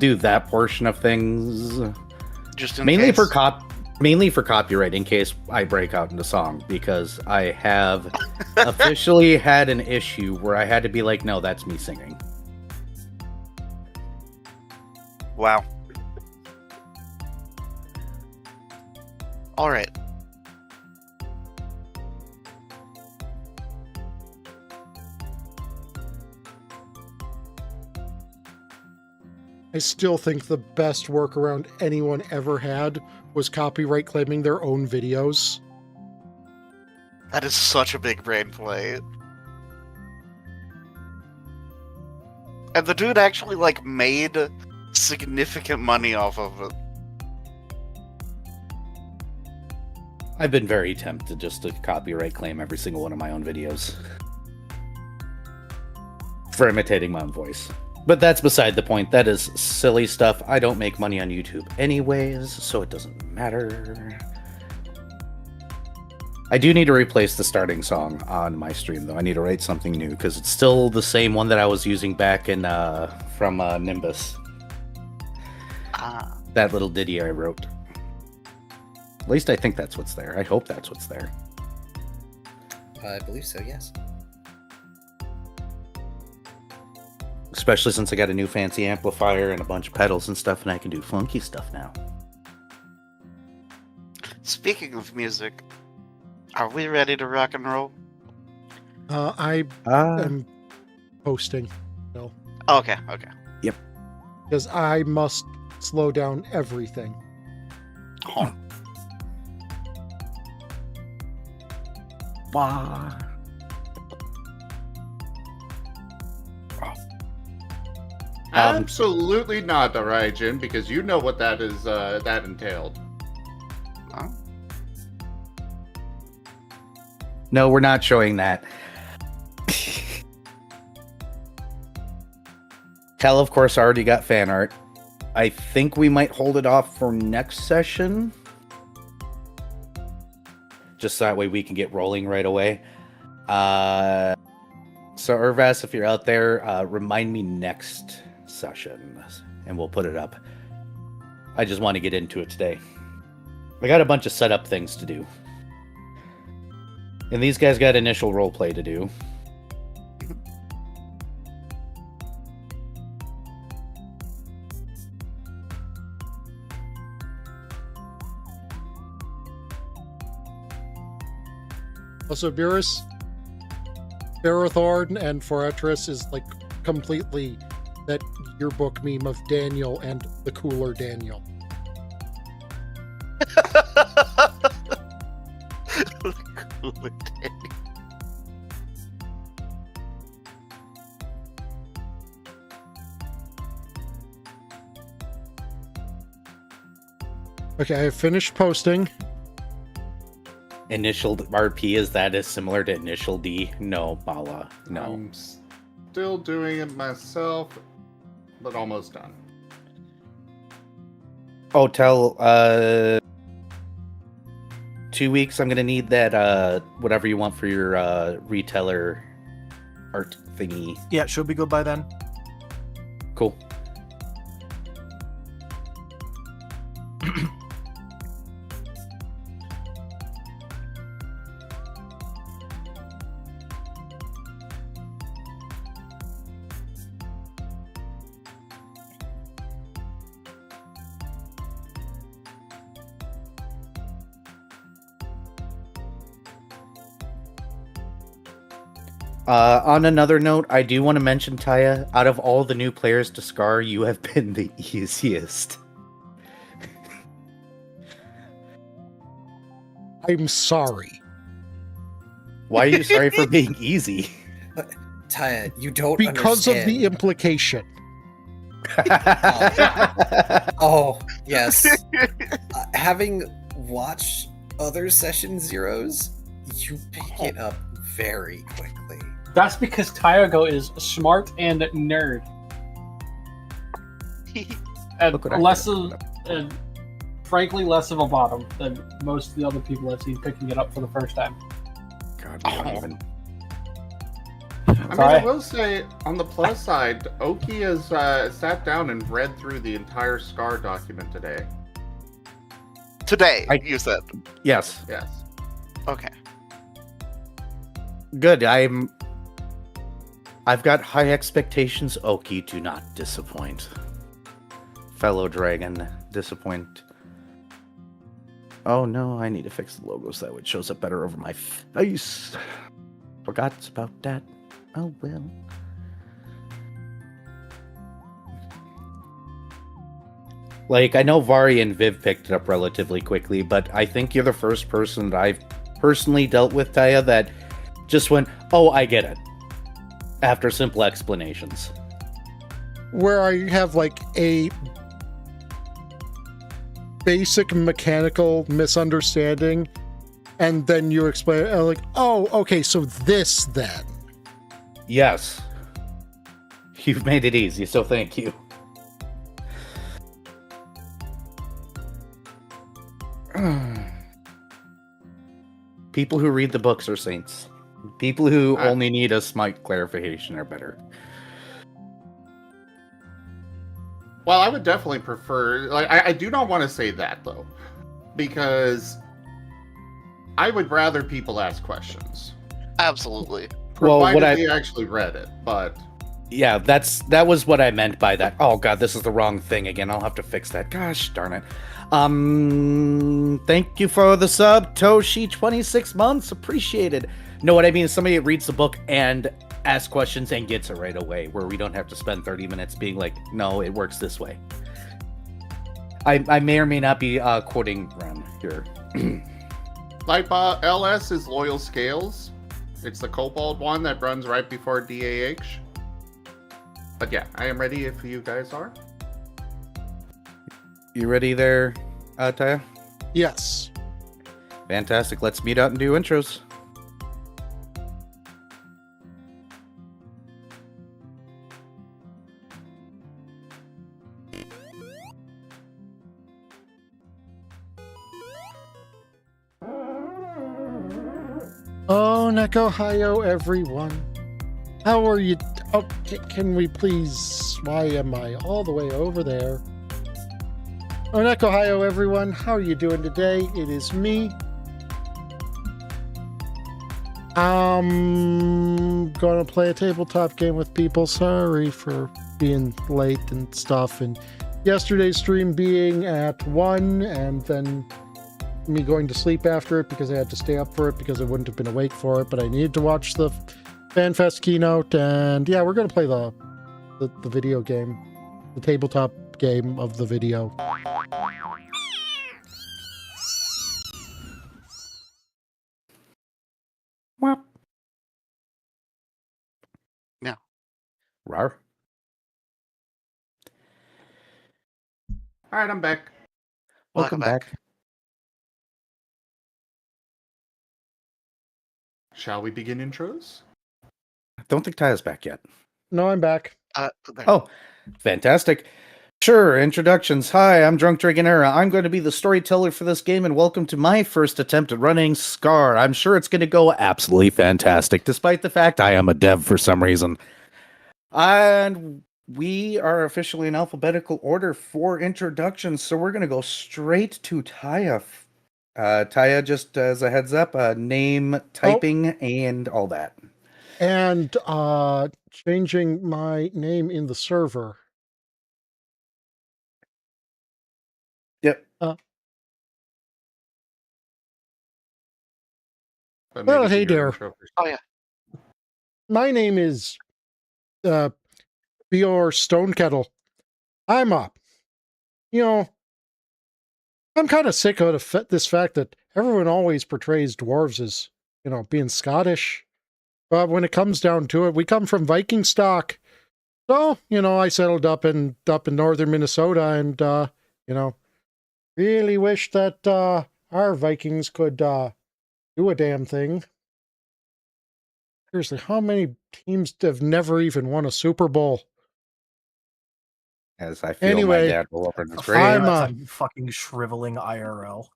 do that portion of things. Just in Mainly case. mainly for copyright in case I break out into song, because I have officially had an issue where I had to be like, no, that's me singing. Wow. All right. I still think the best workaround anyone ever had was copyright claiming their own videos. That is such a big brain play. And the dude actually, like, made significant money off of it. I've been very tempted just to copyright claim every single one of my own videos for imitating my own voice. But that's beside the point. That is silly stuff. I don't make money on YouTube anyways, so it doesn't matter. I do need to replace the starting song on my stream, though. I need to write something new, because it's still the same one that I was using back in from Nimbus. Ah. That little ditty I wrote. At least I think that's what's there. I hope that's what's there. I believe so, yes. Especially since I got a new fancy amplifier and a bunch of pedals and stuff, and I can do funky stuff now. Speaking of music, are we ready to rock and roll? I am posting. No. Okay. Because I must slow down everything. Oh. Bah. Absolutely not, Raijin, because you know what that is. That entailed. Huh? No, we're not showing that. Cal, of course, already got fan art. I think we might hold it off for next session. Just so that way we can get rolling right away. So, Urvas, if you're out there, remind me next session, and we'll put it up. I just want to get into it today. I got a bunch of setup things to do. And these guys got initial roleplay to do. Also, Beerus, Barathorn and Forettress is like completely that yearbook meme of Daniel and the cooler Daniel. Okay, I have finished posting. Initial RP, is that as similar to initial D? No, Mala. No. I'm still doing it myself, but almost done. Oh, tell 2 weeks. I'm gonna need that whatever you want for your retailer art thingy. Yeah, should be good by then. Cool. On another note, I do want to mention, Taya, out of all the new players to Scar, you have been the easiest. I'm sorry. Why are you sorry for being easy? Taya, you don't Because understand. of the implication. Oh, yes. Having watched other session zeros, you pick it up very quickly. That's because Tyago is smart and nerd. And Look what I less did. of, and frankly, less of a bottom than most of the other people I've seen picking it up for the first time. God, we don't even. I mean, I will say, on the plus side, Oki has sat down and read through the entire Scar document today. Today, you said. Yes. Yes. Okay. Good. I've got high expectations. Oki, do not disappoint. Fellow dragon, disappoint. Oh no, I need to fix the logo so that it shows up better over my face. Forgot about that. Oh well. Like, I know Vari and Viv picked it up relatively quickly, but I think you're the first person that I've personally dealt with, Taya, that just went, oh, I get it. After simple explanations. Where I have like a basic mechanical misunderstanding, and then you explain it, like, oh, okay, so this then. Yes. You've made it easy, so thank you. People who read the books are saints. People who only need a slight clarification are better. Well, I would definitely prefer... Like, I do not want to say that, though. Because I would rather people ask questions. Absolutely. Provided they actually read it, but... Yeah, that was what I meant by that. Oh god, this is the wrong thing again. I'll have to fix that. Gosh darn it. Thank you for the sub, Toshi, 26 months. Appreciated. Know what I mean? Somebody that reads the book and asks questions and gets it right away, where we don't have to spend 30 minutes being like, no, it works this way. I may or may not be quoting Ren here. Like, LS is Loyal Scales. It's the Cobalt one that runs right before DAH. But yeah, I am ready if you guys are. You ready there, Taya? Yes. Fantastic. Let's meet up and do intros. Onekohayo, everyone. How are you? Oh, can we please? Why am I all the way over there? Onekohayo, everyone. How are you doing today? It is me. I'm gonna play a tabletop game with people. Sorry for being late and stuff. And yesterday's stream being at 1, and then me going to sleep after it because I had to stay up for it because I wouldn't have been awake for it. But I needed to watch the FanFest keynote, and yeah, we're gonna play the video game, the tabletop game of the video. Well, yeah. Rawr. All right, I'm back. Welcome back. Shall we begin intros? I don't think Taya's back yet. No, I'm back. Oh, fantastic. Sure, introductions. Hi, I'm Drunk Dragon Era. I'm going to be the storyteller for this game, and welcome to my first attempt at running Scar. I'm sure it's going to go absolutely fantastic, despite the fact I am a dev for some reason. And we are officially in alphabetical order for introductions, so we're going to go straight to Taya. Taya, just as a heads up, name, typing, and all that. And changing my name in the server. Yep. Well, hey there. Oh, yeah. My name is Bjor Stonekettle. I'm up. I'm kind of sick of this fact that everyone always portrays dwarves as, being Scottish. But when it comes down to it, we come from Viking stock. So, I settled up in northern Minnesota and, really wish that our Vikings could do a damn thing. Seriously, how many teams have never even won a Super Bowl? As I feel Anyway, my dad will over the grave. I'm fucking shriveling IRL.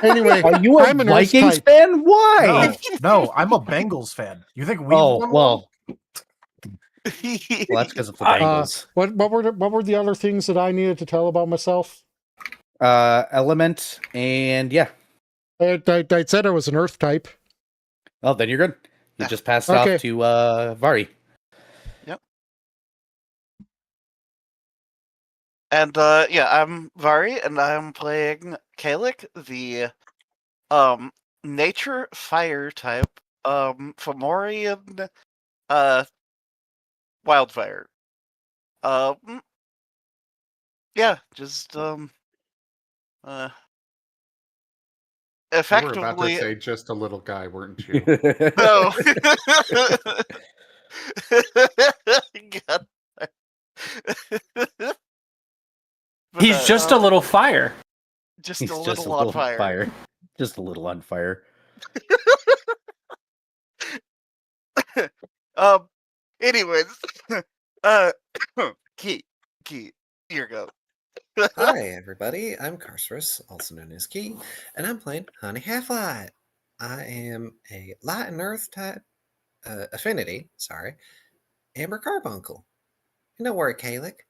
Anyway, Are you a I'm an Earth Vikings type. fan? Why? No, I'm a Bengals fan. You think we Oh, won well, Well, that's because of the Uh, Bengals. What were the other things that I needed to tell about myself? Element, and yeah. I said I was an Earth type. Oh, then you're good. You just passed Okay. off to Vari. And yeah, I'm Vari, and I'm playing Kalik, the nature fire type, Fomorian wildfire. Yeah, just You were about to effectively say just a little guy, weren't you? no. God. But, He's just a little fire. just He's a just little on fire. Just a little on fire. Anyways, Key, here go. Hi, everybody. I'm Carcerus, also known as Key, and I'm playing Honey Half-Light. I am a light and earth type affinity, Amber Carbuncle. And don't worry, Kalik.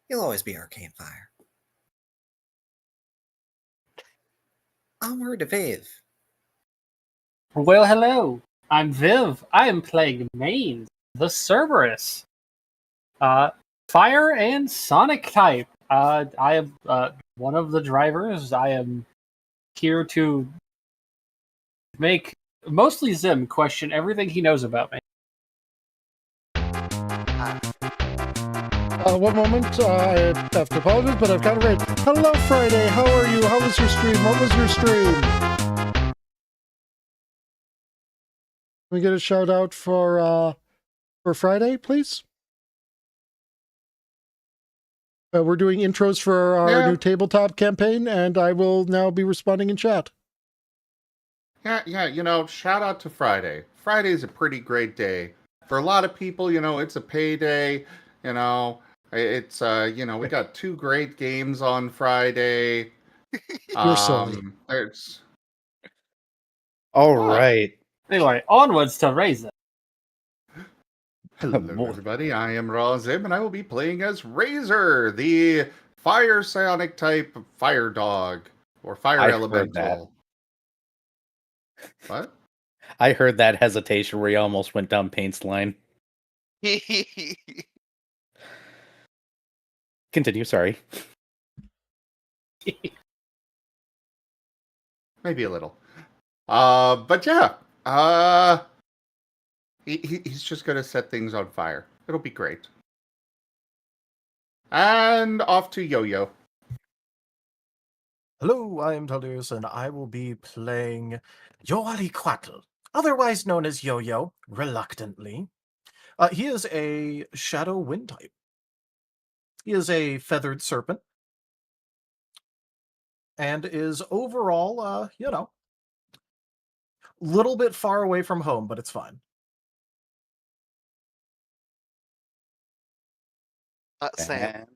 You'll always be our campfire. Onward to Viv. Well, hello. I'm Viv. I am playing Maine, the Cerberus. Fire and Sonic type. I am one of the drivers. I am here to make mostly Zim question everything he knows about me. One moment, I have to apologize, but I've got it right. Hello, Friday. How are you? How was your stream? What was your stream? Can we get a shout out for Friday, please? We're doing intros for our new tabletop campaign, and I will now be responding in chat. Yeah, shout out to Friday. Friday's a pretty great day. For a lot of people, it's a payday, it's, we got 2 great games on Friday. You're silly. There's... All right. Anyway, onwards to Razor. Hello, everybody. I am Raw Zim, and I will be playing as Razor, the fire psionic type fire dog, or fire I elemental. What? I heard that hesitation where you almost went down Paint's line. Continue, sorry. Maybe a little. But yeah. He's just gonna set things on fire. It'll be great. And off to Yo-Yo. Hello, I am Tullius, and I will be playing Yoaliquatl, otherwise known as Yo-Yo, reluctantly. He is a Shadow Wind type. He is a feathered serpent, and is overall, little bit far away from home, but it's fine. Sam.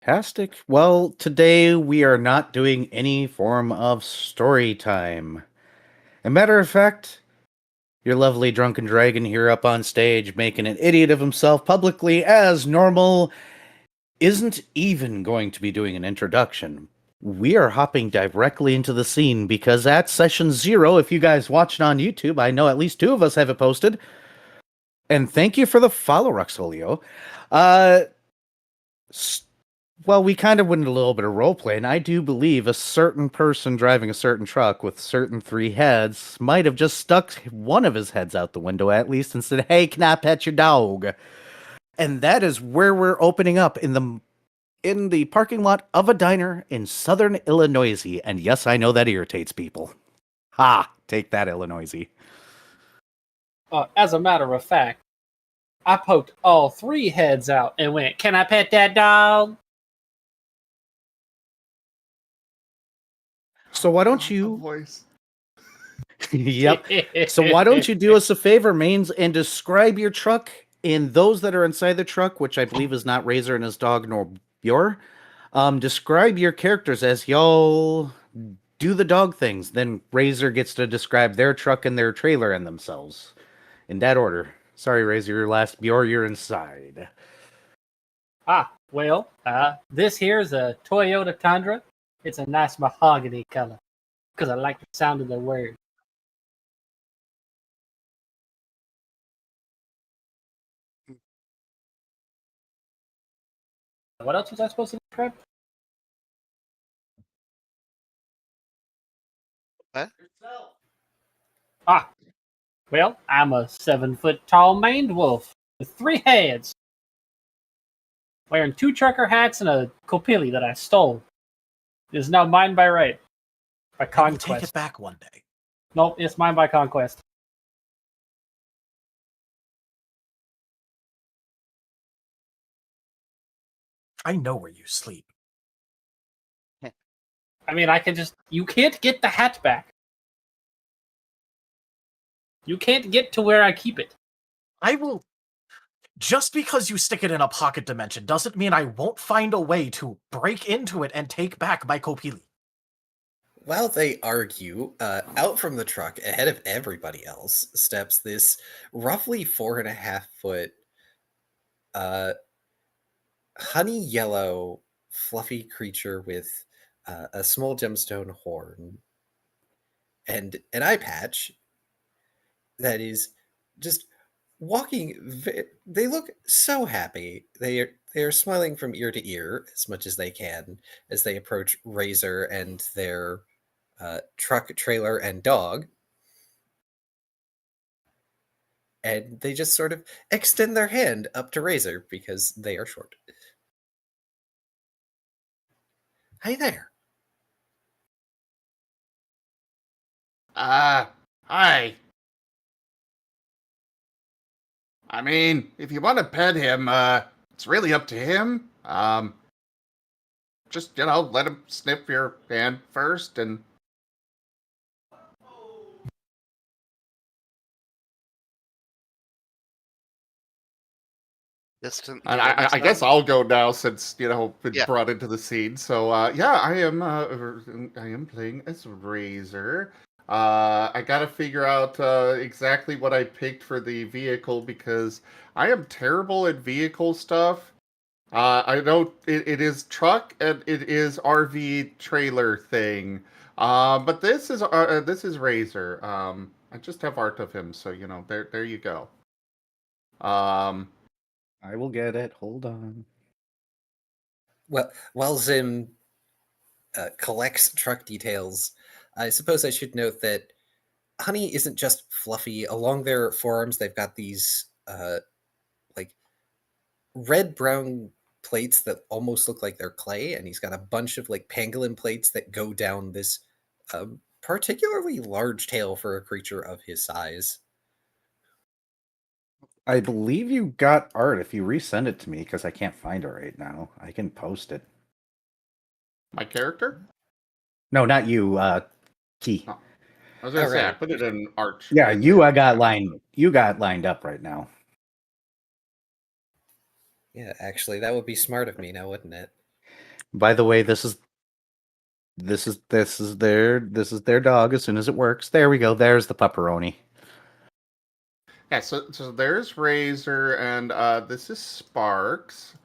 Fantastic. Well, today we are not doing any form of story time. As a matter of fact, your lovely drunken dragon here up on stage making an idiot of himself publicly as normal isn't even going to be doing an introduction. We are hopping directly into the scene because at session 0, if you guys watched on YouTube, I know at least 2 of us have it posted. And thank you for the follow, Ruxolio. Well, we kind of went into a little bit of roleplay, and I do believe a certain person driving a certain truck with certain 3 heads might have just stuck one of his heads out the window at least and said, "Hey, can I pet your dog?" And that is where we're opening up in the parking lot of a diner in southern Illinois. And yes, I know that irritates people. Ha! Take that, Illinois. As a matter of fact, I poked all 3 heads out and went, "Can I pet that dog?" So why don't you... Voice. Yep. So why don't you do us a favor, Mains, and describe your truck and those that are inside the truck, which I believe is not Razor and his dog nor Bjor. Describe your characters as y'all do the dog things. Then Razor gets to describe their truck and their trailer and themselves. In that order. Sorry, Razor, you're inside. This here is a Toyota Tundra. It's a nice mahogany color because I like the sound of the word. What else was I supposed to describe? What? I'm a 7-foot tall maned wolf with 3 heads, wearing 2 trucker hats and a kopili that I stole. It is now mine by right, by I will take conquest. it back one day. Nope, it's mine by conquest. I know where you sleep. I mean, you can't get the hat back. You can't get to where I keep it. I will. Just because you stick it in a pocket dimension doesn't mean I won't find a way to break into it and take back my kopili. While they argue, out from the truck, ahead of everybody else, steps this roughly 4.5-foot, honey yellow, fluffy creature with a small gemstone horn and an eye patch that is just walking. They look so happy. They are smiling from ear to ear as much as they can as they approach Razor and their truck, trailer, and dog. And they just sort of extend their hand up to Razor because they are short. Hi there. Hi. I mean, if you want to pet him, it's really up to him. Just, let him sniff your hand first and... Distant. And I guess I'll go now since, been Yeah. brought into the scene. So, I am playing as Razor. I gotta figure out exactly what I picked for the vehicle because I am terrible at vehicle stuff. I know it is truck and it is RV trailer thing. But this is Razor. I just have art of him, so there you go. I will get it. Hold on. Well, while Zim collects truck details, I suppose I should note that Honey isn't just fluffy. Along their forearms, they've got these like red-brown plates that almost look like they're clay, and he's got a bunch of like pangolin plates that go down this particularly large tail for a creature of his size. I believe you got art. If you resend it to me, because I can't find it right now, I can post it. My character? No, not you. Key. Oh. I was gonna say I Alright. put it in art. Yeah, you got lined up right now. Yeah, actually, that would be smart of me now, wouldn't it? By the way, this is their dog. As soon as it works, there we go. There's the pepperoni. Yeah, so there's Razor, and this is Sparks.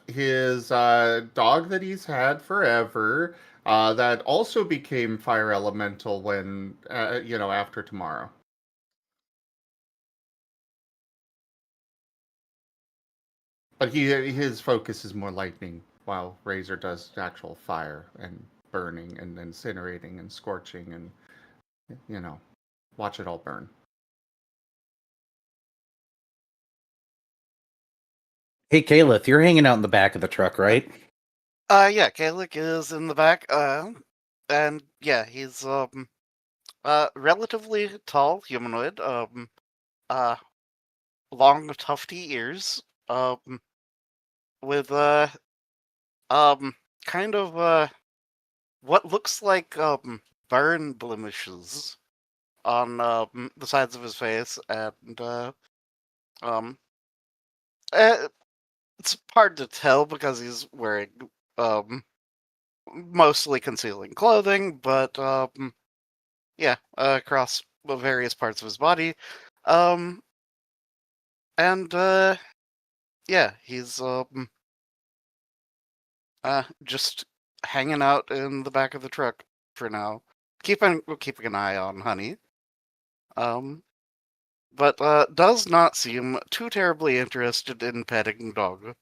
His dog that he's had forever, that also became fire elemental when, after tomorrow. But his focus is more lightning, while Razor does actual fire and burning and incinerating and scorching and, watch it all burn. Hey, Caliph, you're hanging out in the back of the truck, right? Yeah, Kalik is in the back. And yeah, he's relatively tall humanoid. Long tufty ears. With kind of what looks like burn blemishes on the sides of his face, and it's hard to tell because he's wearing mostly concealing clothing, but across various parts of his body. And yeah, he's just hanging out in the back of the truck for now. Keeping an eye on Honey. But does not seem too terribly interested in petting dog.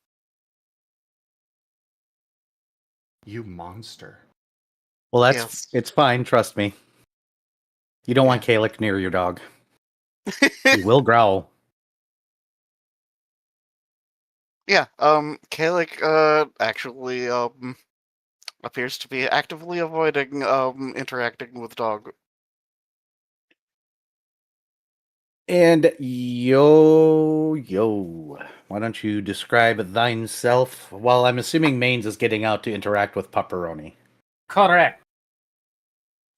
You monster. Well, Yes. it's fine. Trust me. You don't want Kalik near your dog. He will growl. Yeah, Kalik actually appears to be actively avoiding interacting with dog. And yo, why don't you describe thine self? Well, I'm assuming Maines is getting out to interact with Pepperoni. Correct.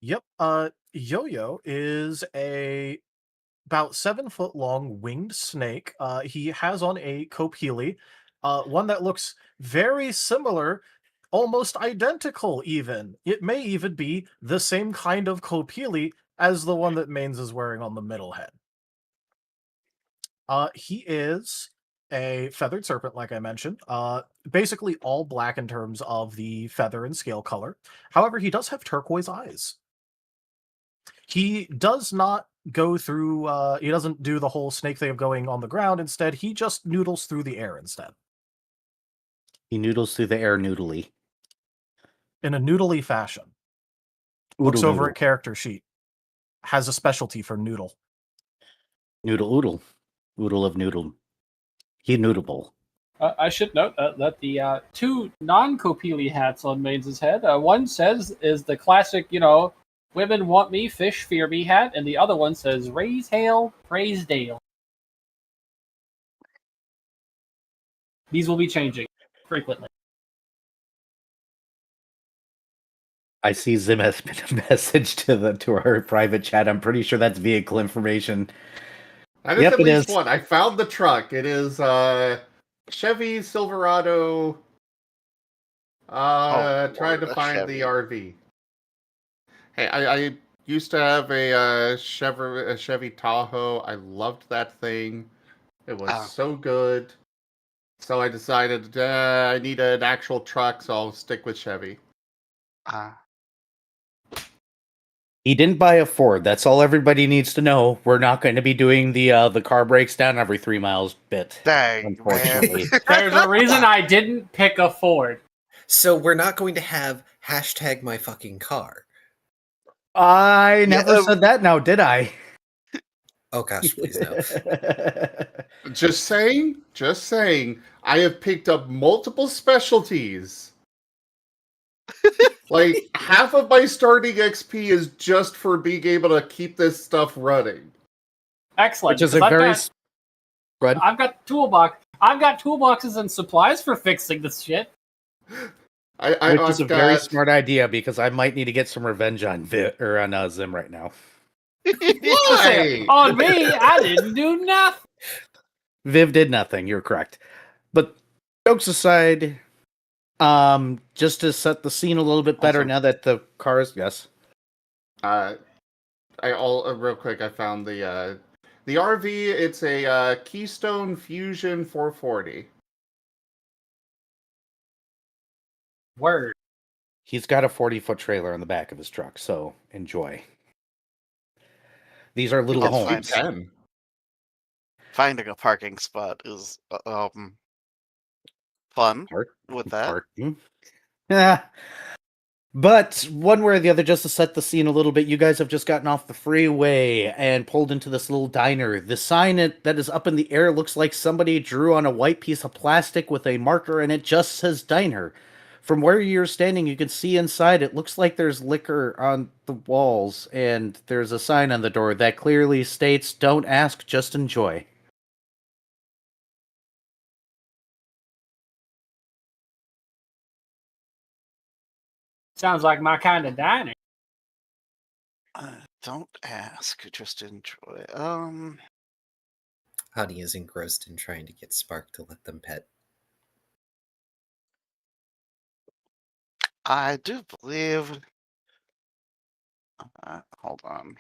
Yep. Yo-Yo is a about 7 foot long winged snake. He has on a kopili, one that looks very similar, almost identical even. It may even be the same kind of kopili as the one that Maines is wearing on the middle head. He is a feathered serpent, like I mentioned. Basically all black in terms of the feather and scale color. However, he does have turquoise eyes. He does not go through, he doesn't do the whole snake thing of going on the ground. Instead, he just noodles through the air instead. He noodles through the air noodly. In a noodly fashion. Looks over at character sheet. Has a specialty for noodle. Noodle oodle. Oodle of noodle. He noodleable. I should note that the two non-Kopili hats on Mains's head, one says is the classic, women want me, fish fear me hat, and the other one says raise hail, praise Dale. These will be changing frequently. I see Zim has been a message to our private chat. I'm pretty sure that's vehicle information. That is Yep, at it least is. one. I found the truck. It is Chevy Silverado. Trying to Lord, a find Chevy. the RV. Hey, I used to have a Chevy Tahoe. I loved that thing. It was so good. So I decided I need an actual truck, so I'll stick with Chevy. He didn't buy a Ford. That's all everybody needs to know. We're not going to be doing the car breaks down every 3 miles bit. Dang, Unfortunately. There's a reason I didn't pick a Ford. So we're not going to have hashtag my fucking car. I never said that now, did I? Oh gosh, please no. Just saying. I have picked up multiple specialties. Like, half of my starting XP is just for being able to keep this stuff running. Excellent. Which is a very... Go ahead. I've got toolboxes and supplies for fixing this shit. Which is a very smart idea, because I might need to get some revenge on Zim right now. Why? On me, I didn't do nothing. Viv did nothing, you're correct. But jokes aside, just to set the scene a little bit better Also, now that the cars... Yes? Real quick, I found the RV. It's a Keystone Fusion 440. Word. He's got a 40-foot trailer on the back of his truck, so enjoy. These are little homes. Finding a parking spot is fun with that. Parking. Yeah. But one way or the other, just to set the scene a little bit, you guys have just gotten off the freeway and pulled into this little diner. The sign that is up in the air looks like somebody drew on a white piece of plastic with a marker, and it just says diner. From where you're standing, you can see inside. It looks like there's liquor on the walls, and there's a sign on the door that clearly states, "Don't ask, just enjoy." Sounds like my kind of dining. Don't ask, just enjoy. Honey is engrossed in trying to get Spark to let them pet. I do believe. Hold on.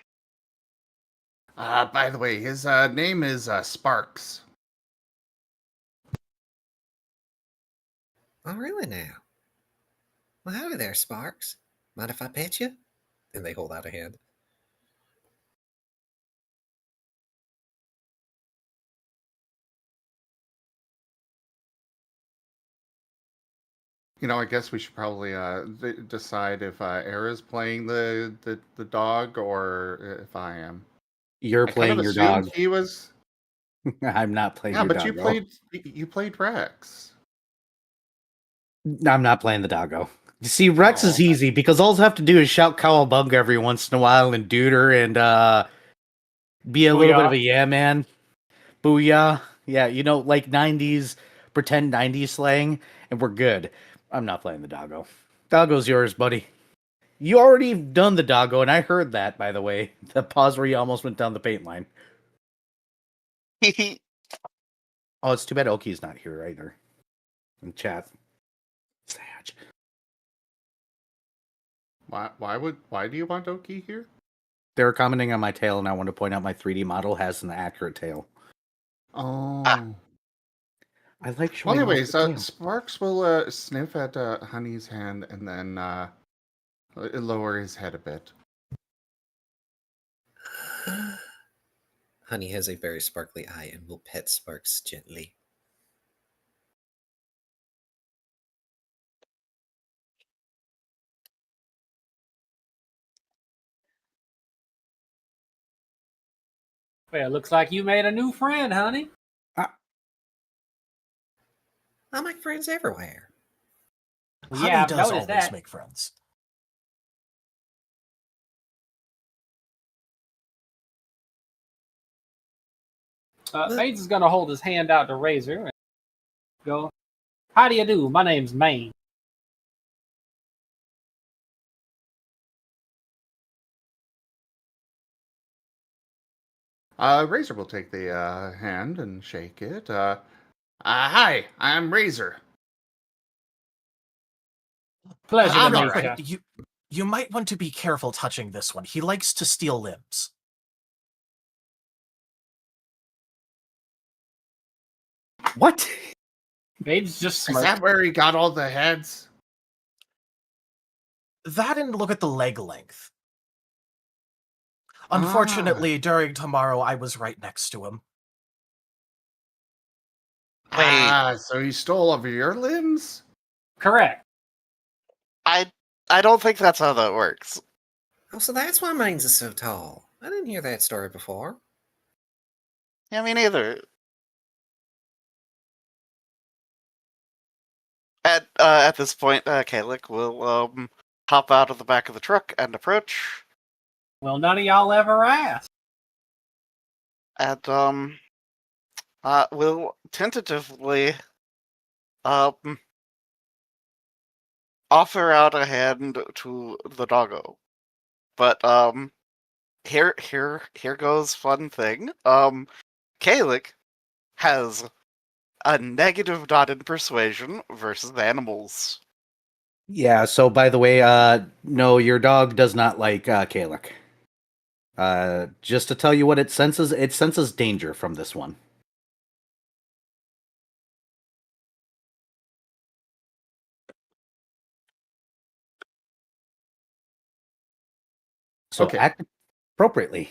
By the way, his name is Sparks. Oh, really now? Well, howdy there, Sparks. Mind if I pet you? And they hold out a hand. I guess we should probably decide if Era's playing the dog or if I am. You're I kind of playing your assumed dog. he was. I'm not playing Yeah, your but doggo. you played Rex. I'm not playing the doggo. You see, Rex Oh, is okay. easy because all I have to do is shout cowabunga every once in a while and duder and be a little bit of a yeah man. Booyah. Yeah, like 90s, pretend 90s slang, and we're good. I'm not playing the doggo. Doggo's yours, buddy. You already done the doggo, and I heard that, by the way. The pause where you almost went down the paint line. Oh, it's too bad Oki's not here either. In chat. Sad. Why do you want Oki here? They were commenting on my tail, and I want to point out my 3D model has an accurate tail. Oh. I like Well, showing anyways, off the tail. Sparks will sniff at Honey's hand and then lower his head a bit. Honey has a very sparkly eye and will pet Sparks gently. Well, looks like you made a new friend, honey. I make friends everywhere. Honey Yeah, I've does noticed always that. make friends. Bates is gonna hold his hand out to Razor and go, "How do you do? My name's Maine." Razor will take the hand and shake it. Hi, I'm Razor. Pleasure I'm to all meet right. you. You might want to be careful touching this one. He likes to steal limbs. What? Bates just Is smirked. that where he got all the heads? That and look at the leg length. Unfortunately, during tomorrow, I was right next to him. Wait. So he stole all of your limbs? Correct. I don't think that's how that works. Oh, so that's why Maines is so tall. I didn't hear that story before. Yeah, me neither. At this point, Kalik will hop out of the back of the truck and approach, Well, none of y'all ever asked. and will tentatively offer out a hand to the doggo. But here goes fun thing. Kalik has a negative dot in persuasion versus animals. Yeah, so by the way, no, your dog does not like Kalik. Just to tell you what it senses danger from this one. So Okay. act appropriately.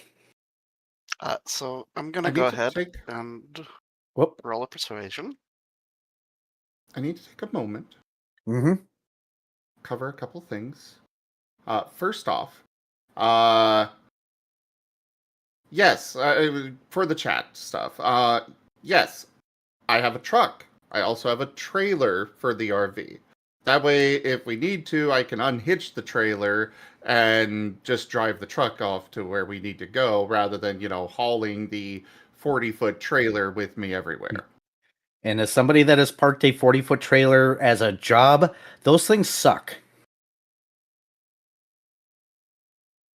So I'm gonna I need go to ahead take- and Whoop. roll a persuasion. I need to take a moment, Mm-hmm. cover a couple things. First off, yes, for the chat stuff. Yes, I have a truck. I also have a trailer for the RV. That way, if we need to, I can unhitch the trailer and just drive the truck off to where we need to go, rather than, hauling the 40-foot trailer with me everywhere. And as somebody that has parked a 40-foot trailer as a job, those things suck.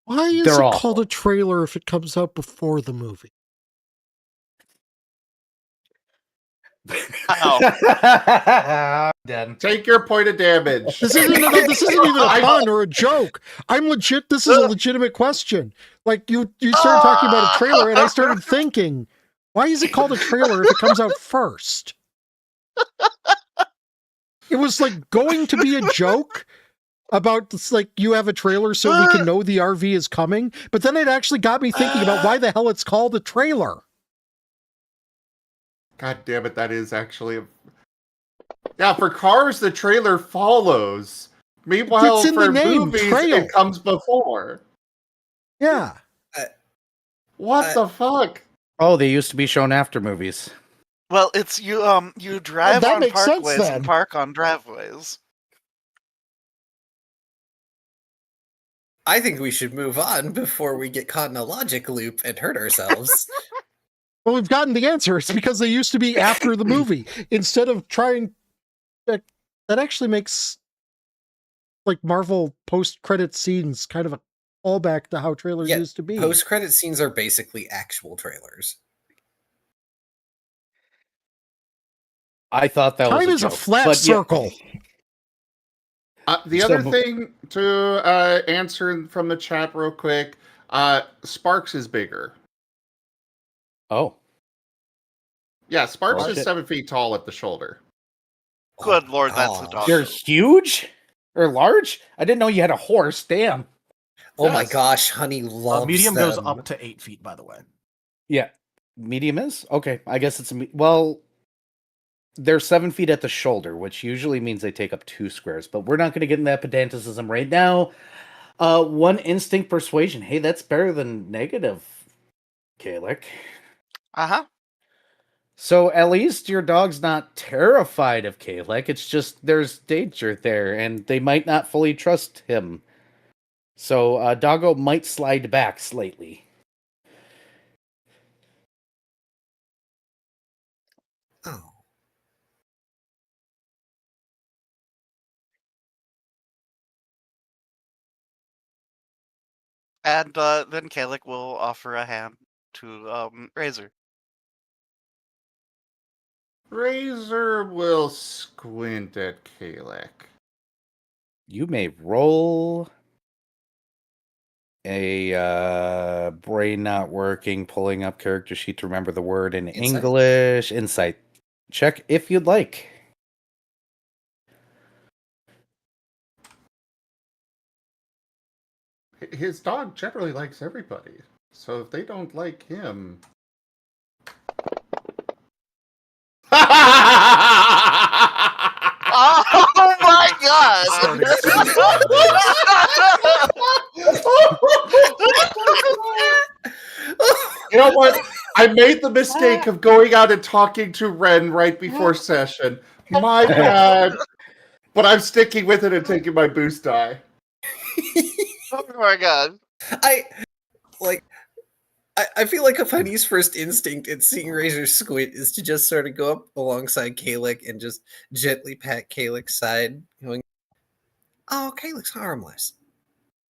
Why is They're it awful. called a trailer if it comes out before the movie? I'm done. Take your point of damage. This isn't even a pun or a joke. I'm legit. This is a legitimate question. Like you started talking about a trailer, and I started thinking, why is it called a trailer if it comes out first? It was like going to be a joke about this, like you have a trailer so we can know the RV is coming, but then it actually got me thinking about why the hell it's called a trailer. God damn it, that is actually a... Yeah, for cars, the trailer follows. Meanwhile, It's in for the name, movies, trail. it comes before. Yeah. What the fuck? Oh, they used to be shown after movies. Well, it's you drive that on makes sense, parkways then. and park on driveways. I think we should move on before we get caught in a logic loop and hurt ourselves. Well, we've gotten the answer. It's because they used to be after the movie instead of trying. That actually makes like Marvel post-credit scenes kind of a callback to how trailers Yeah, used to be. Post-credit scenes are basically actual trailers. I thought that was Time a is a joke, flat but yeah. circle. The So other thing to answer from the chat real quick, Sparks is bigger. Oh, Yeah, Sparks Oh, is shit. 7 feet tall at the shoulder. Good Oh, lord, that's a gosh. dog. you're huge or large? I didn't know you had a horse. Damn. Oh my Yes. gosh, honey loves Medium them. goes up to 8 feet, by the way. Yeah, medium is okay. I guess it's well. They're 7 feet at the shoulder, which usually means they take up 2 squares. But we're not going to get in that pedanticism right now. One instinct persuasion. Hey, that's better than negative, Kalik. Uh-huh. So at least your dog's not terrified of Kalik. It's just there's danger there, and they might not fully trust him. So Doggo might slide back slightly. Oh. And then Kalik will offer a hand to Razor. Razor will squint at Kalik. You may roll a brain not working, pulling up character sheet to remember the word in Insight? English. Insight check if you'd like. His dog generally likes everybody. So if they don't like him... Oh my god! Starting You know what? I made the mistake of going out and talking to Ren right before session. My bad. But I'm sticking with it and taking my boost die. Oh my god. I feel like a honey's first instinct in seeing Razor squint is to just sort of go up alongside Kalik and just gently pat Kalik's side, going, "Oh, Kalik's harmless."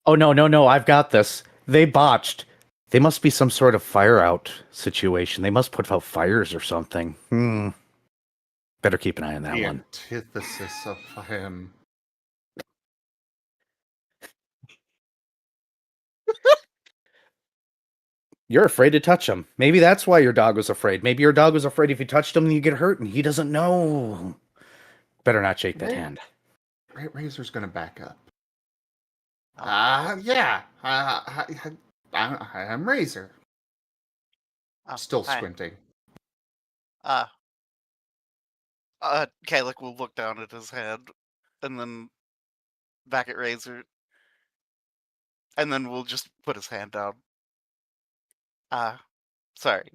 Oh no! I've got this. They botched. They must be some sort of fire out situation. They must put out fires or something. Better keep an eye on that The one. antithesis of him. You're afraid to touch him. Maybe that's why your dog was afraid. Maybe your dog was afraid if you touched him, you get hurt, and he doesn't know. Better not shake that hand. Razor's gonna back up. Yeah. I'm Razor. Oh, Still hi. squinting. Kalik will look down at his hand, and then back at Razor, and then we'll just put his hand down. Sorry.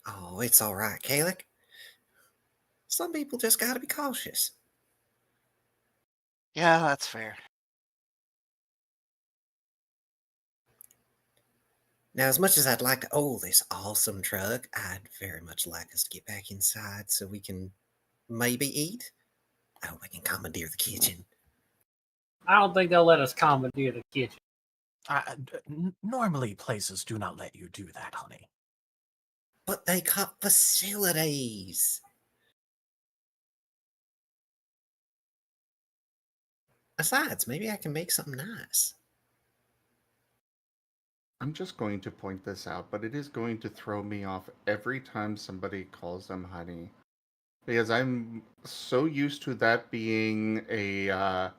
Oh, it's all right, Kalik. Some people just gotta be cautious. Yeah, that's fair. Now, as much as I'd like to own this awesome truck, I'd very much like us to get back inside so we can maybe eat. I hope I can commandeer the kitchen. I don't think they'll let us commandeer the kitchen. Normally, places do not let you do that, honey. But they got facilities. Besides, maybe I can make something nice. I'm just going to point this out, but it is going to throw me off every time somebody calls them honey. Because I'm so used to that being a,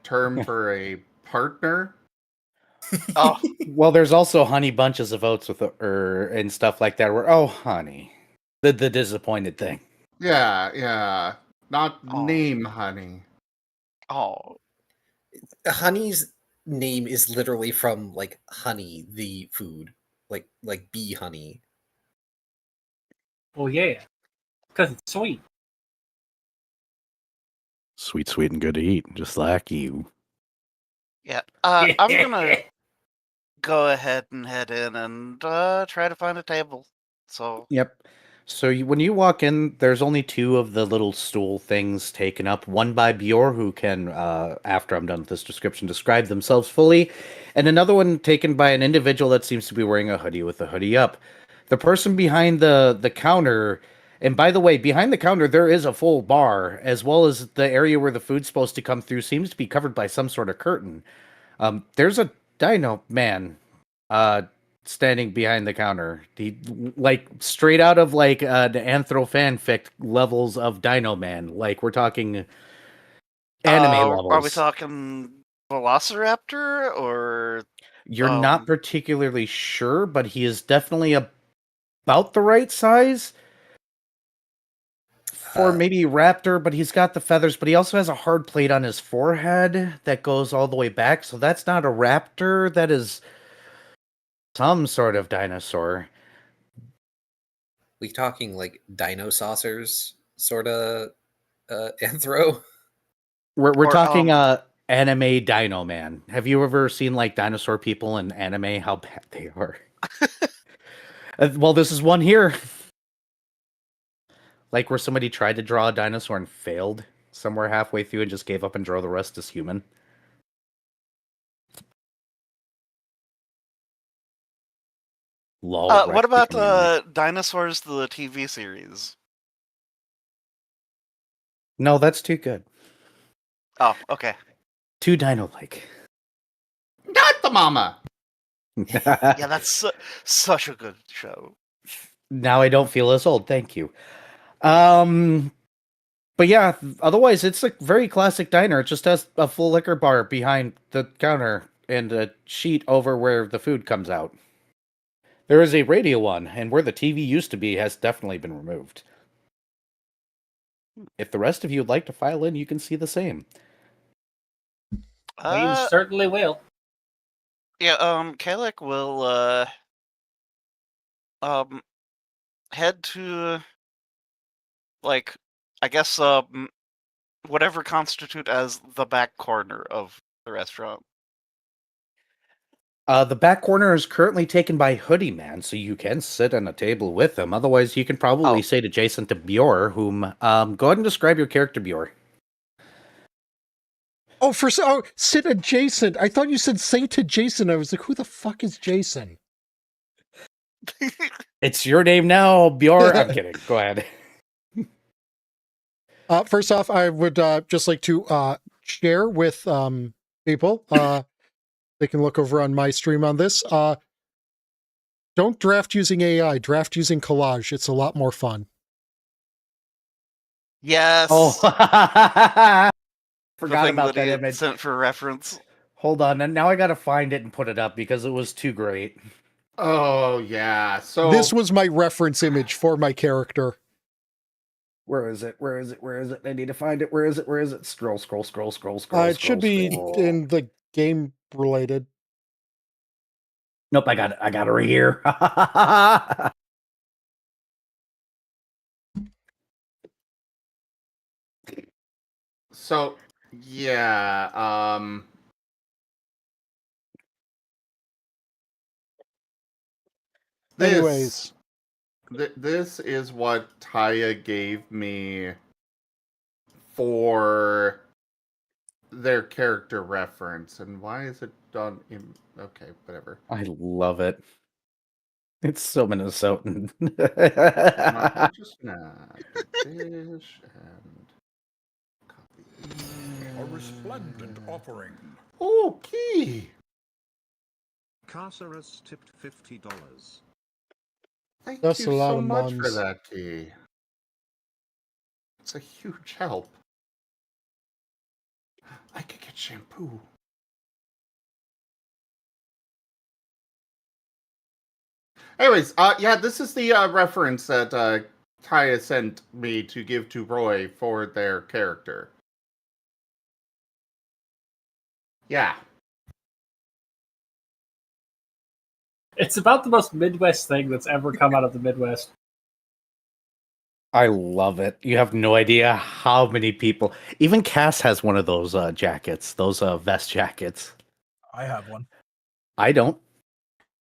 term for a partner. Oh, Well, there's also honey bunches of oats with and stuff like that. Where honey, the disappointed thing. Yeah. Not Oh. name honey. oh. Honey's name is literally from like honey, the food, like bee honey. Oh yeah, because it's sweet. Sweet, sweet, and good to eat, just like you. Yeah. I'm gonna go ahead and head in and try to find a table. So Yep. So when you walk in, there's only 2 of the little stool things taken up. One by Bjor, who can, after I'm done with this description, describe themselves fully, and another one taken by an individual that seems to be wearing a hoodie with the hoodie up. The person behind the counter, and by the way, behind the counter there is a full bar, as well as the area where the food's supposed to come through seems to be covered by some sort of curtain. There's a dino man standing behind the counter. He like straight out of like the anthro fanfic levels of Dino Man. Like we're talking anime levels. Are we talking Velociraptor or? You're not particularly sure, but he is definitely about the right size for maybe raptor, but he's got the feathers, but he also has a hard plate on his forehead that goes all the way back, so that's not a raptor. That is some sort of dinosaur. We talking like dino saucers sort of anthro? We're Or, talking anime Dino Man. Have you ever seen like dinosaur people in anime? How bad they are. Well, this is one here. Like where somebody tried to draw a dinosaur and failed somewhere halfway through and just gave up and drew the rest as human. Lol, what Rex about becoming anime. Dinosaurs the TV series? No, that's too good. Oh, okay. Too dino-like. Not the mama. Yeah, that's such a good show. Now I don't feel as old. Thank you. But yeah, otherwise it's a very classic diner. It just has a full liquor bar behind the counter and a sheet over where the food comes out. There is a radio one, and where the TV used to be has definitely been removed. If the rest of you would like to file in, you can see the same. We certainly will. Yeah, Kalik will head to like I guess whatever constitute as the back corner of the restaurant. The back corner is currently taken by Hoodie Man, so you can sit on a table with him. Otherwise, you can probably sit adjacent to Bjor, whom go ahead and describe your character, Bjor. Sit adjacent. I thought you said Saint adjacent. I was like, who the fuck is Jason? It's your name now, Bjor. I'm kidding. Go ahead. First off, I would just like to share with people. They can look over on my stream on this. Don't draft using AI. Draft using collage. It's a lot more fun. Yes. Oh, The forgot thing about that that he had image. sent for reference. Hold on, and now I gotta find it and put it up because it was too great. Oh yeah. So This was my reference image for my character. Where is it? Where is it? Where is it? I need to find it. Where is it? Where is it? Scroll. It should be in the game related. Nope, I got it. I got it right here. So yeah. Anyways, This is what Taya gave me for their character reference. And why is it done in... Okay, whatever. I love it. It's so Minnesotan. I'm just gonna get this and copy. A resplendent offering. Okay. Carcerus tipped $50. Thank That's you a lot so of much for mums. that, Key. It's a huge help. I could get shampoo. Anyways, yeah, this is the reference that Kaya sent me to give to Roy for their character. Yeah. It's about the most Midwest thing that's ever come out of the Midwest. I love it. You have no idea how many people. Even Cass has one of those jackets, those vest jackets. I have one. I don't.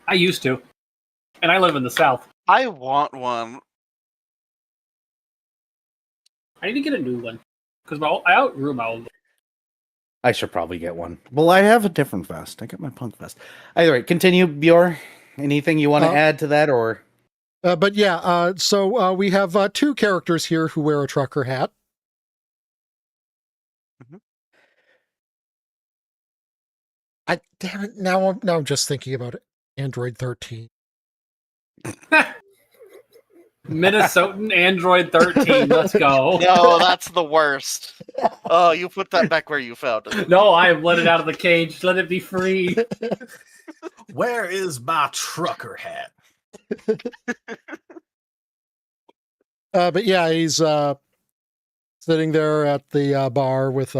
I used to. And I live in the South. I want one. I need to get a new one. Because I outgrew my old one. I should probably get one. Well, I have a different vest. I got my punk vest. Either way, continue, Bjor. Anything you want to add to that, or? But yeah, so we have two characters here who wear a trucker hat. Damn it! Now I'm just thinking about it. Android 13. Minnesotan Android 13. Let's go. No, that's the worst. Oh, you put that back where you found it. No, I have let it out of the cage. Let it be free. Where is my trucker hat? But yeah, he's sitting there at the bar with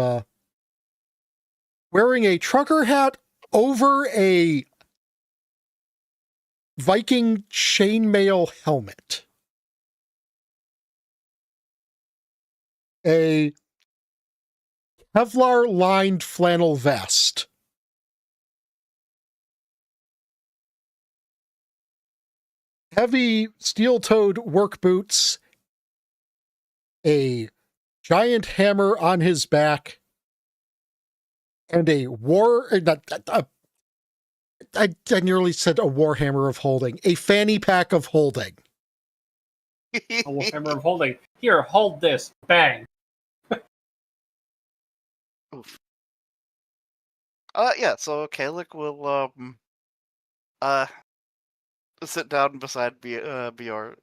wearing a trucker hat over a Viking chainmail helmet. A Kevlar lined flannel vest. Heavy steel-toed work boots. A giant hammer on his back. And a I nearly said a warhammer of holding. A fanny pack of holding. A Warhammer of holding. Here, hold this. Bang. Oof. Yeah, so Kalik will sit down beside Bjorn.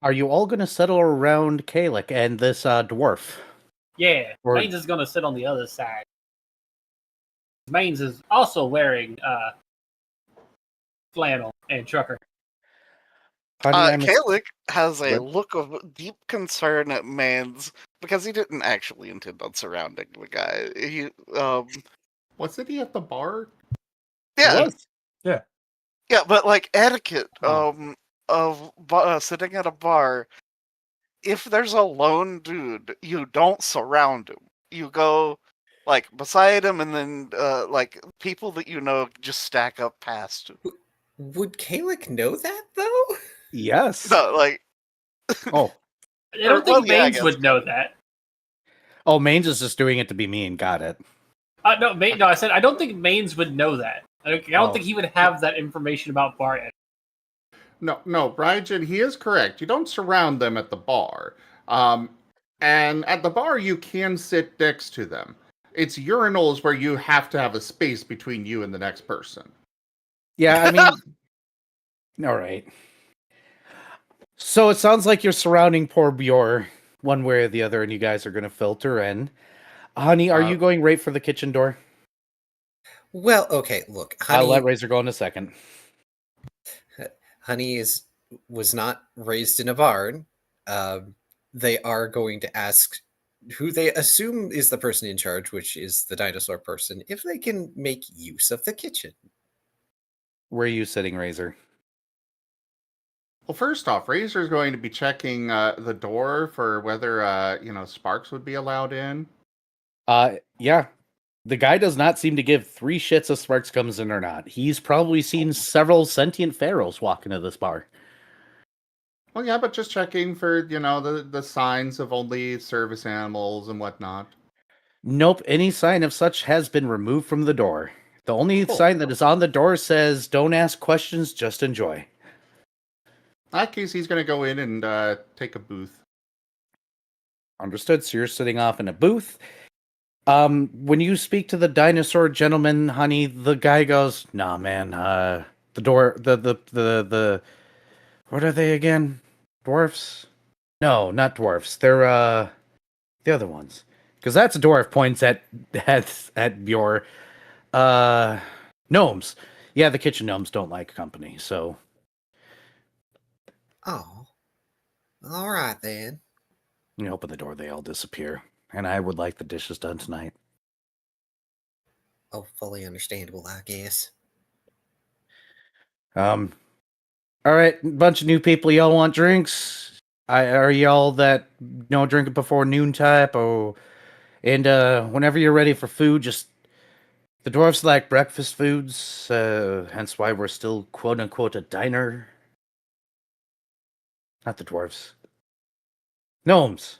Are you all going to settle around Kalik and this dwarf? Yeah, Or- Mains is going to sit on the other side. Mains is also wearing flannel and trucker. Kalik has a What? look of deep concern at Mans because he didn't actually intend on surrounding the guy. He, Wasn't he at the bar? yeah, Yeah. yeah, but like etiquette, Oh. of sitting at a bar. If there's a lone dude, you don't surround him. You go like beside him, and then like people that you know just stack up past him. Would Kalik know that though? Yes. No, like Oh. I don't Well, think yeah, I Mains guess. would know that. Oh, Mains is just doing it to be mean. Got it. No, I said I don't think Mains would know that. I don't Oh. think he would have that information about bar etiquette. No, Brygen, he is correct. You don't surround them at the bar. And at the bar, you can sit next to them. It's urinals where you have to have a space between you and the next person. Yeah, I mean, all right. So it sounds like you're surrounding poor Bjor one way or the other, and you guys are going to filter in. Honey, are you going right for the kitchen door? Well, okay, look, I'll let Honey, Razor go in a second. Honey was not raised in a barn. They are going to ask who they assume is the person in charge, which is the dinosaur person, if they can make use of the kitchen. Where are you sitting, Razor? Well, first off, Razor's going to be checking the door for whether Sparks would be allowed in. Yeah. The guy does not seem to give three shits if Sparks comes in or not. He's probably seen several sentient pharaohs walk into this bar. Well, yeah, but just checking for the signs of only service animals and whatnot. Nope, any sign of such has been removed from the door. The only Cool. sign that is on the door says, "Don't ask questions, just enjoy." In that case, he's going to go in and take a booth. Understood. So you're sitting off in a booth. When you speak to the dinosaur gentleman, honey, the guy goes, "Nah, man. The what are they again? Dwarfs? No, not dwarfs. They're the other ones. Because that's a dwarf points at your gnomes. Yeah, the kitchen gnomes don't like company, so Oh, all right then. you open the door, they all disappear. And I would like the dishes done tonight. Oh, fully understandable, I guess. All right, bunch of new people. Y'all want drinks? Are y'all that drink it before noon type? Oh, and whenever you're ready for food, just the dwarves like breakfast foods. Hence why we're still quote unquote a diner. Not the dwarves. Gnomes.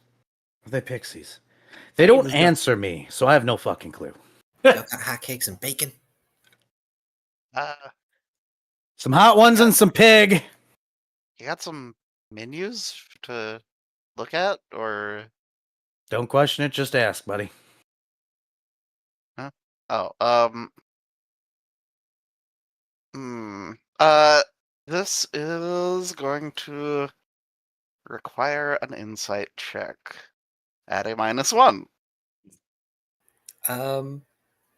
Are they pixies? They don't answer me, so I have no fucking clue. Y'all got hot cakes and bacon? Some hot ones and some pig. You got some menus to look at, or Don't question it, just ask, buddy. This is going to require an insight check at a -1.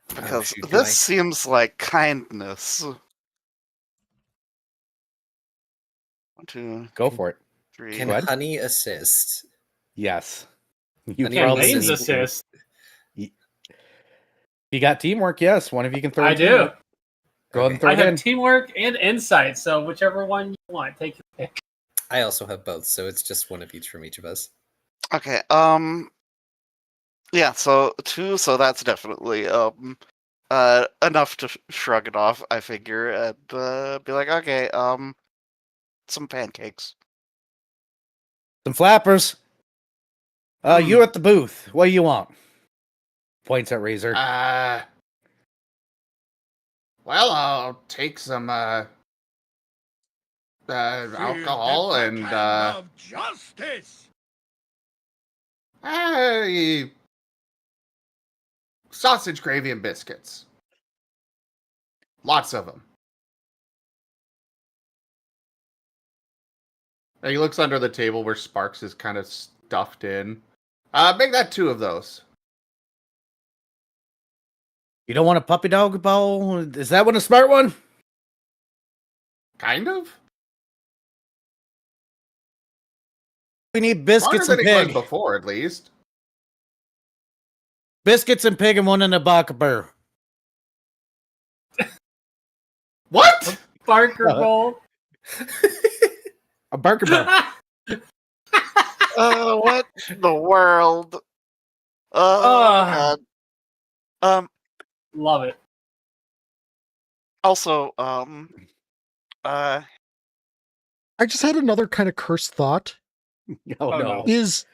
Because shoot, this seems like kindness. 1, 2, Go for it. 3. Can Go ahead. honey assist? Yes. You Honey Can probably names assist. need to. assist? You got teamwork, yes. One of you can throw. I a do. teamwork. Go ahead and throw I it have in. teamwork and insight, so whichever one you want, take your pick. I also have both, so it's just one of each from each of us. Okay, yeah, so 2, so that's definitely enough to shrug it off, I figure, and be like, okay, some pancakes. Some flappers. You at the booth. What do you want? Points at Razor. Well, I'll take some alcohol and justice. Sausage gravy and biscuits. Lots of them. And he looks under the table where Sparks is kind of stuffed in. Make that 2 of those. You don't want a puppy dog bowl? Is that one a smart one? Kind of. We need biscuits and Smarter than it was pig. before, at least. Biscuits and pig and one in a Bakaber. What? Barker Bowl. A Bakaber. What in the world? Ugh. God. Love it. Also, I just had another kind of cursed thought. Oh, Oh, no. no. Is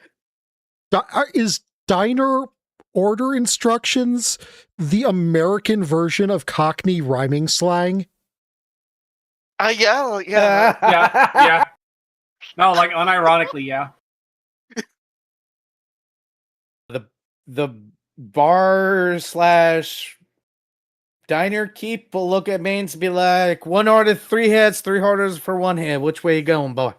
diner order instructions the American version of Cockney rhyming slang? yeah. Yeah. No, like unironically, yeah. The bar / diner keep will look at mains and be like, 1 order, 3 heads, 3 orders for 1 head. Which way you going, boy?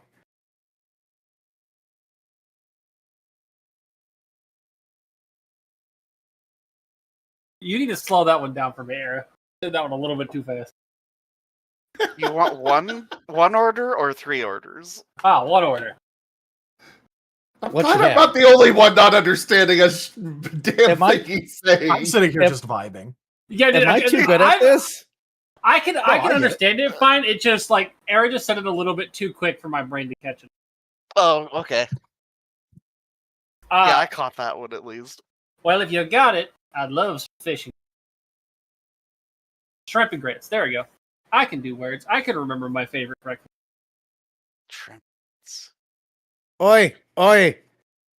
You need to slow that one down for me, Era. Did that one a little bit too fast. You want one order or 3 orders? Ah, one order. I'm What glad you I'm have? not the only one not understanding a damn Am I- thing he's saying. I'm sitting here If- just vibing. Yeah, Am I too good at this? I can I get it. understand it fine. It just like Era just said it a little bit too quick for my brain to catch it. Oh, okay. Yeah, Uh, I caught that one at least. well, if you got it, I'd love some fishing. Shrimp and grits. There we go. I can do words. I can remember my favorite breakfast. Shrimps. Oi, oi.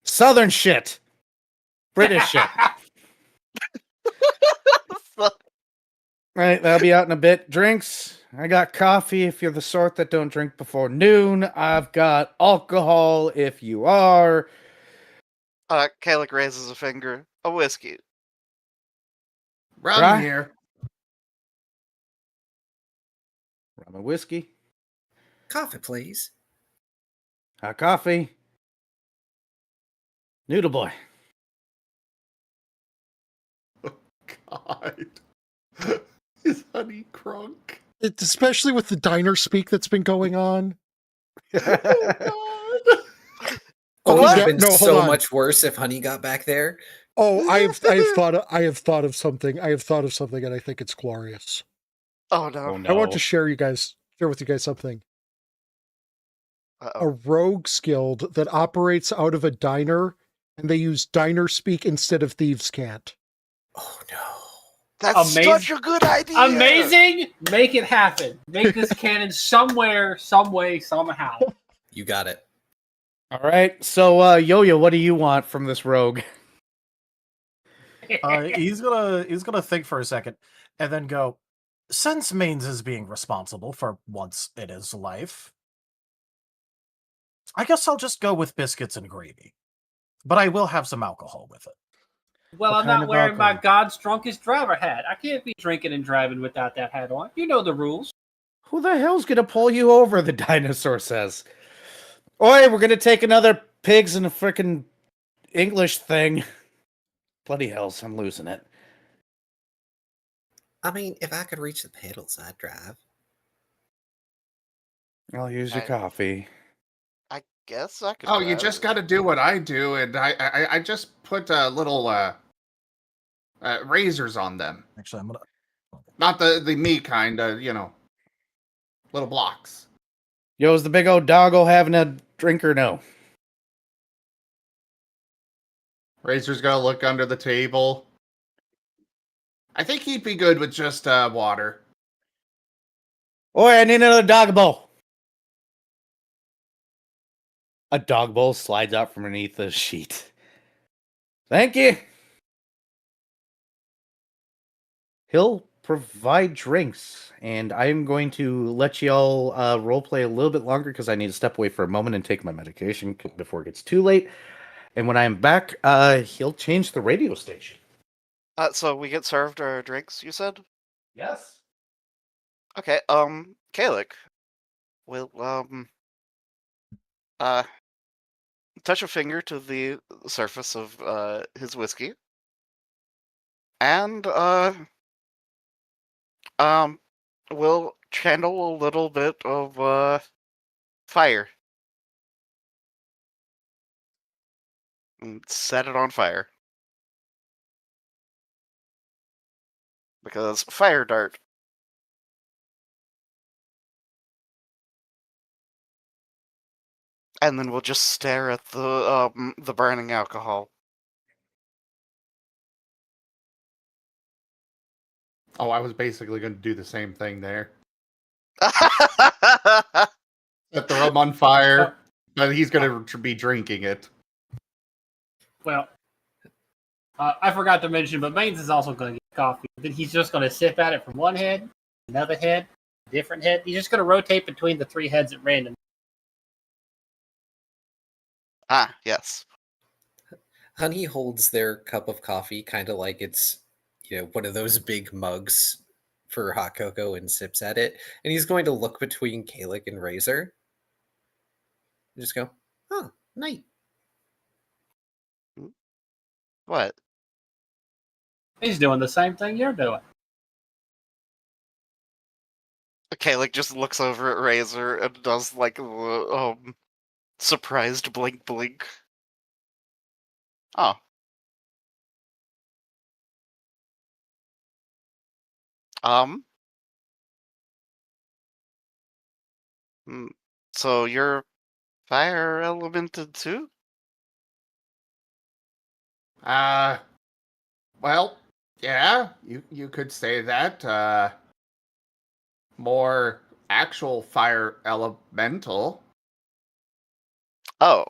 Southern shit. British shit. Right, that'll be out in a bit. Drinks. I got coffee if you're the sort that don't drink before noon. I've got alcohol if you are. Kalik raises a finger. A whiskey. Rum Right. here. Rum and whiskey. Coffee, please. Hot coffee. Noodle boy. God. Is honey crunk? It's especially with the diner speak that's been going on. Oh, God. Oh, it Okay, would have yeah, been no, hold so on. much worse if Honey got back there. Oh, I have thought of something. I have thought of something, and I think it's glorious. Oh no. Oh no. I want to share with you guys something. A Uh-oh. rogue guild that operates out of a diner, and they use diner speak instead of thieves' can't. Oh no. That's such a good idea. Amazing! Make it happen. Make this canon somewhere, some way, somehow. You got it. All right. So, Yo-Yo, what do you want from this rogue? He's gonna think for a second and then go, since Maines is being responsible for once in his life, I guess I'll just go with biscuits and gravy. But I will have some alcohol with it. Well, What I'm kind not of wearing my alcohol? God's drunkest driver hat. I can't be drinking and driving without that hat on. You know the rules. Who the hell's gonna pull you over? The dinosaur says. Oi, we're gonna take another pigs and a frickin' English thing. Bloody hells, I'm losing it. I mean, if I could reach the pedals, I'd drive. I'll use your I- coffee. I guess I could. Oh, you drive just it. got to do what I do, and I just put little razors on them. Actually, I'm gonna. Not the me kind, little blocks. Yo, is the big old doggo having a drink or no? Razor's gonna look under the table. I think he'd be good with just water. Oi, I need another dog bowl. A dog bowl slides out from underneath the sheet. Thank you. He'll provide drinks, and I'm going to let y'all roleplay a little bit longer because I need to step away for a moment and take my medication before it gets too late. And when I'm back, he'll change the radio station. So we get served our drinks. You said. Yes. Okay. Kalik will touch a finger to the surface of his whiskey, and will channel a little bit of fire and set it on fire because fire dart. And then we'll just stare at the burning alcohol. Oh, I was basically going to do the same thing there. Set the rum on fire, but he's going to be drinking it. Well, I forgot to mention, but Maines is also going to get coffee. Then he's just going to sip at it from one head, another head, different head. He's just going to rotate between the three heads at random. Ah, yes. Honey holds their cup of coffee kind of like it's, one of those big mugs for hot cocoa and sips at it. And he's going to look between Kalik and Razor and just go, oh, night. What? He's doing the same thing you're doing. Kalik just looks over at Razor and does like the surprised blink blink. Oh. So you're fire elemented too? Well, yeah, you could say that. More actual fire elemental. Oh.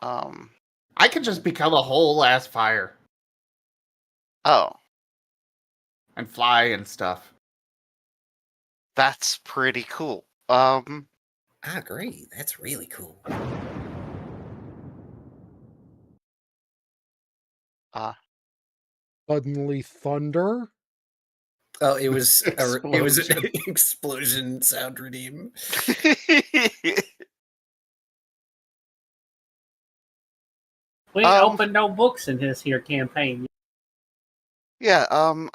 I could just become a whole ass fire Oh. and fly and stuff. That's pretty cool. I agree. That's really cool. Suddenly thunder. Oh, it was it was an Explosion. explosion sound redeem. We ain't opened no books in his here campaign. Yeah, I'm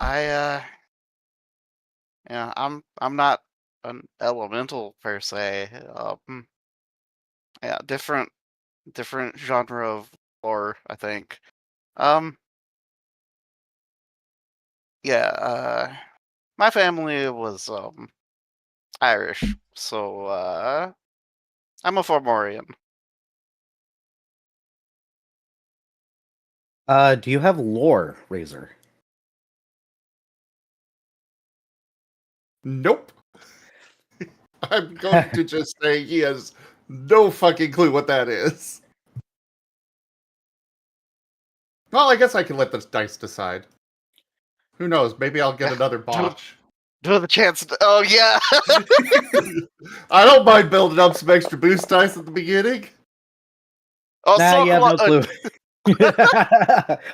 not an elemental per se. Yeah, different genre of lore, I think. Yeah, my family was Irish, so I'm a Fomorian. Do you have lore, Razor? Nope. I'm going to just say he has no fucking clue what that is. Well, I guess I can let the dice decide. Who knows? Maybe I'll get another botch. Do I have a chance to... Oh, yeah! I don't mind building up some extra boost dice at the beginning. Also, You have no clue.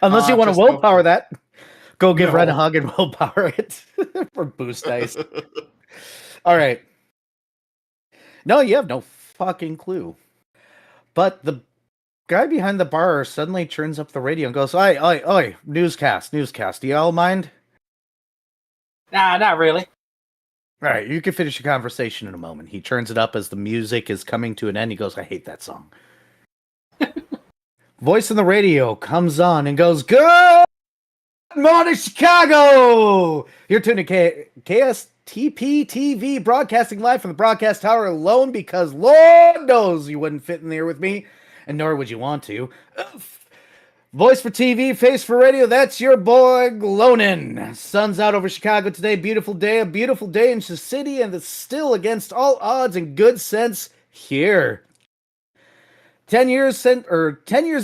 Unless you want to just no willpower clue. that. Go give Ren a No. hug and willpower it for boost dice. All right. No, you have no fucking clue. But the guy behind the bar suddenly turns up the radio and goes, oi, newscast. Do y'all mind? Nah, not really. All right, you can finish your conversation in a moment. He turns it up as the music is coming to an end. He goes, I hate that song. Voice on the radio comes on and goes, good morning, Chicago! You're tuned to KSTP TV, broadcasting live from the broadcast tower alone because Lord knows you wouldn't fit in there with me, and nor would you want to. Voice for TV, face for radio, that's your boy Glonin. Sun's out over Chicago today, beautiful day, a beautiful day in the city, and it's still against all odds and good sense here. 10 years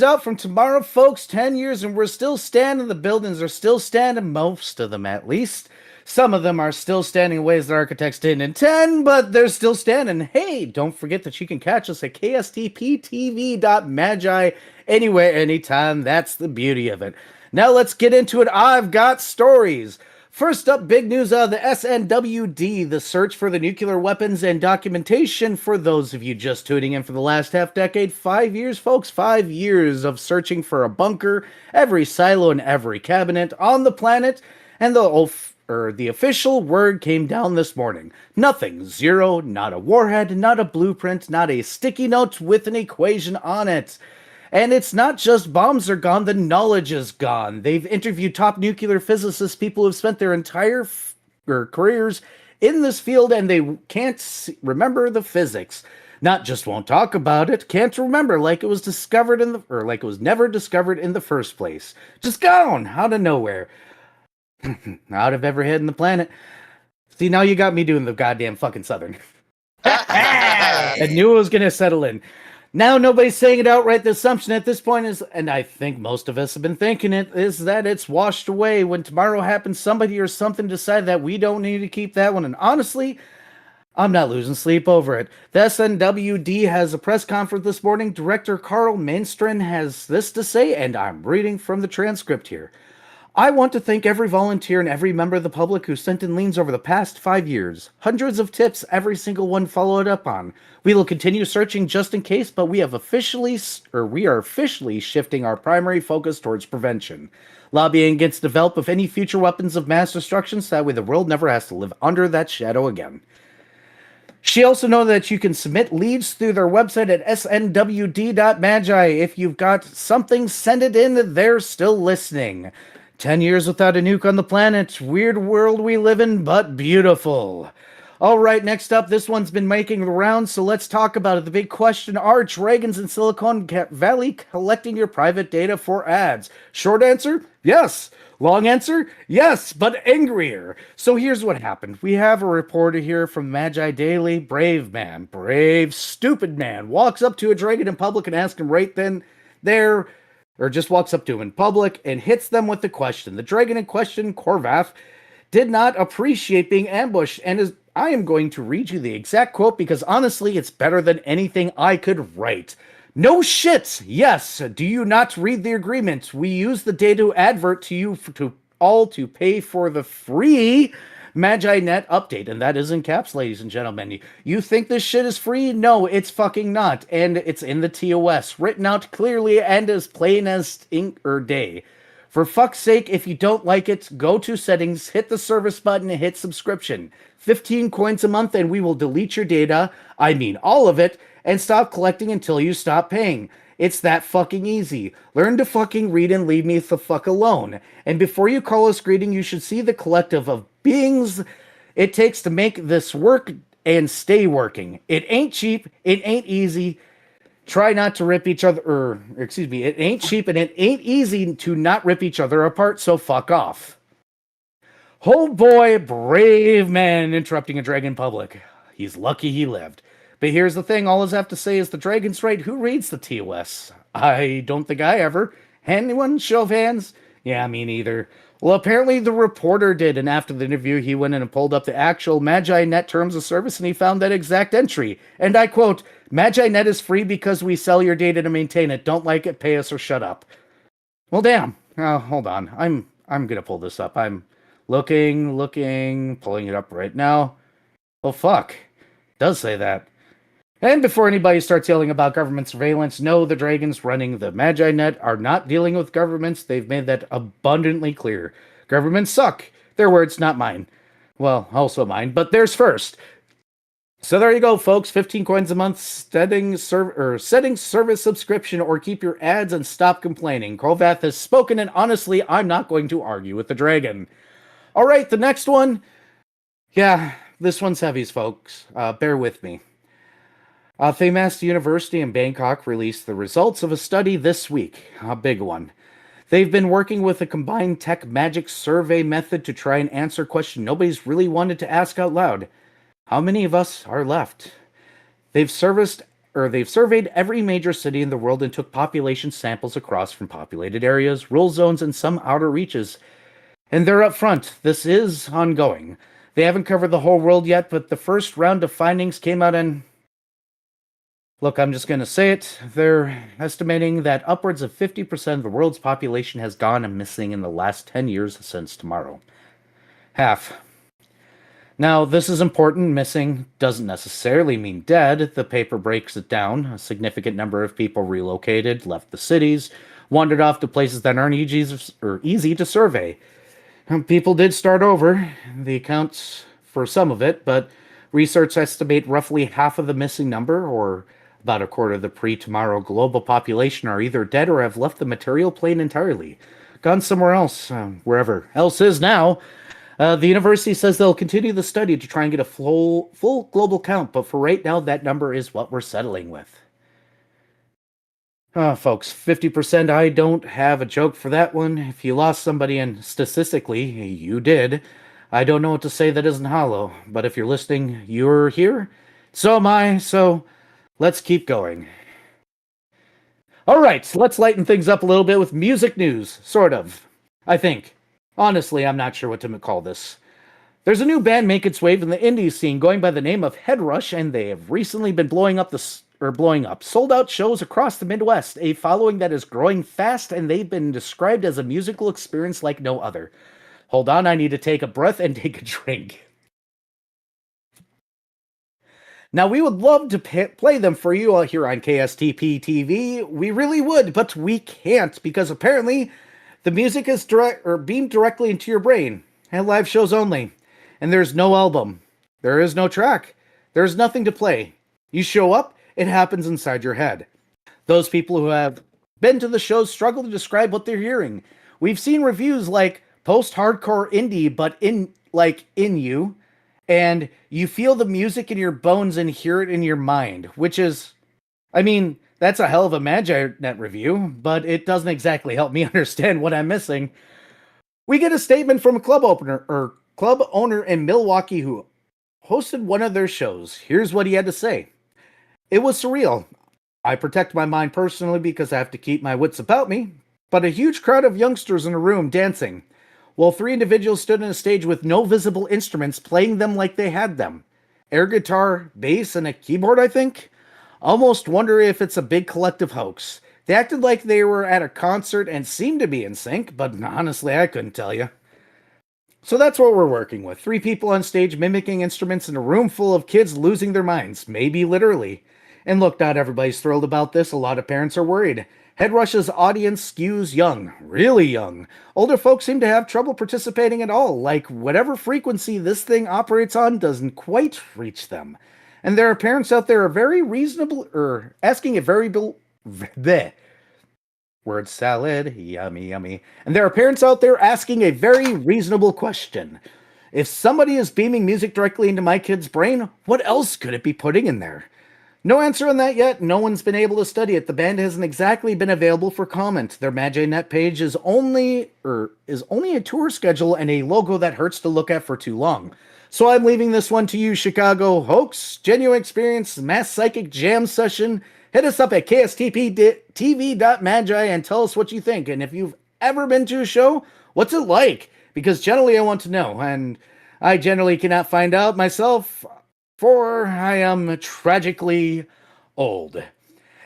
out from tomorrow, folks, 10 years, and we're still standing. The buildings are still standing, most of them at least. Some of them are still standing in ways that architects didn't intend, but they're still standing. Hey, don't forget that you can catch us at kstptv.magi anywhere, anytime. That's the beauty of it. Now let's get into it. I've got stories. First up, big news out of the SNWD, the search for the nuclear weapons and documentation. For those of you just tuning in for the last half decade, 5 years, folks, 5 years of searching for a bunker, every silo and every cabinet on the planet, and the official word came down this morning. Nothing, zero, not a warhead, not a blueprint, not a sticky note with an equation on it. And it's not just bombs are gone, the knowledge is gone. They've interviewed top nuclear physicists, people who've spent their entire careers in this field, and they can't remember the physics. Not just won't talk about it, can't remember like it was discovered like it was never discovered in the first place. Just gone out of nowhere. Out of every head in the planet. See, now you got me doing the goddamn fucking Southern. I knew it was gonna settle in. Now nobody's saying it outright. The assumption at this point is, and I think most of us have been thinking it, is that it's washed away. When tomorrow happens, somebody or something decided that we don't need to keep that one. And honestly, I'm not losing sleep over it. The SNWD has a press conference this morning. Director Carl Mainstrin has this to say, and I'm reading from the transcript here. I want to thank every volunteer and every member of the public who sent in liens over the past 5 years. Hundreds of tips, every single one followed up on. We will continue searching just in case, but we are officially shifting our primary focus towards prevention. Lobbying against develop of any future weapons of mass destruction, so that way the world never has to live under that shadow again. She also knows that you can submit leads through their website at snwd.magi. If you've got something, send it in. They're still listening. 10 years without a nuke on the planet. Weird world we live in, but beautiful. All right, next up, this one's been making the rounds, so let's talk about it. The big question, are dragons in Silicon Valley collecting your private data for ads? Short answer, yes. Long answer, yes, but angrier. So here's what happened. We have a reporter here from Magi Daily. Brave, stupid man, walks up to a dragon in public and asks him right then, there, or just walks up to him in public and hits them with the question. The dragon in question, Korvath, did not appreciate being ambushed, and I am going to read you the exact quote because honestly, it's better than anything I could write. No shit! Yes, do you not read the agreement? We use the data to advert to you to all to pay for the free MagiNet update. And that is in caps, ladies and gentlemen. You think this shit is free? No, it's fucking not. And it's in the TOS, written out clearly and as plain as ink or day. For fuck's sake, if you don't like it, go to settings, hit the service button, and hit subscription. 15 coins a month and we will delete your data, I mean all of it, and stop collecting until you stop paying. It's that fucking easy. Learn to fucking read and leave me the fuck alone. And before you call us greeting, you should see the collective of beings it takes to make this work and stay working. It ain't cheap, it ain't easy. Try not to rip each other, it ain't cheap and it ain't easy to not rip each other apart, so fuck off. Oh boy, brave man interrupting a dragon public. He's lucky he lived. But here's the thing, all I have to say is the dragon's right. Who reads the TOS? I don't think I ever. Anyone? Show of hands? Yeah, me neither. Well, apparently the reporter did, and after the interview, he went in and pulled up the actual MagiNet terms of service, and he found that exact entry. And I quote, MagiNet is free because we sell your data to maintain it. Don't like it, pay us, or shut up. Well, damn. Hold on. I'm gonna pull this up. I'm looking, pulling it up right now. Oh, fuck. It does say that. And before anybody starts yelling about government surveillance, no, the dragons running the MagiNet are not dealing with governments. They've made that abundantly clear. Governments suck. Their words, not mine. Well, also mine, but theirs first. So there you go, folks. 15 coins a month, setting service subscription, or keep your ads and stop complaining. Krovath has spoken, and honestly, I'm not going to argue with the dragon. All right, the next one. Yeah, this one's heavies, folks. Bear with me. Femast University in Bangkok released the results of a study this week, a big one. They've been working with a combined tech magic survey method to try and answer a question nobody's really wanted to ask out loud. How many of us are left? They've surveyed every major city in the world and took population samples across from populated areas, rural zones, and some outer reaches. And they're up front. This is ongoing. They haven't covered the whole world yet, but the first round of findings came out in... Look, I'm just going to say it. They're estimating that upwards of 50% of the world's population has gone missing in the last 10 years since tomorrow. Half. Now, this is important. Missing doesn't necessarily mean dead. The paper breaks it down. A significant number of people relocated, left the cities, wandered off to places that aren't easy to survey. People did start over. The accounts for some of it, but research estimate roughly half of the missing number, or about a quarter of the pre-tomorrow global population, are either dead or have left the material plane entirely. Gone somewhere else, wherever else is now. The university says they'll continue the study to try and get a full global count, but for right now, that number is what we're settling with. Folks, 50%, I don't have a joke for that one. If you lost somebody, and statistically, you did, I don't know what to say that isn't hollow, but if you're listening, you're here. So am I, so let's keep going. All right, let's lighten things up a little bit with music news, sort of. I think. Honestly, I'm not sure what to call this. There's a new band making its wave in the indie scene going by the name of Headrush, and they have recently been blowing up. Sold-out shows across the Midwest, a following that is growing fast, and they've been described as a musical experience like no other. Hold on, I need to take a breath and take a drink. Now, we would love to play them for you all here on KSTP TV. We really would, but we can't, because apparently the music is beamed directly into your brain, and live shows only. And there's no album. There is no track. There's nothing to play. You show up, it happens inside your head. Those people who have been to the shows struggle to describe what they're hearing. We've seen reviews like post-hardcore indie, but in you, and you feel the music in your bones and hear it in your mind, which is, I mean, that's a hell of a MagiNet review, but it doesn't exactly help me understand what I'm missing. We get a statement from a club owner in Milwaukee who hosted one of their shows. Here's what he had to say. It was surreal. I protect my mind personally because I have to keep my wits about me, but a huge crowd of youngsters in a room dancing, while 3 individuals stood on a stage with no visible instruments playing them like they had them. Air guitar, bass, and a keyboard, I think? Almost wonder if it's a big collective hoax. They acted like they were at a concert and seemed to be in sync, but honestly, I couldn't tell you. So that's what we're working with. 3 people on stage mimicking instruments in a room full of kids losing their minds, maybe literally. And look, not everybody's thrilled about this. A lot of parents are worried. Headrush's audience skews young, really young. Older folks seem to have trouble participating at all, like whatever frequency this thing operates on doesn't quite reach them. And there are parents out there are very reasonable, asking a very bleh. Word salad, yummy, yummy. And there are parents out there asking a very reasonable question. If somebody is beaming music directly into my kid's brain, what else could it be putting in there? No answer on that yet. No one's been able to study it. The band hasn't exactly been available for comment. Their MagiNet page is only a tour schedule and a logo that hurts to look at for too long. So I'm leaving this one to you, Chicago. Hoax, genuine experience, mass psychic jam session. Hit us up at kstptv.magi and tell us what you think. And if you've ever been to a show, what's it like? Because generally I want to know, and I generally cannot find out myself, for I am tragically old.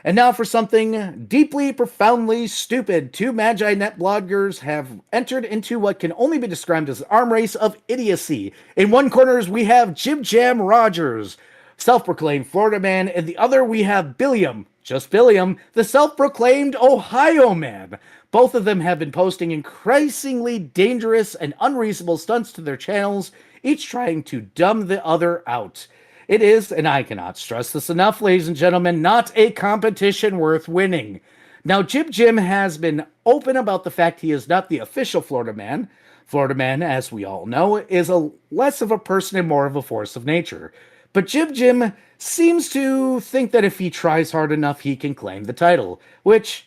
And now for something deeply, profoundly stupid. 2 MagiNet bloggers have entered into what can only be described as an arm race of idiocy. In one corner we have Jib Jam Rogers, self-proclaimed Florida man. In the other we have Billiam, just Billiam, the self-proclaimed Ohio man. Both of them have been posting increasingly dangerous and unreasonable stunts to their channels, each trying to dumb the other out. It is, and I cannot stress this enough, ladies and gentlemen, not a competition worth winning. Now, Jib Jim has been open about the fact he is not the official Florida man. Florida man, as we all know, is less of a person and more of a force of nature. But Jib Jim seems to think that if he tries hard enough, he can claim the title. Which,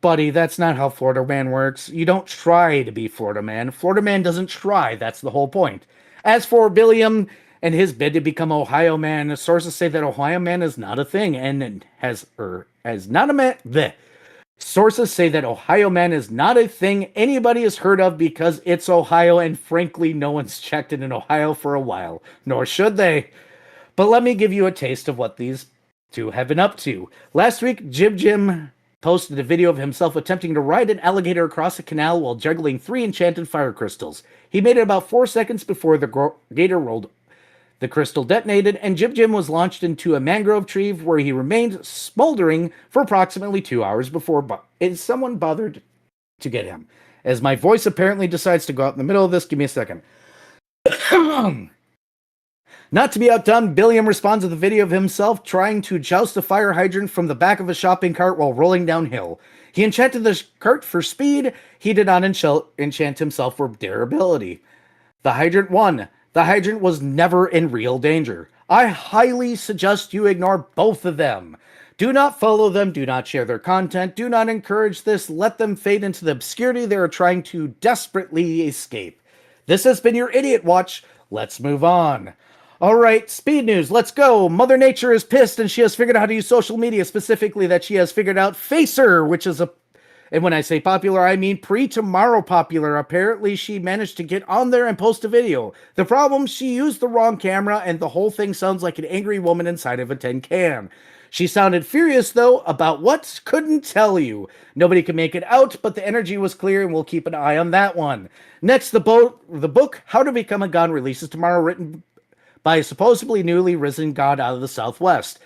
buddy, that's not how Florida man works. You don't try to be Florida man. Florida man doesn't try. That's the whole point. As for Billiam and his bid to become Ohio man, sources say that Ohio man is not a thing and Sources say that Ohio man is not a thing anybody has heard of because it's Ohio, and frankly, no one's checked in Ohio for a while, nor should they. But let me give you a taste of what these 2 have been up to. Last week, Jib Jim posted a video of himself attempting to ride an alligator across a canal while juggling 3 enchanted fire crystals. He made it about 4 seconds before the gator rolled. The crystal detonated, and Jib Jim was launched into a mangrove tree where he remained smoldering for approximately 2 hours before someone bothered to get him. As my voice apparently decides to go out in the middle of this, give me a second. Not to be outdone, Billiam responds to the video of himself trying to joust a fire hydrant from the back of a shopping cart while rolling downhill. He enchanted the cart for speed. He did not enchant himself for durability. The hydrant won. The hydrant was never in real danger. I highly suggest you ignore both of them. Do not follow them. Do not share their content. Do not encourage this. Let them fade into the obscurity they are trying to desperately escape. This has been your Idiot Watch. Let's move on. All right, speed news. Let's go. Mother Nature is pissed, and she has figured out how to use social media, specifically that she has figured out Facer, which is and when I say popular, I mean pre-tomorrow popular. Apparently, she managed to get on there and post a video. The problem, she used the wrong camera, and the whole thing sounds like an angry woman inside of a tin can. She sounded furious, though, about what? Couldn't tell you. Nobody could make it out, but the energy was clear, and we'll keep an eye on that one. Next, the book, How to Become a God, releases tomorrow, written by a supposedly newly risen god out of the Southwest.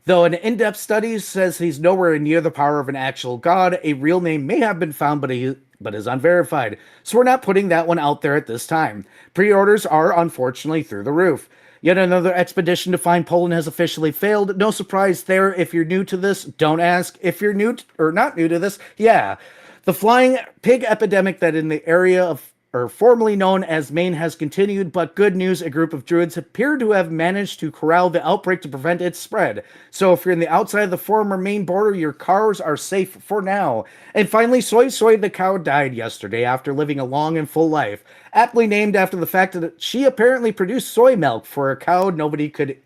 Though an in-depth study says he's nowhere near the power of an actual god, a real name may have been found, but is unverified. So we're not putting that one out there at this time. Pre-orders are, unfortunately, through the roof. Yet another expedition to find Poland has officially failed. No surprise there. If you're new to this, don't ask. If you're new or not new to this, yeah. The flying pig epidemic that in the area of formerly known as Maine has continued, but good news, a group of druids appear to have managed to corral the outbreak to prevent its spread. So if you're in the outside of the former Maine border, your cars are safe for now. And finally, Soy the cow died yesterday after living a long and full life, aptly named after the fact that she apparently produced soy milk for a cow. Nobody could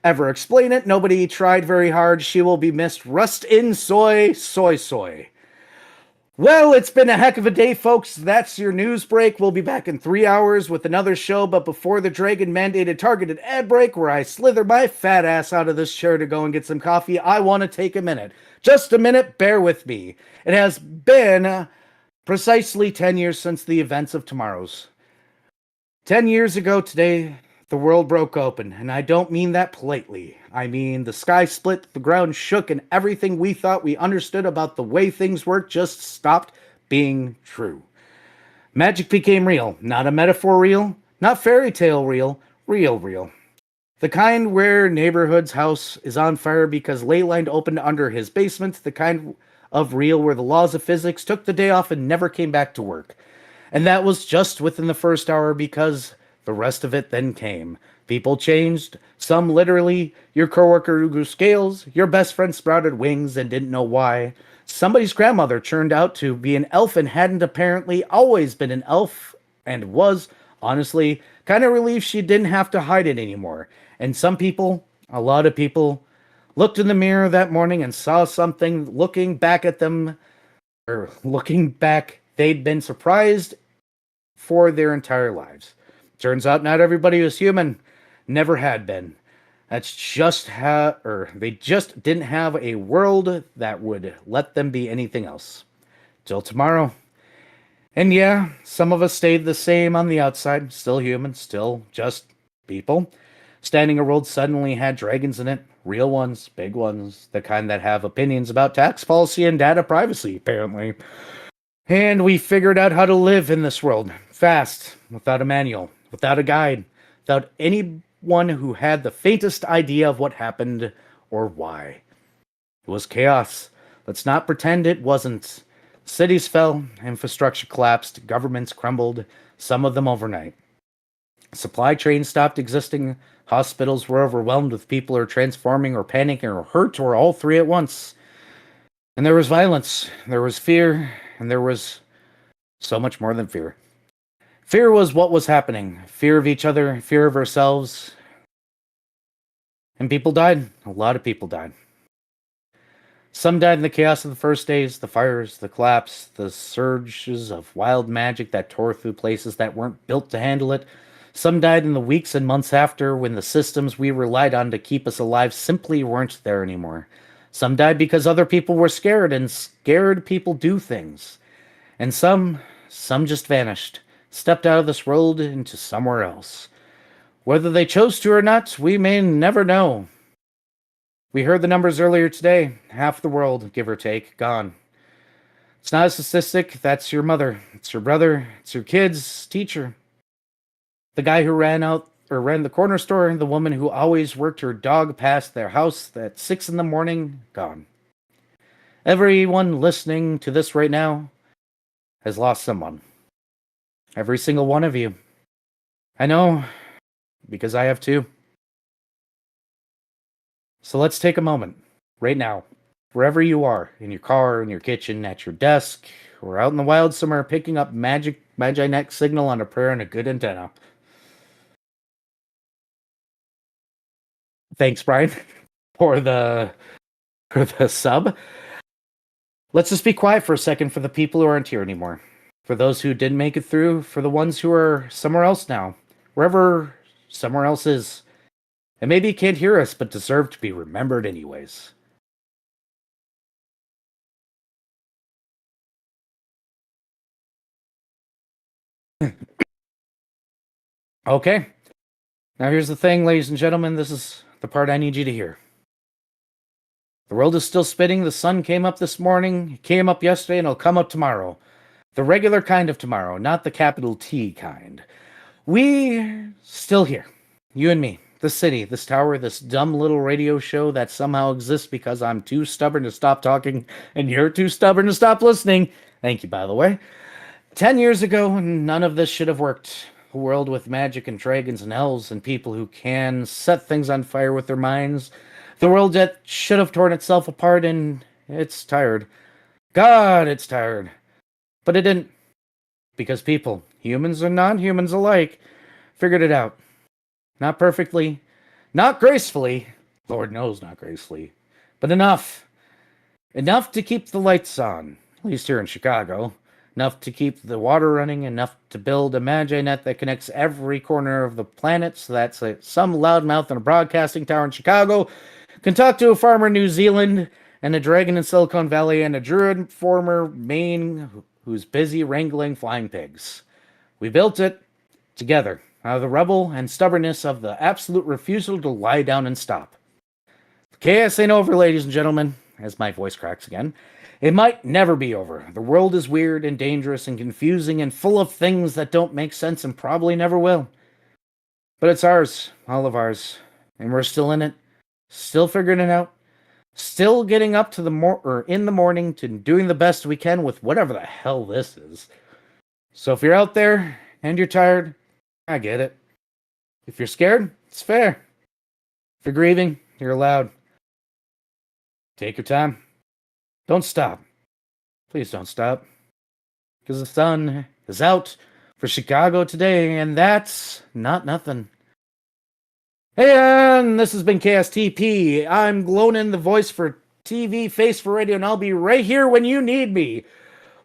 ever explain it. Nobody tried very hard. She will be missed. Rust in soy. Well, it's been a heck of a day, folks. That's your news break. We'll be back in 3 hours with another show, but before the Dragon-mandated targeted ad break, where I slither my fat ass out of this chair to go and get some coffee, I want to take a minute. Just a minute, bear with me. It has been precisely 10 years since the events of tomorrow's 10 years ago today, the world broke open, and I don't mean that politely. I mean the sky split, the ground shook, and everything we thought we understood about the way things work just stopped being true. Magic became real, not a metaphor real, not fairy tale real, real. The kind where neighborhood's house is on fire because leyline opened under his basement, the kind of real where the laws of physics took the day off and never came back to work. And that was just within the first hour because the rest of it then came. People changed, some literally. Your coworker grew scales, your best friend sprouted wings and didn't know why. Somebody's grandmother turned out to be an elf and hadn't apparently always been an elf and was, honestly, kind of relieved she didn't have to hide it anymore. And some people, a lot of people, looked in the mirror that morning and saw something looking back, they'd been surprised for their entire lives. Turns out not everybody was human, never had been. That's just they just didn't have a world that would let them be anything else. Till tomorrow. And yeah, some of us stayed the same on the outside, still human, still just people. Standing a world suddenly had dragons in it, real ones, big ones, the kind that have opinions about tax policy and data privacy, apparently. And we figured out how to live in this world, fast, without a manual, without a guide, without anyone who had the faintest idea of what happened or why. It was chaos. Let's not pretend it wasn't. Cities fell, infrastructure collapsed, governments crumbled, some of them overnight. Supply chains stopped existing, hospitals were overwhelmed with people who are transforming or panicking or hurt or all three at once. And there was violence, there was fear, and there was so much more than fear. Fear was what was happening. Fear of each other, fear of ourselves. And people died. A lot of people died. Some died in the chaos of the first days, the fires, the collapse, the surges of wild magic that tore through places that weren't built to handle it. Some died in the weeks and months after when the systems we relied on to keep us alive simply weren't there anymore. Some died because other people were scared, and scared people do things. And some just vanished, stepped out of this world into somewhere else. Whether they chose to or not, we may never know. We heard the numbers earlier today. Half the world, give or take, gone. It's not a statistic. That's your mother. It's your brother. It's your kids, teacher. The guy who ran the corner store, the woman who always worked her dog past their house at 6 a.m, gone. Everyone listening to this right now has lost someone. Every single one of you. I know, because I have too. So let's take a moment, right now, wherever you are, in your car, in your kitchen, at your desk, or out in the wild somewhere, picking up Magi Net signal on a prayer and a good antenna. Thanks, Brian, for the sub. Let's just be quiet for a second for the people who aren't here anymore. For those who didn't make it through, for the ones who are somewhere else now, wherever somewhere else is. And maybe you can't hear us, but deserve to be remembered anyways. Okay. Now here's the thing, ladies and gentlemen. This is the part I need you to hear. The world is still spinning. The sun came up this morning. It came up yesterday, and it'll come up tomorrow. The regular kind of tomorrow, not the capital T kind. We're still here. You and me. This city, this tower, this dumb little radio show that somehow exists because I'm too stubborn to stop talking and you're too stubborn to stop listening. Thank you, by the way. 10 years ago, none of this should have worked. A world with magic and dragons and elves and people who can set things on fire with their minds. The world that should have torn itself apart, and it's tired. God, it's tired. But it didn't. Because people, humans and non-humans alike, figured it out. Not perfectly, not gracefully, Lord knows not gracefully, but enough. Enough to keep the lights on, at least here in Chicago. Enough to keep the water running, enough to build a Magi Net that connects every corner of the planet so that some loudmouth in a broadcasting tower in Chicago can talk to a farmer in New Zealand and a dragon in Silicon Valley and a druid former Maine who's busy wrangling flying pigs. We built it together. The rebel and stubbornness of the absolute refusal to lie down and stop. The chaos ain't over, ladies and gentlemen, as my voice cracks again. It might never be over. The world is weird and dangerous and confusing and full of things that don't make sense and probably never will. But it's ours, all of ours, and we're still in it, still figuring it out, still getting up to in the morning to doing the best we can with whatever the hell this is. So if you're out there and you're tired, I get it. If you're scared, it's fair. If you're grieving, you're allowed. Take your time. Don't stop. Please don't stop. Because the sun is out for Chicago today, and that's not nothing. Hey, and this has been KSTP. I'm Glonin, the voice for TV, face for radio, and I'll be right here when you need me.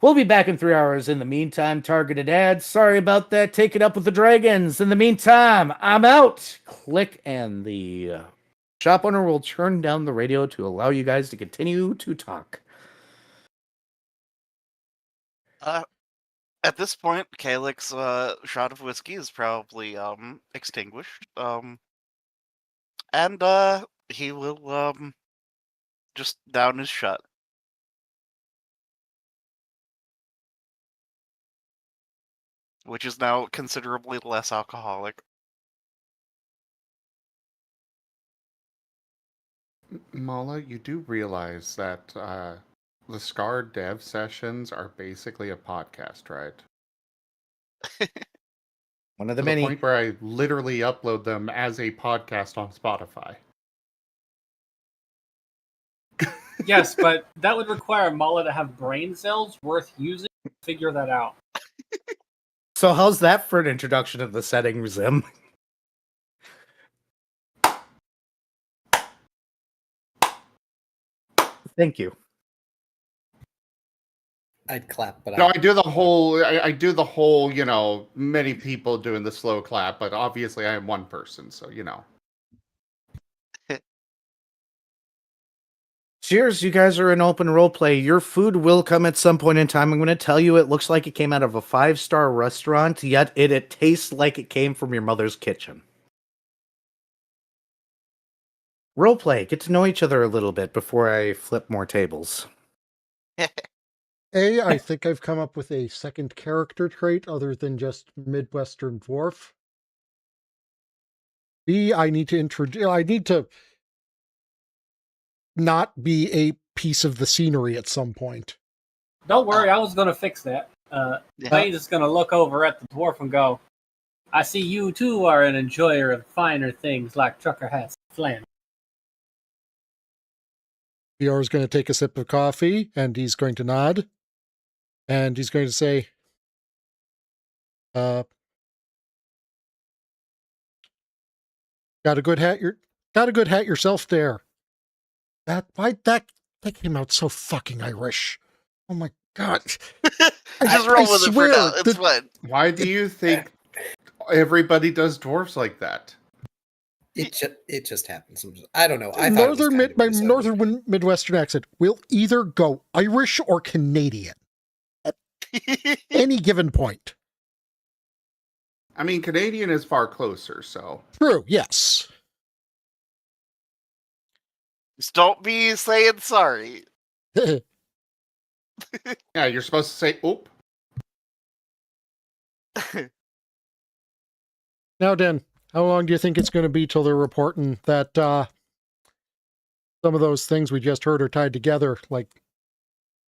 We'll be back in 3 hours. In the meantime, targeted ads. Sorry about that. Take it up with the dragons. In the meantime, I'm out. Click, and the shop owner will turn down the radio to allow you guys to continue to talk. At this point, Kalik's shot of whiskey is probably extinguished. And he will just down his shot. Which is now considerably less alcoholic. Mala, you do realize that the Scar dev sessions are basically a podcast, right? One of To the the many. point where I literally upload them as a podcast on Spotify. Yes, but that would require Mala to have brain cells worth using to figure that out. So how's that for an introduction of the setting, Zim? Thank you. I'd clap, but No, I do the whole. I do the whole. Many people doing the slow clap, but obviously I am one person, so . Cheers, you guys are in open roleplay. Your food will come at some point in time. I'm going to tell you it looks like it came out of a 5-star restaurant, yet it tastes like it came from your mother's kitchen. Roleplay, get to know each other a little bit before I flip more tables. I think I've come up with a second character trait other than just Midwestern dwarf. B, I need to not be a piece of the scenery at some point. Don't worry, I was going to fix that. Lane's just going to look over at the dwarf and go, I see you too are an enjoyer of finer things like trucker hats and flannel. VR is going to take a sip of coffee, and he's going to nod. And he's going to say, got a good hat yourself there. That came out so fucking Irish. Oh my god. Just roll with it for now. It's fine. Why do you think everybody does dwarfs like that? it just happens. I don't know. My northern Midwestern accent will either go Irish or Canadian at any given point. I mean, Canadian is far closer, so. True, yes. Just don't be saying sorry. Yeah, you're supposed to say, oop. Now, Dan, how long do you think it's going to be till they're reporting that some of those things we just heard are tied together, like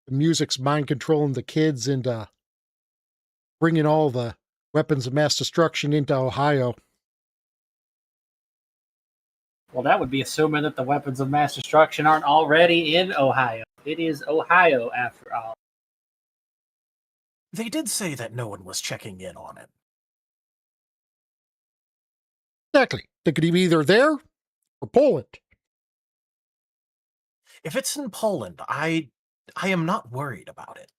the music's mind controlling the kids and bringing all the weapons of mass destruction into Ohio? Well, that would be assuming that the weapons of mass destruction aren't already in Ohio. It is Ohio, after all. They did say that no one was checking in on it. Exactly. They could be either there or Poland. If it's in Poland, I am not worried about it.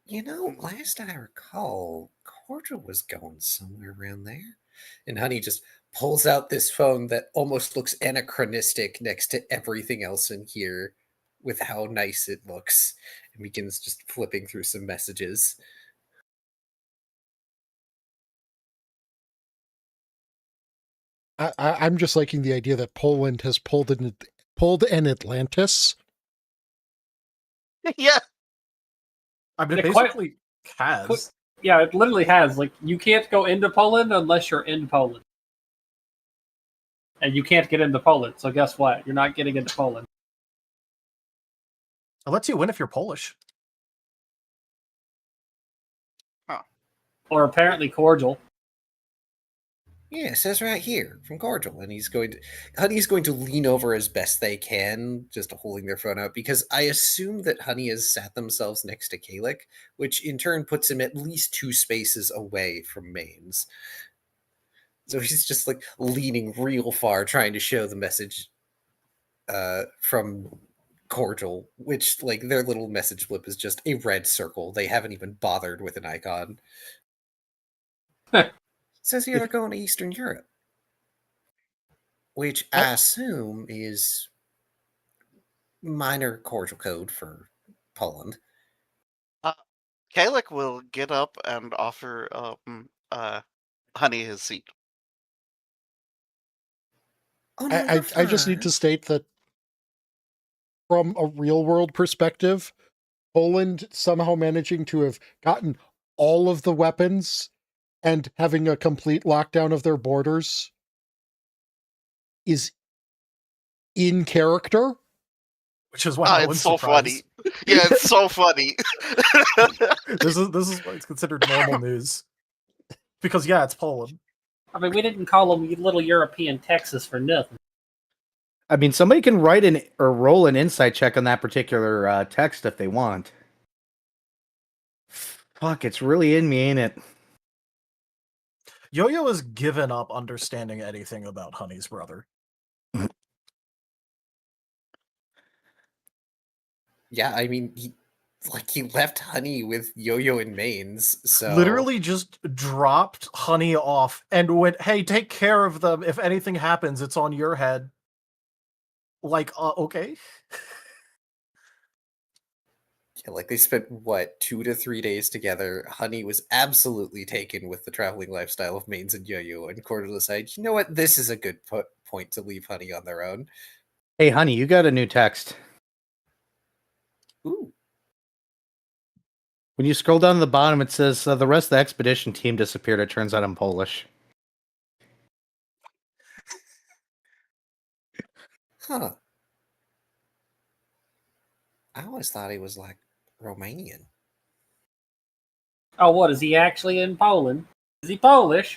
You know, last I recall, Cordial was going somewhere around there. And Honey just pulls out this phone that almost looks anachronistic next to everything else in here with how nice it looks, and begins just flipping through some messages. I'm just liking the idea that Poland has pulled an Atlantis. Yeah. I mean, it Yeah, quite- basically has. Yeah, it literally has. Like, you can't go into Poland unless you're in Poland. And you can't get into Poland, so guess what? You're not getting into Poland. It lets you win if you're Polish. Or apparently cordial. Yeah, it says right here from Cordial, and Honey's going to lean over as best they can, just holding their phone out, because I assume that Honey has sat themselves next to Kalik, which in turn puts him at least 2 spaces away from Mains. So he's just like leaning real far, trying to show the message from Cordial, which like their little message flip is just a red circle. They haven't even bothered with an icon. Says here they're going to Eastern Europe, which I assume is minor cordial code for Poland. Kalik will get up and offer Honey his seat. Oh, no, I just need to state that from a real world perspective, Poland somehow managing to have gotten all of the weapons and having a complete lockdown of their borders is in character. Which is why it's so funny. Yeah, it's so funny. This is why it's considered normal news. Because yeah, it's Poland. I mean, we didn't call them Little European Texas for nothing. I mean, somebody can write or roll an insight check on that particular text if they want. Fuck, it's really in me, ain't it? Yo-Yo has given up understanding anything about Honey's brother. Yeah, I mean, he left Honey with Yo-Yo and Mains, so Literally just dropped Honey off and went, "Hey, take care of them. If anything happens, it's on your head." Like, okay. Yeah, like they spent what 2 to 3 days together. Honey was absolutely taken with the traveling lifestyle of Mains and Yo-Yo, and Cordial decided, you know what, this is a good point to leave Honey on their own. Hey, Honey, you got a new text. Ooh. When you scroll down to the bottom, it says the rest of the expedition team disappeared. It turns out I'm Polish. Huh. I always thought he was like Romanian. Oh, what, is he actually in Poland? Is he Polish?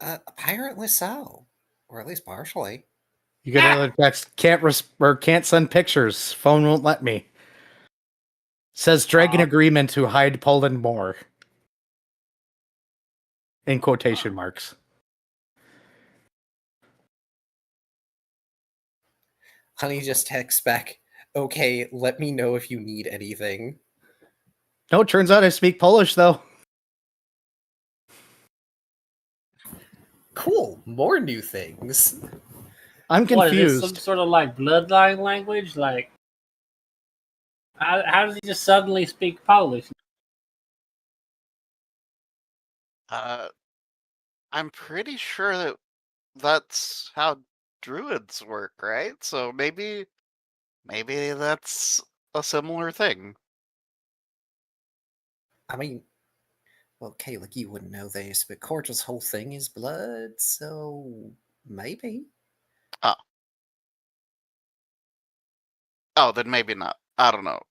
Apparently so, or at least partially. You get another text. Can't send pictures. Phone won't let me. Says Dragon agreement to hide Poland more. In quotation marks. Honey just texts back, okay, let me know if you need anything. No, it turns out I speak Polish, though. Cool, more new things. I'm What, is confused. this some sort of like bloodline language? Like, how does he just suddenly speak Polish? I'm pretty sure that that's how druids work, right? So maybe that's a similar thing. I mean, well, Kalik, you wouldn't know this, but Cordial's whole thing is blood, so maybe. Oh, then maybe not. I don't know.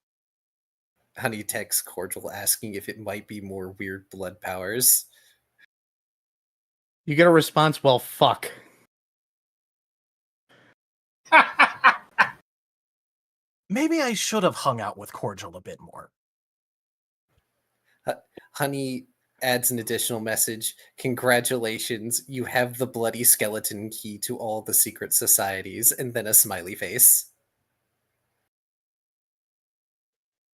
Honey texts Cordial asking if it might be more weird blood powers. You get a response, well, fuck. Maybe I should have hung out with Cordial a bit more. Honey adds an additional message. Congratulations, you have the bloody skeleton key to all the secret societies, and then a smiley face.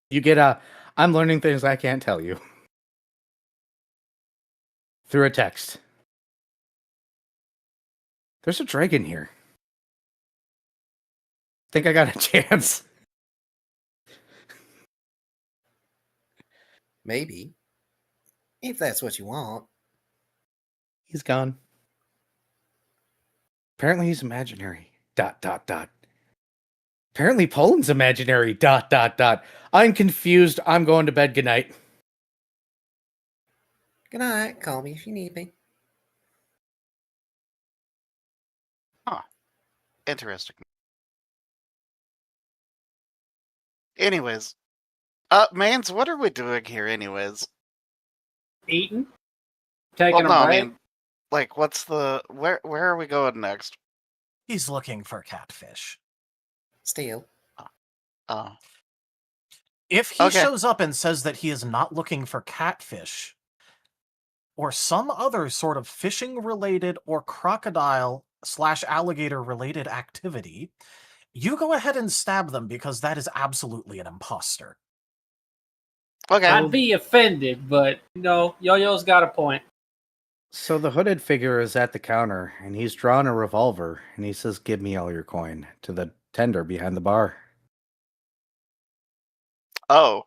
You get I'm learning things I can't tell you. Through a text. There's a dragon here. Think I got a chance. Maybe. If that's what you want. He's gone. Apparently he's imaginary. ... Apparently Poland's imaginary. ... I'm confused. I'm going to bed. Good night. Good night. Call me if you need me. Interesting. Anyways, Mans, what are we doing here, anyways? Eating, Well, taking no, a I break. mean, like, what's the where are we going next? He's looking for catfish. Steal. Oh, If he Okay. shows up and says that he is not looking for catfish or some other sort of fishing related or crocodile / alligator related activity, you go ahead and stab them because that is absolutely an imposter. okay. I'd be offended, but no, Yo-Yo's got a point. So the hooded figure is at the counter, and he's drawn a revolver, and he says, "Give me all your coin," to the tender behind the bar. Oh,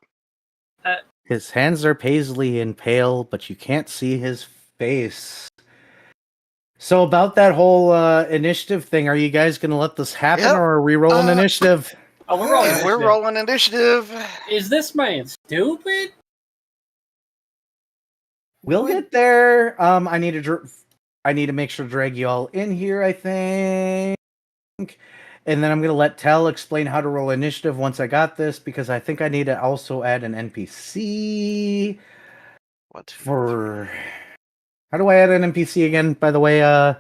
His hands are paisley and pale, but you can't see his face. So about that whole initiative thing, are you guys going to let this happen, Yep. or are we rolling initiative? Oh, we're rolling. we're initiative. rolling initiative. Is this man stupid? We'll get there. I need to make sure to drag you all in here, I think. And then I'm going to let Tal explain how to roll initiative once I got this, because I think I need to also add an NPC What? for... How do I add an NPC again, by the way? You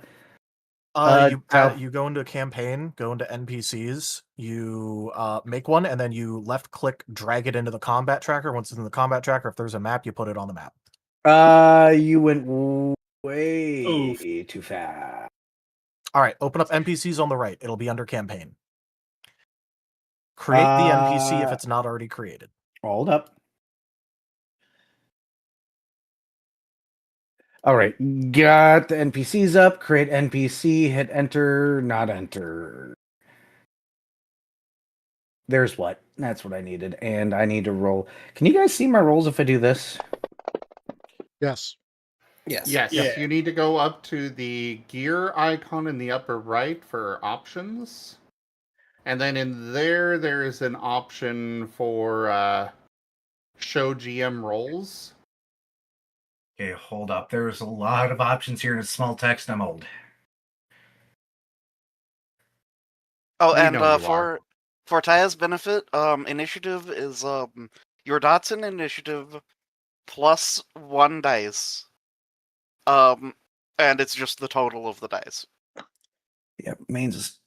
go into a campaign, go into NPCs, you make one, and then you left click, drag it into the combat tracker. Once it's in the combat tracker, if there's a map, you put it on the map. You went way Oof. too fast. All right, open up NPCs on the right. It'll be under campaign. Create the NPC if it's not already created. Hold up. All right, got the NPCs up. Create NPC, hit enter, not enter. There's what? That's what I needed. And I need to roll. Can you guys see my rolls if I do this? Yes. Yes. Yes, Yeah. you need to go up to the gear icon in the upper right for options. And then in there is an option for show GM roles. Okay, hold up. There's a lot of options here in small text. I'm old. Oh, We and know you are. for Taya's benefit, initiative is your dots in initiative plus 1 dice. And it's just the total of the dice. Yep, mains is...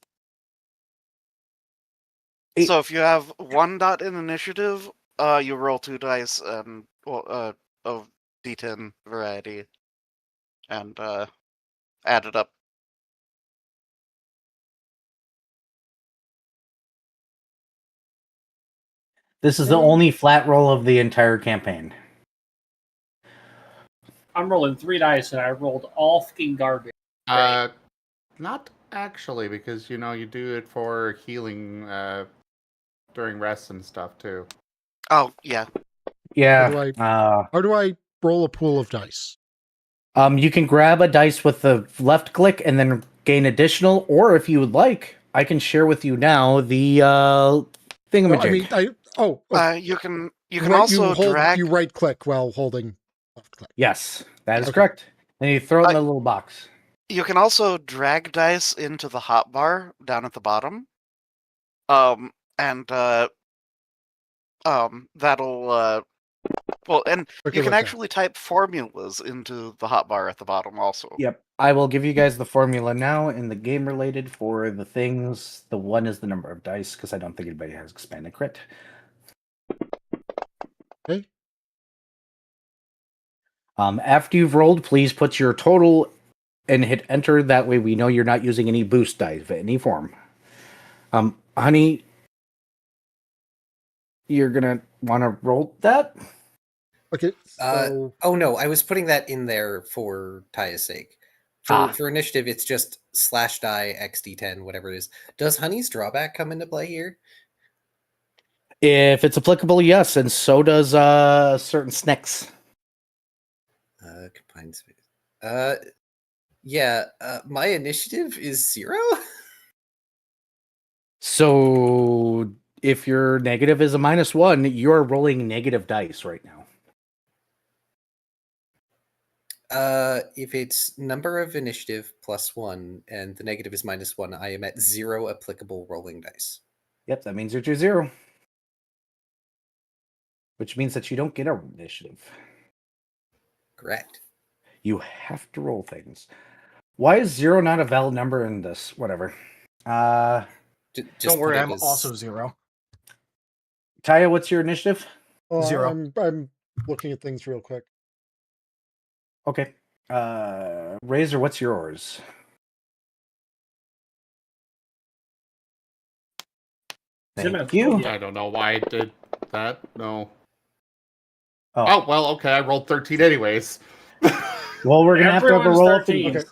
So if you have 1 dot in initiative, you roll 2 dice and of D10 variety, and add it up. This is the only flat roll of the entire campaign. I'm rolling 3 dice, and I rolled all fucking garbage. Not actually, because you do it for healing during rest and stuff too. Oh, yeah. Yeah. How do I roll a pool of dice? You can grab a dice with the left click and then gain additional, or if you would like, I can share with you now the thingamajig. You can also drag. You right click while holding left click. Yes, that is correct. Then you throw it in the little box. You can also drag dice into the hotbar down at the bottom. That'll and you can actually type formulas into the hotbar at the bottom also. Yep. I will give you guys the formula now in the game related for the things. The 1 is the number of dice, because I don't think anybody has expanded crit. Okay. After you've rolled, please put your total and hit enter. That way we know you're not using any boost dice of any form. Honey, you're gonna want to roll that? Okay. So... Oh no, I was putting that in there for Taya's sake. For initiative, it's just /die xd10, whatever it is. Does Honey's drawback come into play here? If it's applicable, yes, and so does certain snacks. Combined space. Yeah, my initiative is 0. So if your negative is a -1, you're rolling negative dice right now. If it's number of initiative +1 and the negative is -1, I am at 0 applicable rolling dice. Yep, that means you're to 0. Which means that you don't get a initiative. Correct. You have to roll things. Why is 0 not a valid number in this? Whatever. Just Don't worry, put it I'm as- also 0. Kaya, what's your initiative? 0. I'm looking at things real quick. Okay. Razor, what's yours? Thank you. I don't know why I did that. No. Oh, Oh, well, okay. I rolled 13 anyways. well, we're gonna have to Everyone's roll up the 13. Okay.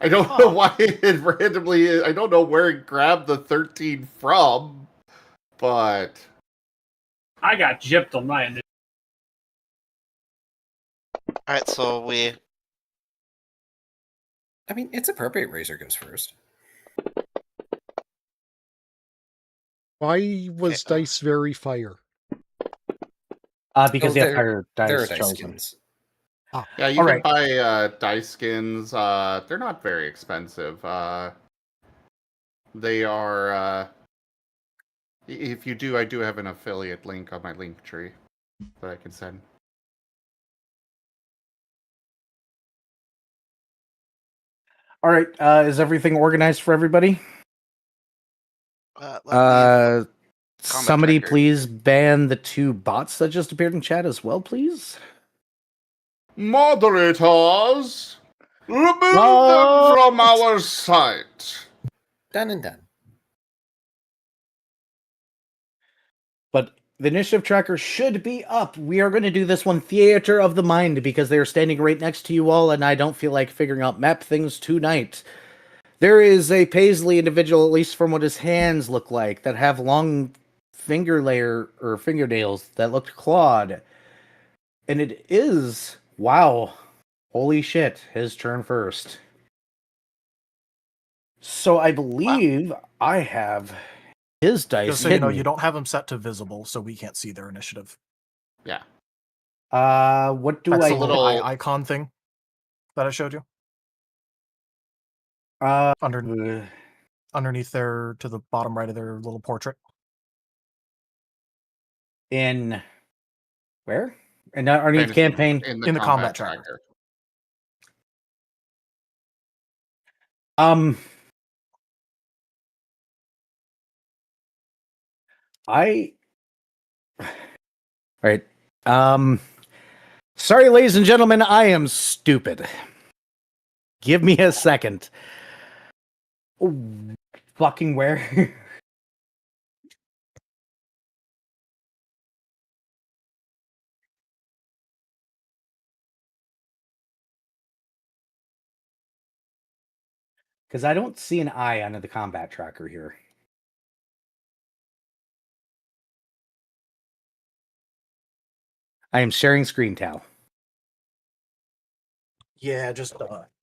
I don't know why it randomly. I don't know where it grabbed the 13 from, but I got gypped on my end. Alright, so we I mean, it's appropriate Razor goes first. Why was Dice very fire? because Oh, you have there- higher There are dice dice chosen. skins. yeah, you All can right. buy dice skins. They're not very expensive. They are. If you do, I do have an affiliate link on my link tree that I can send. All right. Is everything organized for everybody? let me Somebody tracker. please ban the 2 bots that just appeared in chat as well, please. Moderators, remove What? them from our site. Done and done. But the initiative tracker should be up. We are going to do this one theater of the mind because they are standing right next to you all, and I don't feel like figuring out map things tonight. There is a Paisley individual, at least from what his hands look like, that have long fingernails that looked clawed. And it is, wow, holy shit, his turn first. So I believe I have his dice Just so you know, hidden. you don't have them set to visible, so we can't see their initiative. Yeah. What do That's I the little little- eye icon thing that I showed you. Underneath their, to the bottom right of their little portrait. In where? And underneath Fantasy- campaign. in the combat tracker. All right. Sorry, ladies and gentlemen, I am stupid. Give me a second. Fucking where? Because I don't see an eye under the combat tracker here. I am sharing screen, Tal. Yeah, just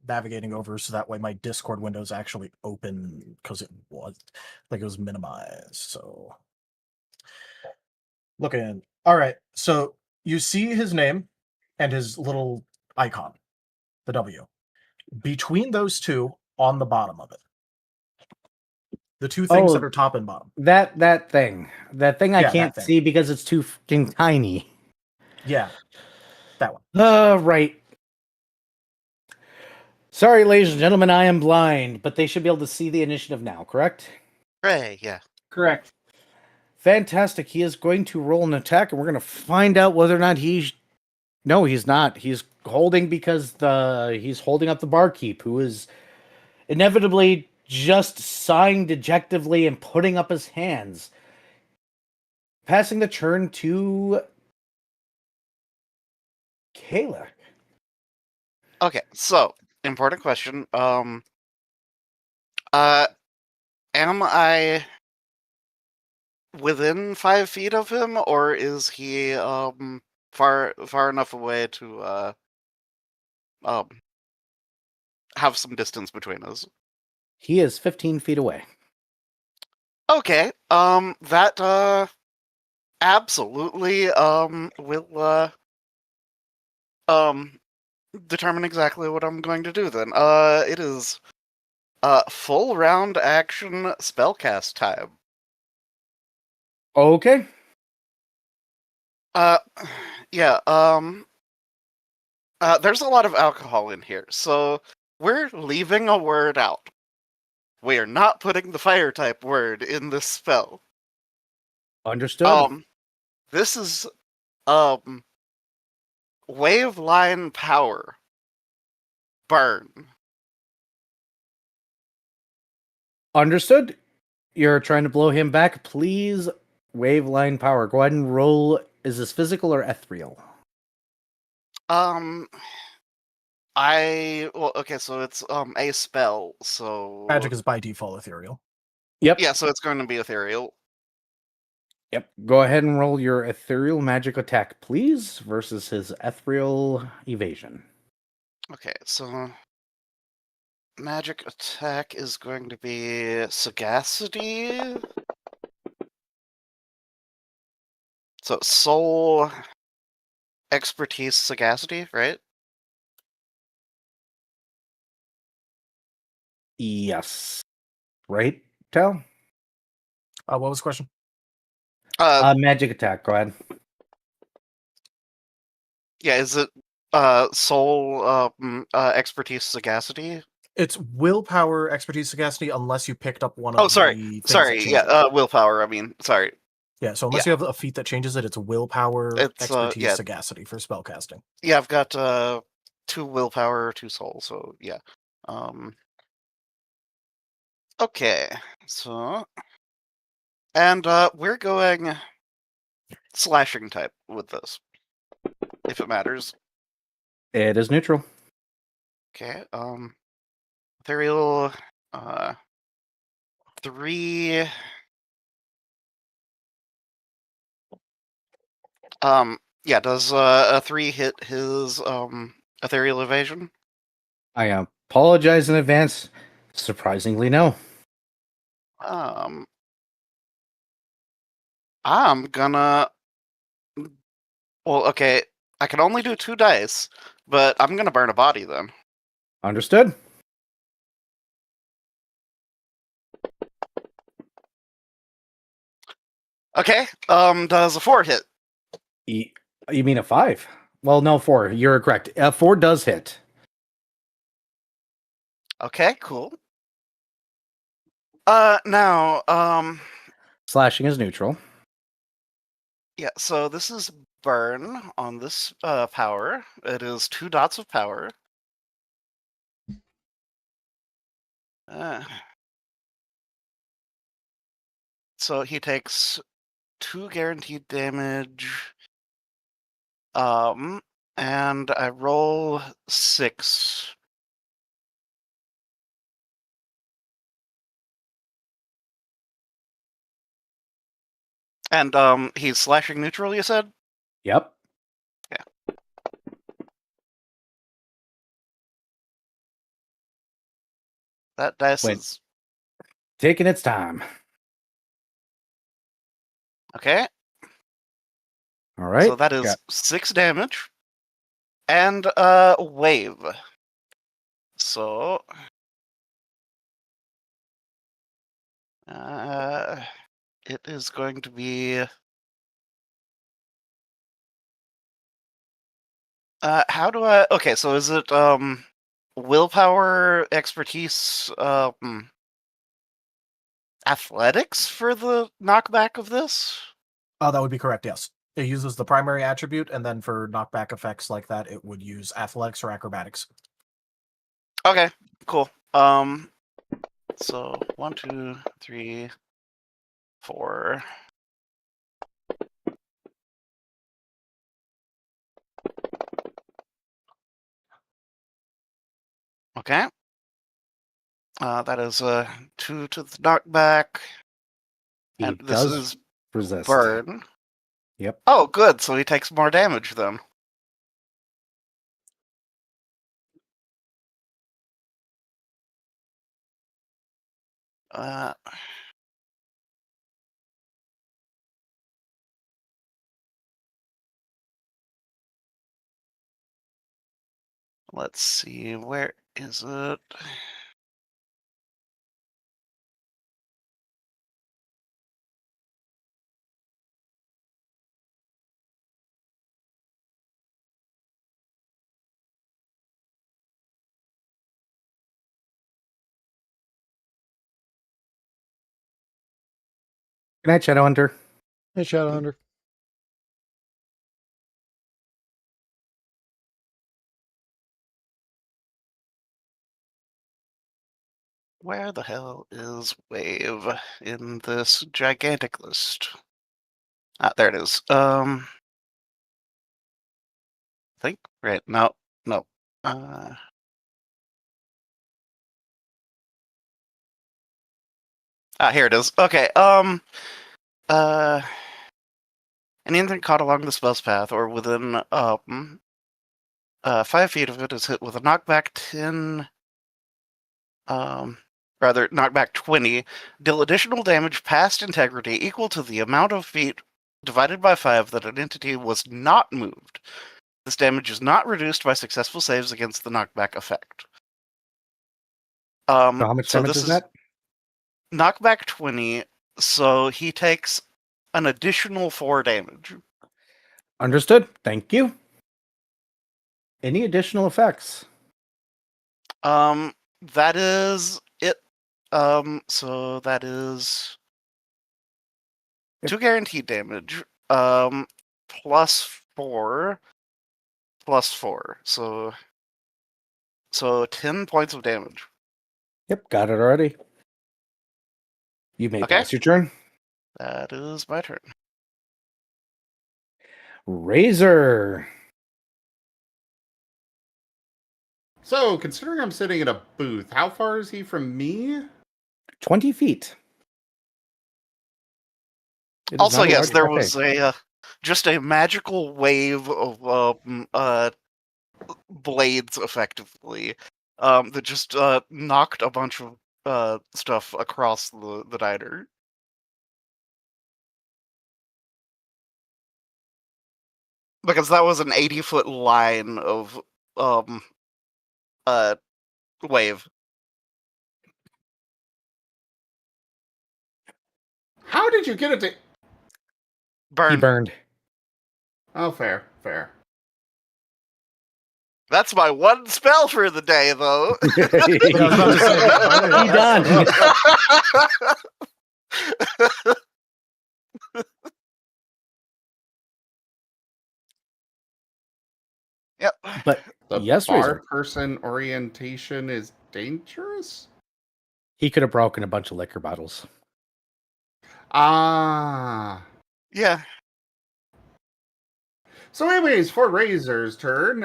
navigating over so that way my Discord window is actually open because it was minimized. So looking. All right. So you see his name and his little icon, the W. Between those two, on the bottom of it, the two things that are top and bottom. That thing. That thing I Yeah, can't that thing. see because it's too fucking tiny. Yeah, that one. Right. Sorry, ladies and gentlemen, I am blind, but they should be able to see the initiative now, correct? Hooray, yeah. Correct. Fantastic. He is going to roll an attack, and we're going to find out whether or not he's... No, he's not. He's holding because he's holding up the barkeep, who is inevitably just sighing dejectively and putting up his hands. Passing the turn to Kayla. Okay, so important question. Am I within 5 feet of him, or is he far enough away to have some distance between us. He is 15 feet away. Okay. That absolutely will determine exactly what I'm going to do then. It is full round action spellcast time. Okay. Yeah, there's a lot of alcohol in here, so we're leaving a word out. We are not putting the fire type word in this spell. Understood. This is wave line power. Burn. Understood. You're trying to blow him back. Please, wave line power. Go ahead and roll. Is this physical or ethereal? Well, okay, so it's a spell, so Magic is by default ethereal. Yep. yeah, so it's going to be ethereal. Yep. Go ahead and roll your ethereal magic attack, please, versus his ethereal evasion. Okay, so magic attack is going to be sagacity. So soul, expertise, sagacity, right? Yes. Right, Tal? What was the question? Magic attack. Go ahead. Yeah, is it soul, expertise, sagacity? It's willpower, expertise, sagacity, unless you picked up one of Oh, sorry, the things that sorry. change Yeah, it. willpower. I mean, sorry. Yeah, so unless you have a feat that changes it, it's willpower, It's, expertise, yeah. sagacity for spellcasting. Yeah, I've got 2 willpower, 2 soul. So yeah. Okay, so and we're going slashing type with this, if it matters. It is neutral. Okay, ethereal, 3. Yeah, does a 3 hit his ethereal evasion? I apologize in advance. Surprisingly, no. I'm gonna. Well, okay, I can only do 2 dice, but I'm gonna burn a body then. Understood. Okay, does a 4 hit? You mean a 5? Well, no, 4. You're correct. 4 does hit. Okay, cool. Now, Slashing is neutral. yeah, so this is burn on this power. It is 2 dots of power. So he takes 2 guaranteed damage. And I roll 6. And he's slashing neutral, you said? Yep. Yeah. That dice Wait. is Taking its time. okay. All right. So that is 6 damage. And wave. So it is going to be how do I okay, so is it willpower, expertise, athletics for the knockback of this? That would be correct, yes. It uses the primary attribute, and then for knockback effects like that, it would use athletics or acrobatics. Okay, cool. So 1, 2, 3, 4. Okay. That is 2 to the knockback. He And this does is resist. burn. Yep. Oh, good. So he takes more damage then. Uh, let's see, where is it? Good night, Shadowhunter. Hey, Shadowhunter. Where the hell is Wave in this gigantic list? Ah, there it is. I think right. No, no. Here it is. Okay. An infant caught along the spell's path or within 5 feet of it is hit with a knockback 10. Rather, knockback 20. Deal additional damage past integrity equal to the amount of feet divided by 5 that an entity was not moved. This damage is not reduced by successful saves against the knockback effect. So how much damage is that? Knockback 20, so he takes an additional 4 damage. Understood. Thank you. Any additional effects? That is it. So that is 2 guaranteed damage. Plus 4. So 10 points of damage. Yep, got it already. You may Okay. pass your turn. That is my turn. Razor. So, considering I'm sitting in a booth, how far is he from me? 20 feet. It is Also, not a yes, large there cafe. was just a magical wave of blades, effectively, that just knocked a bunch of stuff across the diner. Because that was an 80-foot line of wave. How did you get it to... He Burn. burned. Oh, fair, fair. That's my one spell for the day, though. Yeah, I was about to say, oh, He yeah. done. Yep. But The yes, bar Razor. person orientation is dangerous? He could have broken a bunch of liquor bottles. Ah. Yeah. So anyways, for Razor's turn,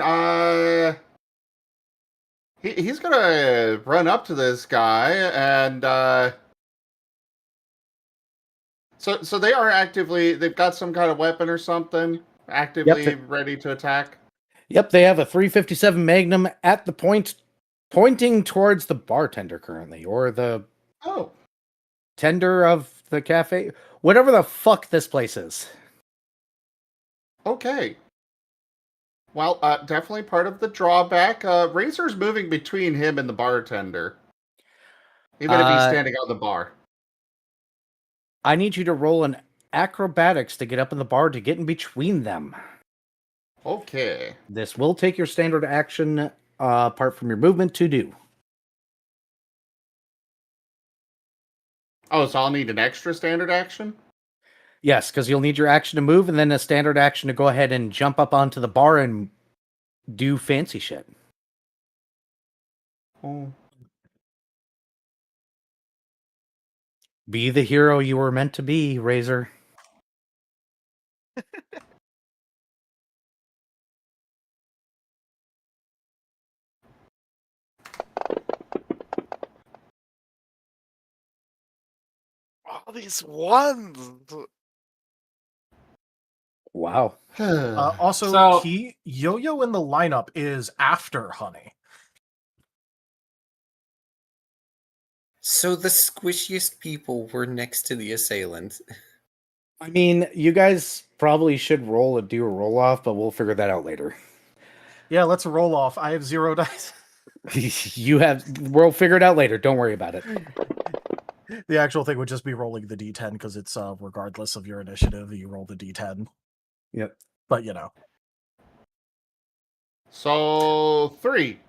he's gonna run up to this guy and so they are actively, they've got some kind of weapon or something actively ready to attack. Yep, they have a 357 Magnum at the point, pointing towards the bartender currently, or the tender of the cafe, whatever the fuck this place is. Okay. Well, definitely part of the drawback. Razor's moving between him and the bartender, even if he's standing on the bar. I need you to roll an acrobatics to get up in the bar to get in between them. Okay. This will take your standard action apart from your movement to do. Oh, so I'll need an extra standard action? Yes, because you'll need your action to move and then a standard action to go ahead and jump up onto the bar and do fancy shit. Oh. Be the hero you were meant to be, Razor. All these ones. Wow. Also, So- Yo-Yo in the lineup is after Honey. So the squishiest people were next to the assailant. I mean, you guys probably should do a roll off, but we'll figure that out later. Yeah, let's roll off. I have 0 dice. We'll figure it out later. Don't worry about it. The actual thing would just be rolling the d10 because it's regardless of your initiative, you roll the d10. Yep. But you know. So 3.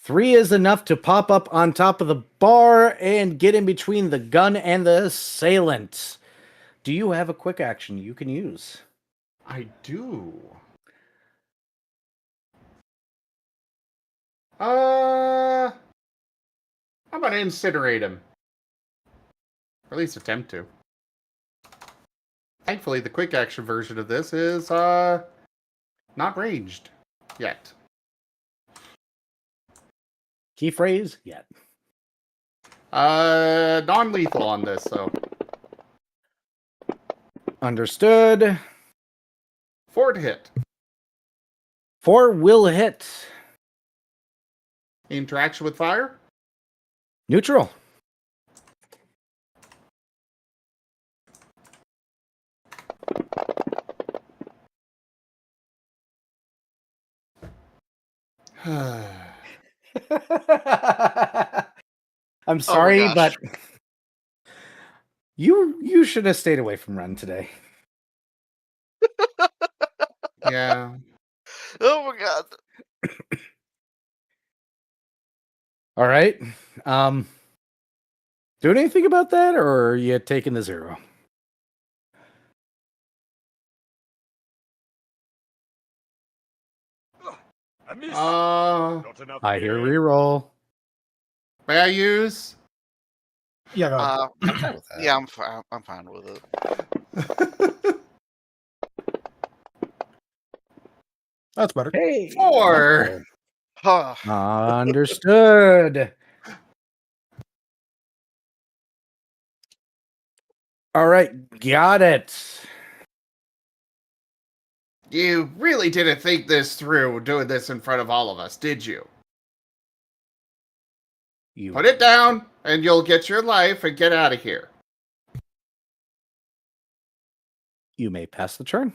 3 is enough to pop up on top of the bar and get in between the gun and the assailant. Do you have a quick action you can use? I do. I'm gonna incinerate him. Or at least attempt to. Thankfully, the quick action version of this is not ranged yet. Key phrase, yet. Non-lethal on this, so Understood. 4 to hit. 4 will hit. Interaction with fire. Neutral. I'm sorry, gosh. but you should have stayed away from Run today. Yeah. Oh my god. All right. Doing anything about that, or are you taking the 0? I missed. Uh, Not enough. I hear gear. reroll. may I use? Yeah, go ahead. I'm fine with that. Yeah, I'm fine with it. That's better. Hey. 4. Huh. Understood. All right, got it. You really didn't think this through doing this in front of all of us, did you? You Put it down, and you'll get your life and get out of here. You may pass the turn.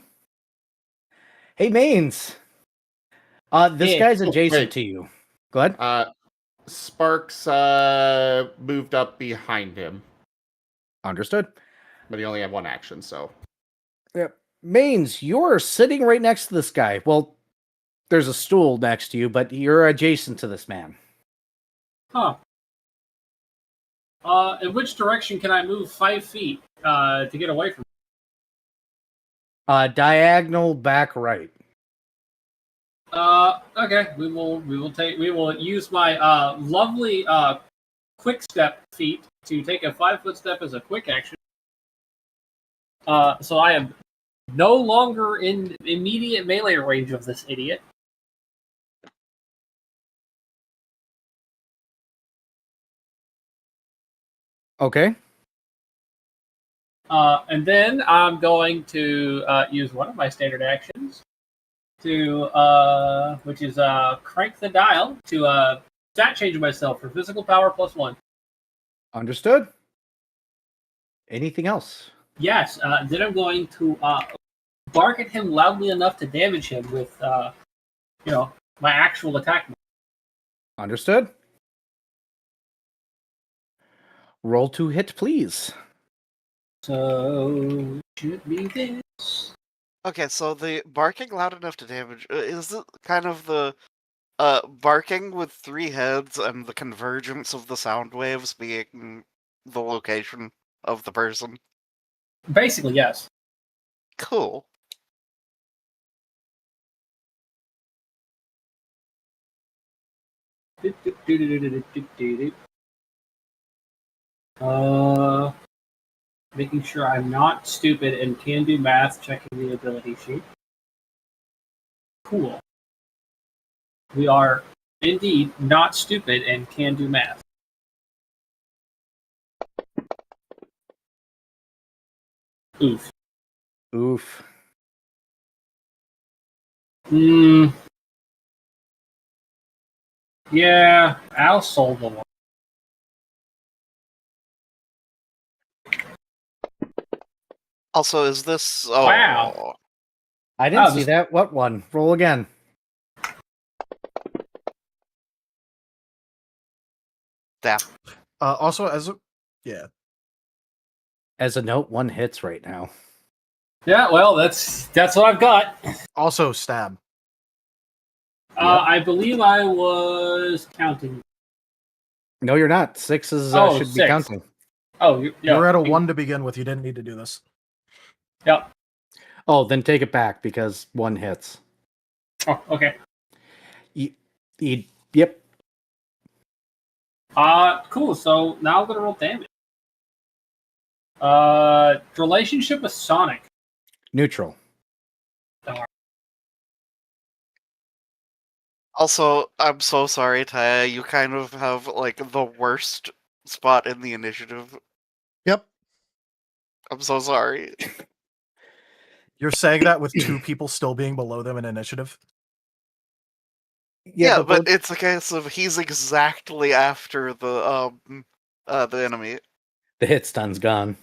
Hey, Mains. This Yeah. guy's adjacent wait. to you. Go ahead. Sparks moved up behind him, Understood. but he only had 1 action, so. Yep. Mains, you're sitting right next to this guy. Well, there's a stool next to you, but you're adjacent to this man. Huh. In which direction can I move 5 feet to get away from? Diagonal back right. Okay. We will use my lovely quick step feat to take a 5-foot step as a quick action. So I am no longer in immediate melee range of this idiot. Okay. And then I'm going to use one of my standard actions to, which is crank the dial to stat change myself for physical power +1. Understood. Anything else? Yes. Then I'm going to bark at him loudly enough to damage him with, my actual attack. Understood. Roll to hit, please. So should be this. Okay, so the barking loud enough to damage is it kind of the barking with 3 heads and the convergence of the sound waves being the location of the person? Basically, yes. Cool. Making sure I'm not stupid and can do math, checking the ability sheet. Cool. We are indeed not stupid and can do math. Oof. Oof. Yeah, I'll solve the one. Also, is this? Oh, Wow. I didn't Oh, see this- that. What one? Roll again. Damn. Also, yeah. As a note, one hits right now. Yeah, well, that's what I've got. Also, stab. I believe I was counting. No, you're not. Sixes Oh, should be 6. counting. Oh, You were at a 1 to begin with. You didn't need to do this. Yep. Oh, then take it back because one hits. Oh, okay. Yep. Cool. So now I'm gonna roll damage. Relationship with Sonic. Neutral. Also, I'm so sorry, Taya. You kind of have like the worst spot in the initiative. Yep. I'm so sorry. You're saying that with 2 people still being below them in initiative? Yeah, but it's a case of he's exactly after the enemy. the hit stun's gone.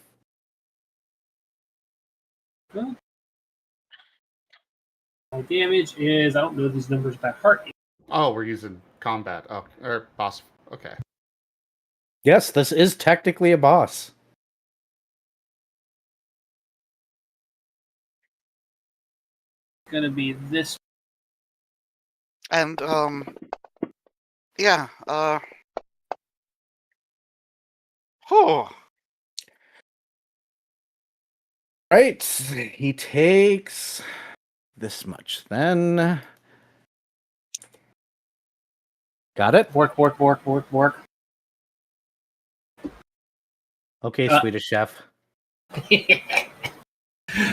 My damage is, I don't know these numbers by heart. Oh, we're using combat. Oh, or boss. Okay. Yes, this is technically a boss. Gonna be this. And yeah, oh, Right. He takes this much then. Got it? Work. Okay, Swedish chef.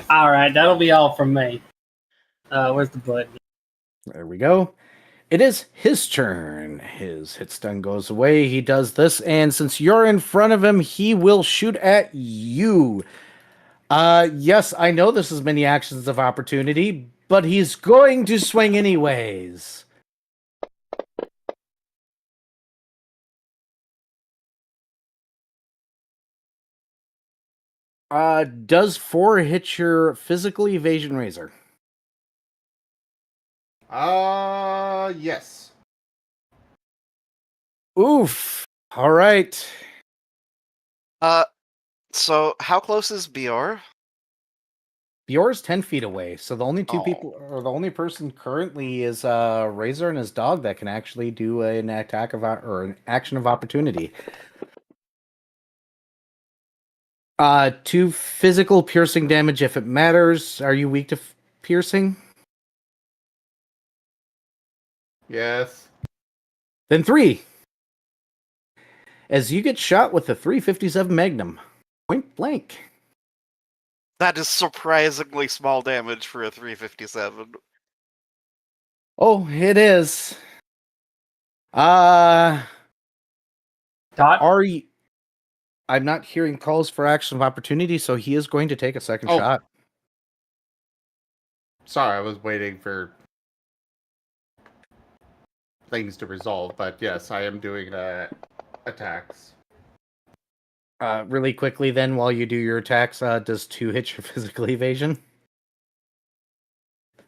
All right, that'll be all from me. Where's the button? There we go. It is his turn. His hit stun goes away. He does this, and since you're in front of him, he will shoot at you. Yes, I know this is many actions of opportunity, but he's going to swing anyways. Does 4 hit your physical evasion razor? Yes. Oof. All right. so how close is Bior? Bjor's 10 feet away, so the only two Oh. people, or the only person currently is Razor and his dog that can actually do an attack of or an action of opportunity. 2 physical piercing damage if it matters. Are you weak to piercing? Yes. Then 3. As you get shot with the 357 Magnum, point blank. That is surprisingly small damage for a 357. Oh, it is. Dot. Are you? I'm not hearing calls for action of opportunity, so he is going to take a second shot. Sorry, I was waiting for things to resolve, but yes, I am doing attacks. Really quickly, then, while you do your attacks, does 2 hit your physical evasion?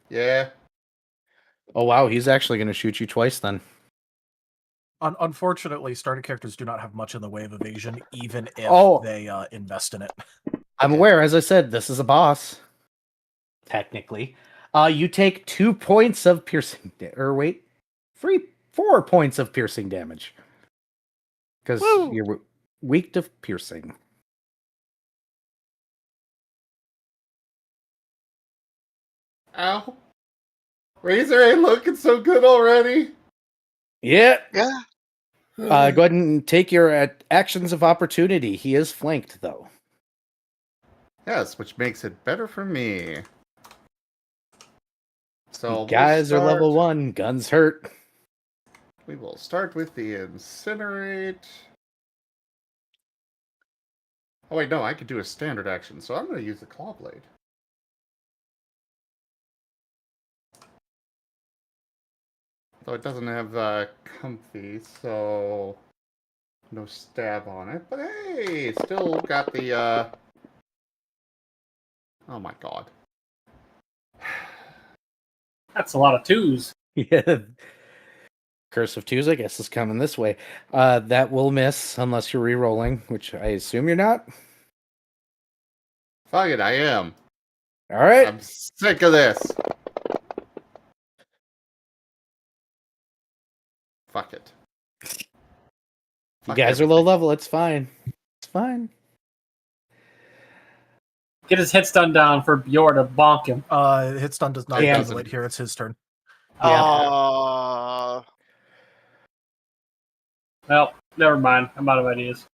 Yeah. Oh, wow, he's actually going to shoot you twice then. Unfortunately, starter characters do not have much in the way of evasion, even if they invest in it. I'm aware, as I said, this is a boss. Technically. You take 2 points of piercing... 4 points of piercing damage. Because you're weak to piercing. Ow. Razor ain't looking so good already. Yeah. Yeah. Go ahead and take your actions of opportunity. He is flanked, though. Yes, which makes it better for me. So Guys are level 1. Guns hurt. We will start with the incinerate. Oh wait, no, I could do a standard action, so I'm going to use the claw blade. Though it doesn't have comfy, so no stab on it. But hey, still got the Oh my god. That's a lot of twos. Yeah. Curse of twos, I guess, is coming this way. That will miss unless you're re-rolling, which I assume you're not. Fuck it, I am. All right. I'm sick of this. Fuck it. You Fuck guys are everything. low level. It's fine. It's fine. Get his hit stun down for Bjorn to bonk him. Hit stun does not It calculate doesn't. here. It's his turn. Uh, Well, never mind. I'm out of ideas.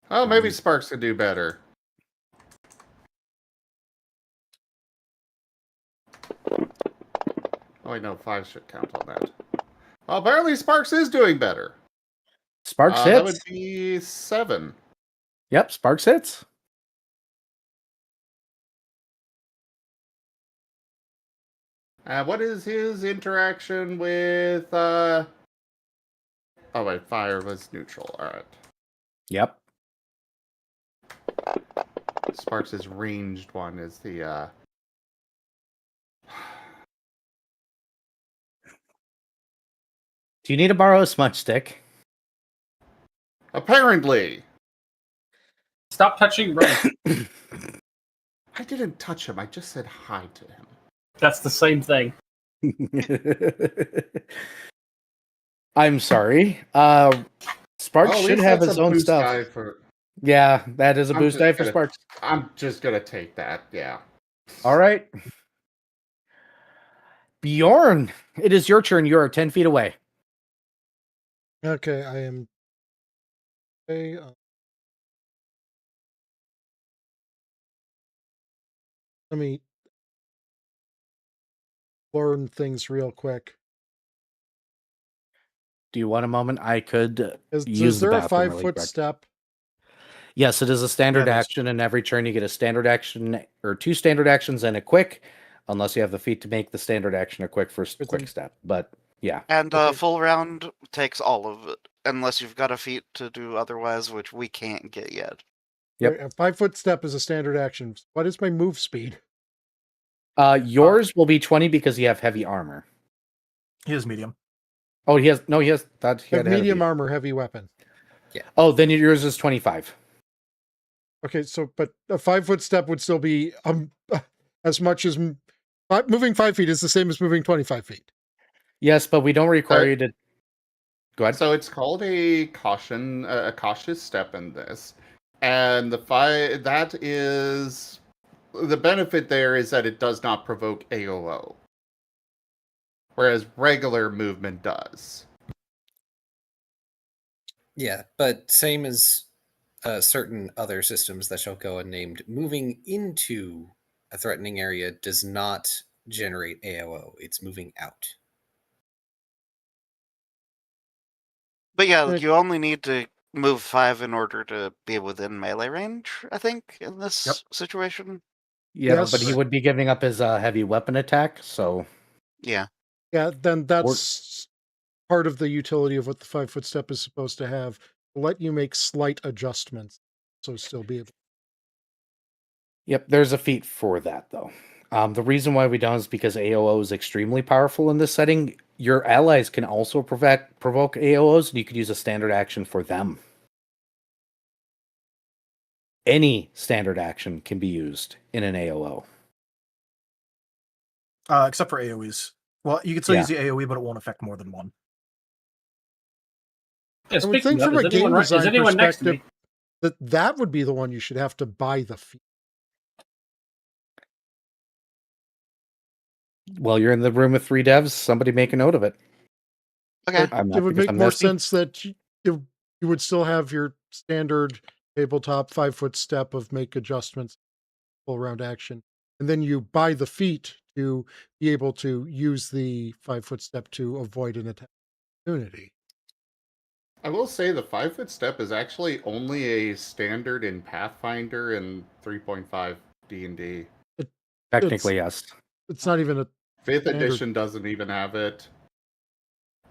Oh, maybe Sparks could do better. Oh, wait, no, 5 should count on that. Well, apparently Sparks is doing better. Sparks That hits. would be 7. Yep, Sparks hits. What is his interaction with, Oh, wait, fire was neutral. Alright. Yep. Sparks' ranged one is the, Do you need to borrow a smudge stick? Apparently! Stop touching Ray. I didn't touch him, I just said hi to him. That's the same thing. I'm sorry. Sparks at should least have that's his a own boost stuff. die for... Yeah, that is a I'm boost just die for gonna- Sparks. I'm just gonna take that, yeah. All right. Bjorn, it is your turn. You are 10 feet away. Okay, I am. Okay, let me learn things real quick. Do you want a moment? I could Is use the there a bathroom 5 really foot quick. step? Yes, it is a standard Yeah, it is. action, and every turn you get a standard action or 2 standard actions and a quick, unless you have the feat to make the standard action a quick first But quick then- step. But yeah, and Okay. full round takes all of it, unless you've got a feat to do otherwise, which we can't get yet. Yep. Right, a 5 foot step is a standard action. What is my move speed? yours will be 20 because you have heavy armor. He is medium. Oh, he has no. He has that. He I had have medium heavy. armor, heavy weapon. Oh, then yours is 25. Okay, so but a 5 foot step would still be as much as moving 5 feet is the same as moving 25 feet. Yes, but we don't require you to. Go ahead. So it's called a cautious step in this, and that is the benefit there is that it does not provoke AOO, whereas regular movement does. Yeah, but same as certain other systems that shall go unnamed, moving into a threatening area does not generate AOO. It's moving out. But yeah, Right. you only need to move 5 in order to be within melee range, I think, in this Yep. situation. Yeah, Yes. but he would be giving up his heavy weapon attack. So Yeah. Yeah, then that's part of the utility of what the 5 foot step is supposed to have. Let you make slight adjustments, so still be able. yep, there's a feat for that though. The reason why we don't is because AOO is extremely powerful in this setting. Your allies can also provoke AOOs, and you could use a standard action for them. Any standard action can be used in an AOO. Except for AoEs. Well, you can still Yeah. use the AoE, but it won't affect more than one. Yeah, I would speaking think of, from a game is design anyone next to me? perspective that would be the one you should have to buy the feat. Well, you're in the room with 3 devs. Somebody make a note of it. Okay. I'm not It would because make I'm more nasty. sense that you would still have your standard tabletop 5 foot step of make adjustments, full round action, and then you buy the feat to be able to use the 5 foot step to avoid an attack opportunity. I will say the 5 foot step is actually only a standard in Pathfinder and 3.5 D&D. Technically, yes. It's not even a. 5th Standard. edition doesn't even have it.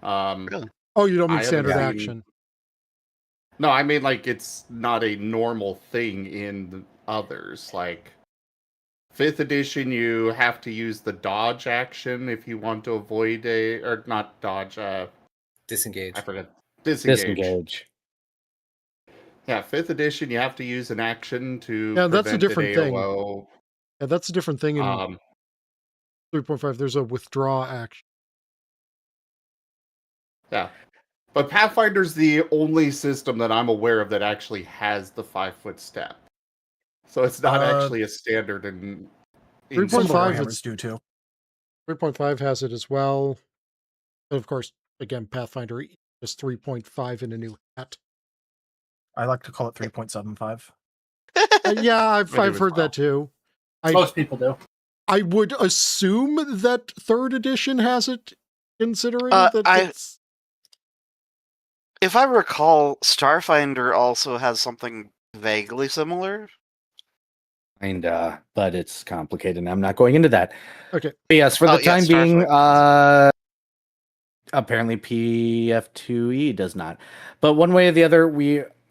Really? Oh, you don't I mean haven't standard seen- action. No, I mean like it's not a normal thing in others. Like 5th edition, you have to use the dodge action if you want to avoid or not dodge, Disengage. I forget. Disengage. Disengage. Yeah, 5th edition, you have to use an action to Yeah, that's a prevent different an thing. AOO. Yeah, that's a different thing in Um, 3.5. There's a withdraw action. yeah. But Pathfinder's the only system that I'm aware of that actually has the 5-foot step. So it's not actually a standard in 3.5 Some Five, Warhammers it's- do too. 3.5 has it as well. But of course, again, Pathfinder is 3.5 in a new hat. I like to call it 3.75. Yeah, I've I do as heard well. that too. Most people do. I would assume that 3rd edition has it, considering that it's... If I recall, Starfinder also has something vaguely similar. But it's complicated, and I'm not going into that. Okay. But yes, for Oh, the yeah, time being, Starfinder. apparently PF2E does not. But one way or the other,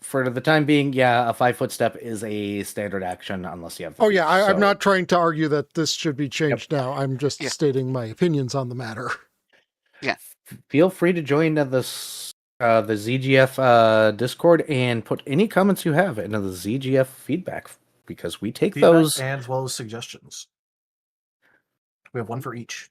for the time being, yeah, a 5-foot step is a standard action unless you have. Oh yeah, I'm so- not trying to argue that this should be changed now. I'm just stating my opinions on the matter. Feel free to join the ZGF Discord and put any comments you have into the ZGF feedback, because we take Feedback those. and as well as suggestions. We have one for each.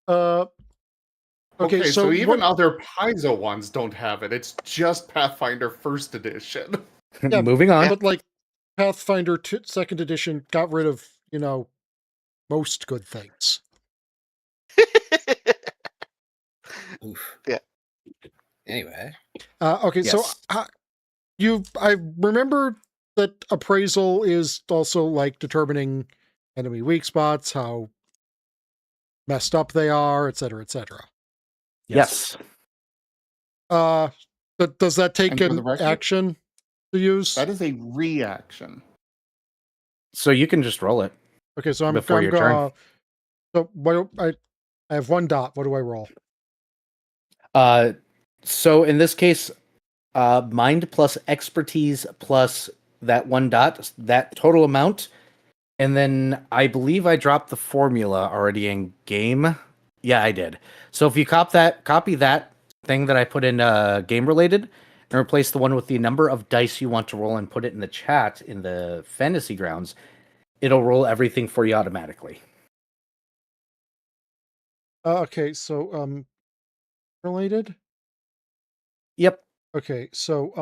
Okay, so even other Paizo ones don't have it. It's just Pathfinder 1st edition. Yeah, Moving on. but like Pathfinder 2nd edition got rid of, most good things. Oof. Yeah. Anyway, Okay, so Yes. I remember that appraisal is also like determining enemy weak spots, how messed up they are, etc., etc. Yes. But does that take And for the an record, action to use? That is a reaction. So you can just roll it. Okay, so I'm before your turn. gonna. So what I have 1 dot. What do I roll? So in this case, mind plus expertise plus that 1 dot, that total amount. And then I believe I dropped the formula already in game. Yeah, I did. So if you copy that thing that I put in game related and replace the one with the number of dice you want to roll and put it in the chat in the fantasy grounds, it'll roll everything for you automatically. Okay, so related. Yep. Okay, so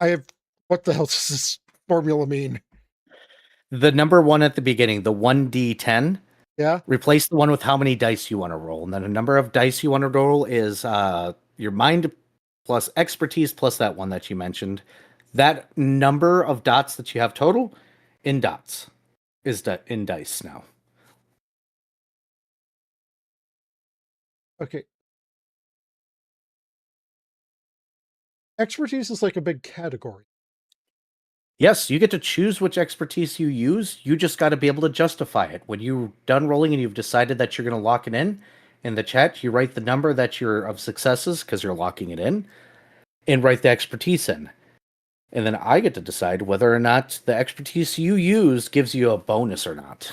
I have. What the hell does this formula mean? The number 1 at the beginning, the 1d10. Yeah. Replace the one with how many dice you want to roll. And then the number of dice you want to roll is your mind plus expertise plus that one that you mentioned. That number of dots that you have total in dots is in dice now. Okay. Expertise is like a big category. Yes, you get to choose which expertise you use. You just got to be able to justify it. When you're done rolling and you've decided that you're going to lock it in the chat, you write the number that you're of successes because you're locking it in, and write the expertise in. And then I get to decide whether or not the expertise you use gives you a bonus or not.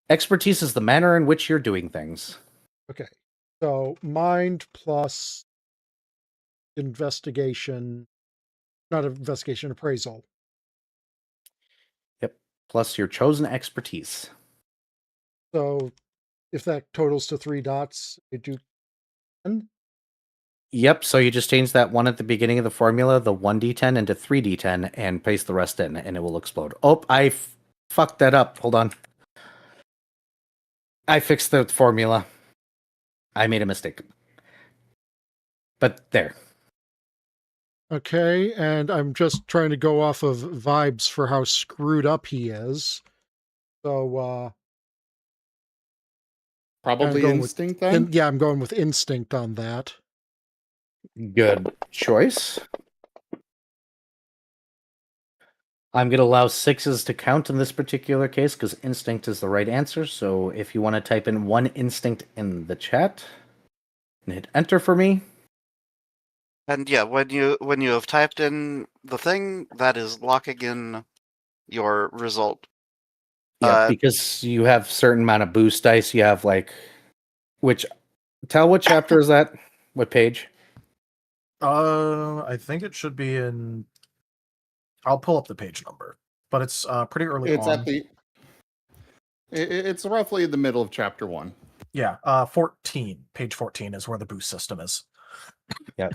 Expertise is the manner in which you're doing things. Okay. So mind plus investigation, not investigation, appraisal. Yep. Plus your chosen expertise. So if that totals to 3 dots, you do 10? Yep, so you just change that one at the beginning of the formula, the 1d10 into 3d10, and paste the rest in, and it will explode. Oh, I fucked that up. Hold on. I fixed the formula. I made a mistake. But there. Okay, and I'm just trying to go off of vibes for how screwed up he is. So, Probably going with instinct then? yeah, I'm going with instinct on that. Good choice. I'm going to allow 6s to count in this particular case because instinct is the right answer. So if you want to type in 1 instinct in the chat and hit enter for me. And yeah, when you have typed in the thing, that is locking in your result. Yeah, because you have certain amount of boost dice. You have tell what chapter is that? What page? I think it should be in. I'll pull up the page number, but it's pretty early It's on. at the. It's roughly in the middle of chapter 1. Yeah, 14. Page 14 is where the boost system is. Yeah.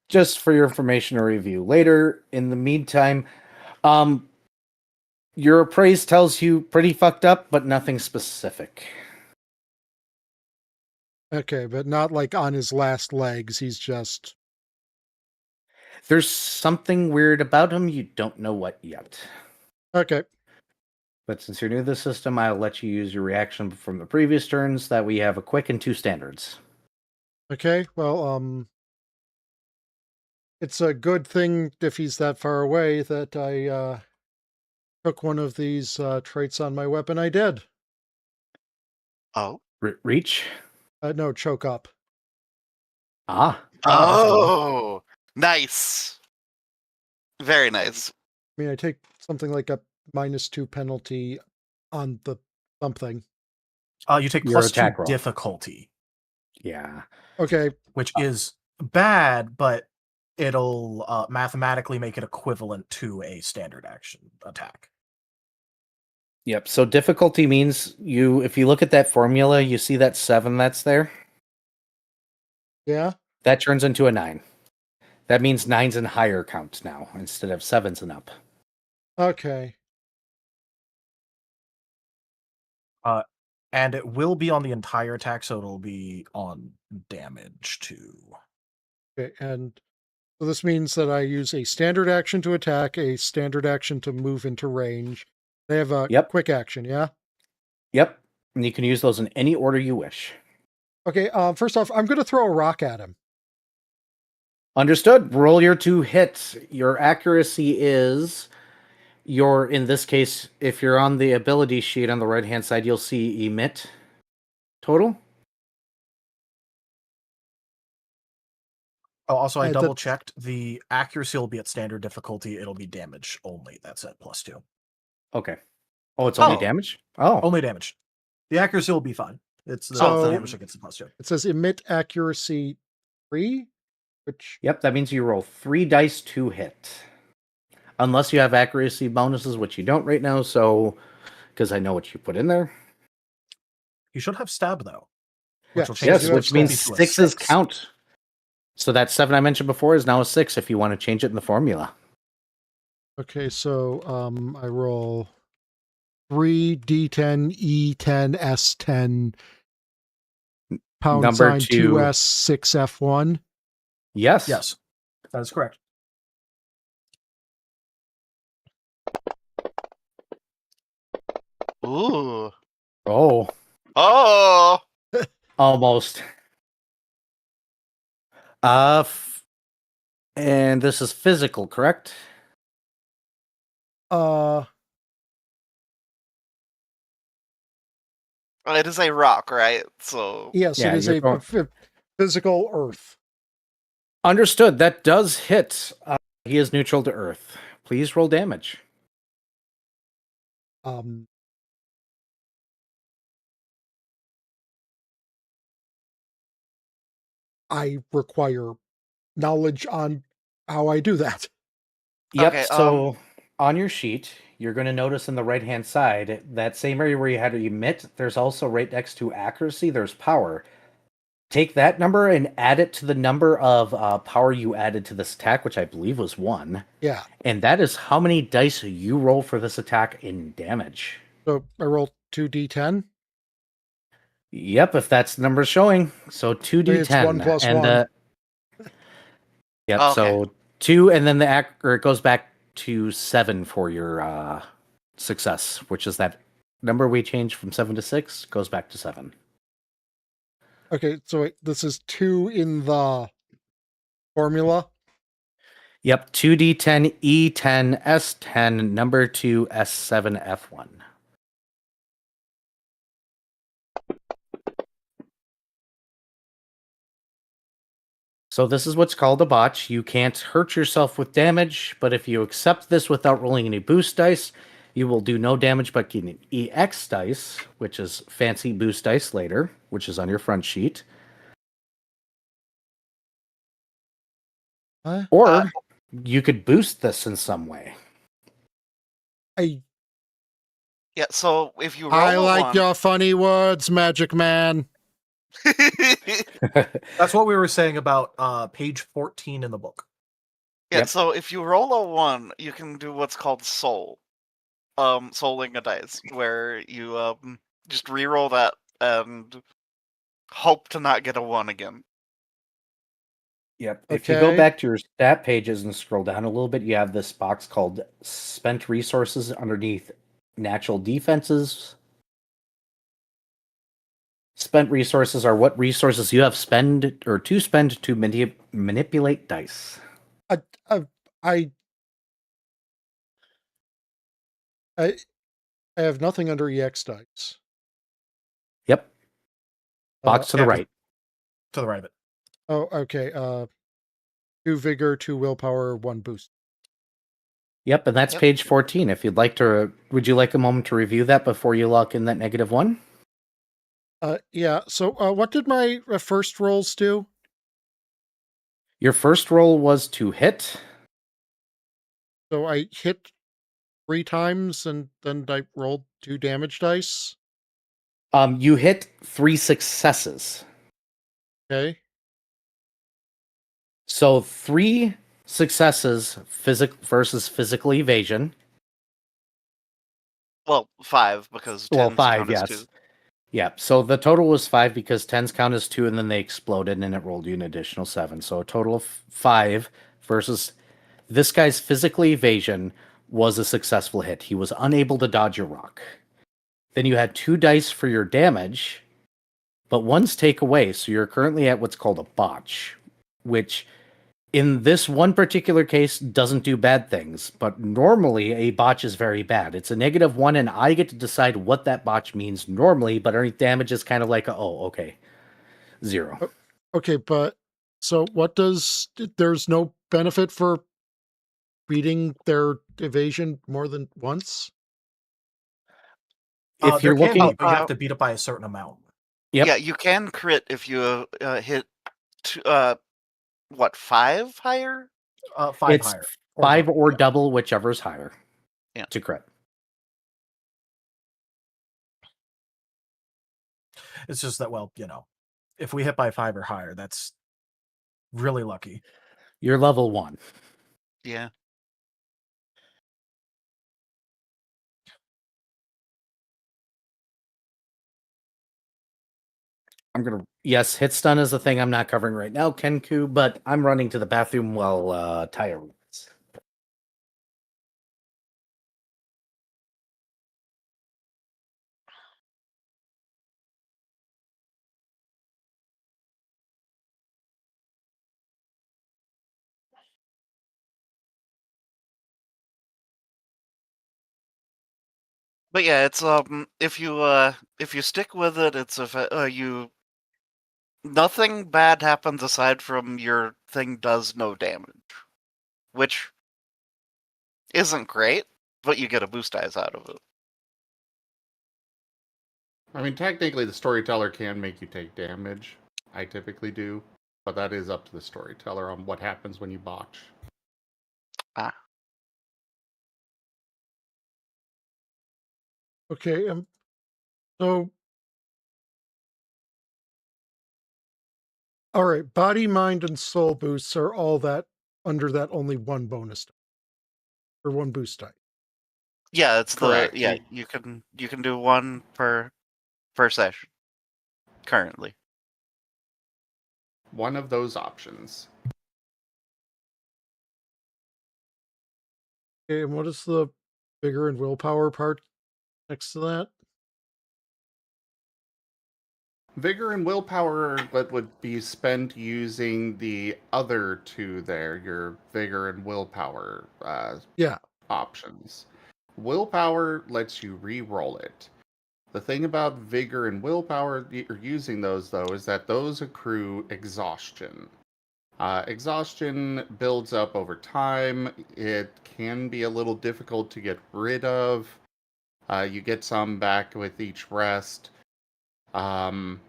Just for your information or review later. In the meantime, your appraise tells you pretty fucked up, but nothing specific. Okay, but not like on his last legs. He's just... There's something weird about him. You don't know what yet. Okay. But since you're new to the system, I'll let you use your reaction from the previous turns that we have a quick and 2 standards. Okay, well, it's a good thing if he's that far away that I took one of these traits on my weapon. I did. Oh. Reach? No, choke up. Ah. Oh, nice. Very nice. I mean, I take something like a -2 penalty on the something. You take Your +2 attack roll. difficulty, Yeah. Okay, which is bad, but it'll mathematically make it equivalent to a standard action attack. Yep. So difficulty means if you look at that formula, you see that 7 that's there? yeah. That turns into a 9. That means 9s and higher counts now instead of 7s and up. Okay. And it will be on the entire attack, so it'll be on damage too. Okay, and so this means that I use a standard action to attack, a standard action to move into range. They have a Yep. quick action, yeah? Yep. And you can use those in any order you wish. Okay, first off, I'm going to throw a rock at him. Understood. Roll your 2 hits. Your accuracy is in this case, if you're on the ability sheet on the right-hand side, you'll see emit total. Oh, also, I Yeah, double checked. The accuracy will be at standard difficulty. It'll be damage only. That's at +2. Okay. Oh, it's only damage? Oh. Only damage. The accuracy will be fine. It's the So- damage that gets the +2. It says emit accuracy 3, which... Yep, that means you roll 3 dice to hit. Unless you have accuracy bonuses, which you don't right now, so... Because I know what you put in there. You should have stab, though. Yeah, will change Yes, the which difficulty means to a 6s 6. count. So that 7 I mentioned before is now a 6 if you want to change it in the formula. Okay, so I roll 3 D10 E10 S10 pound Number sign 2. 2S 6 F1. Yes. Yes, that is correct. Ooh. Oh, Oh. almost. And this is physical, correct? It is a rock, right? So Yes, Yeah, it is you're a going- physical earth. Understood. That does hit. He is neutral to earth. Please roll damage. I require knowledge on how I do that. Yep. Okay, So on your sheet, you're going to notice in the right-hand side, that same area where you had to emit, there's also right next to accuracy, there's power. Take that number and add it to the number of power you added to this attack, which I believe was 1. Yeah. And that is how many dice you roll for this attack in damage. So I roll 2d10. Yep, if that's the number showing. So 2d10. It's 1 plus and 1. Yep, Okay. so 2, and then it goes back to 7 for your success, which is that number we changed from 7 to 6, goes back to 7. Okay, so wait, this is 2 in the formula? Yep, 2d10, E10, S10, number 2, S7, F1. So this is what's called a botch. You can't hurt yourself with damage, but if you accept this without rolling any boost dice, you will do no damage but get an EX dice, which is fancy boost dice later, which is on your front sheet. Huh? Or you could boost this in some way. Yeah, so if you roll I a like 1, your funny words, Magic Man. That's what we were saying about page 14 in the book. Yeah, Yep. so if you roll a 1, you can do what's called soul. Souling a dice, where you just re-roll that and hope to not get a 1 again. Yep. If you go Okay. back to your stat pages and scroll down a little bit, you have this box called spent resources underneath natural defenses. Spent resources are what resources you have spend or to spend to manipulate dice. I have nothing under EX dice. Yep. Box to the yeah, right. To the right of it. Oh, okay. 2 vigor, 2 willpower, 1 boost. Yep, and that's Yep. page 14. If you'd like to, would you like a moment to review that before you lock in that -1? Yeah. So, what did my first rolls do? Your first roll was to hit. So I hit 3 times, and then I rolled 2 damage dice. You hit 3 successes. Okay. So 3 successes versus physical evasion. Well, 5, because 10's Well, 5, count as yes. 2. Yeah, so the total was 5 because 10's count as 2 and then they exploded and it rolled you an additional 7. So a total of 5 versus this guy's physical evasion was a successful hit. He was unable to dodge a rock. Then you had 2 dice for your damage, but 1's take away. So you're currently at what's called a botch, which in this one particular case doesn't do bad things, but normally a botch is very bad. It's a -1 and I get to decide what that botch means normally, but our damage is kind of like oh, okay. 0. Okay, but so what does there's no benefit for beating their evasion more than once? If There you're can looking be, but you have to beat it by a certain amount. Yep. Yeah, you can crit if you hit, 5 higher? 5 It's higher. 5 double, or yeah. double, whichever's higher. Yeah. To crit. It's just that, well, if we hit by 5 or higher, that's really lucky. You're level 1. Yeah. Yes, hit stun is the thing I'm not covering right now, Kenku, but I'm running to the bathroom while Taya reads. But yeah, it's if you stick with it, it's nothing bad happens aside from your thing does no damage, which isn't great, but you get a boost dice out of it. I mean, technically, the storyteller can make you take damage. I typically do, but that is up to the storyteller on what happens when you botch. Okay, so all right, body, mind, and soul boosts are all that under that only 1 bonus die, or 1 boost die. Yeah, it's Correct. you can do 1 per session currently. One of those options. Okay, and what is the vigor and willpower part next to that? Vigor and willpower that would be spent using the other two there, your vigor and willpower Yeah. options. Willpower lets you re-roll it. The thing about vigor and willpower using those, though, is that those accrue exhaustion. Exhaustion builds up over time. It can be a little difficult to get rid of. You get some back with each rest. But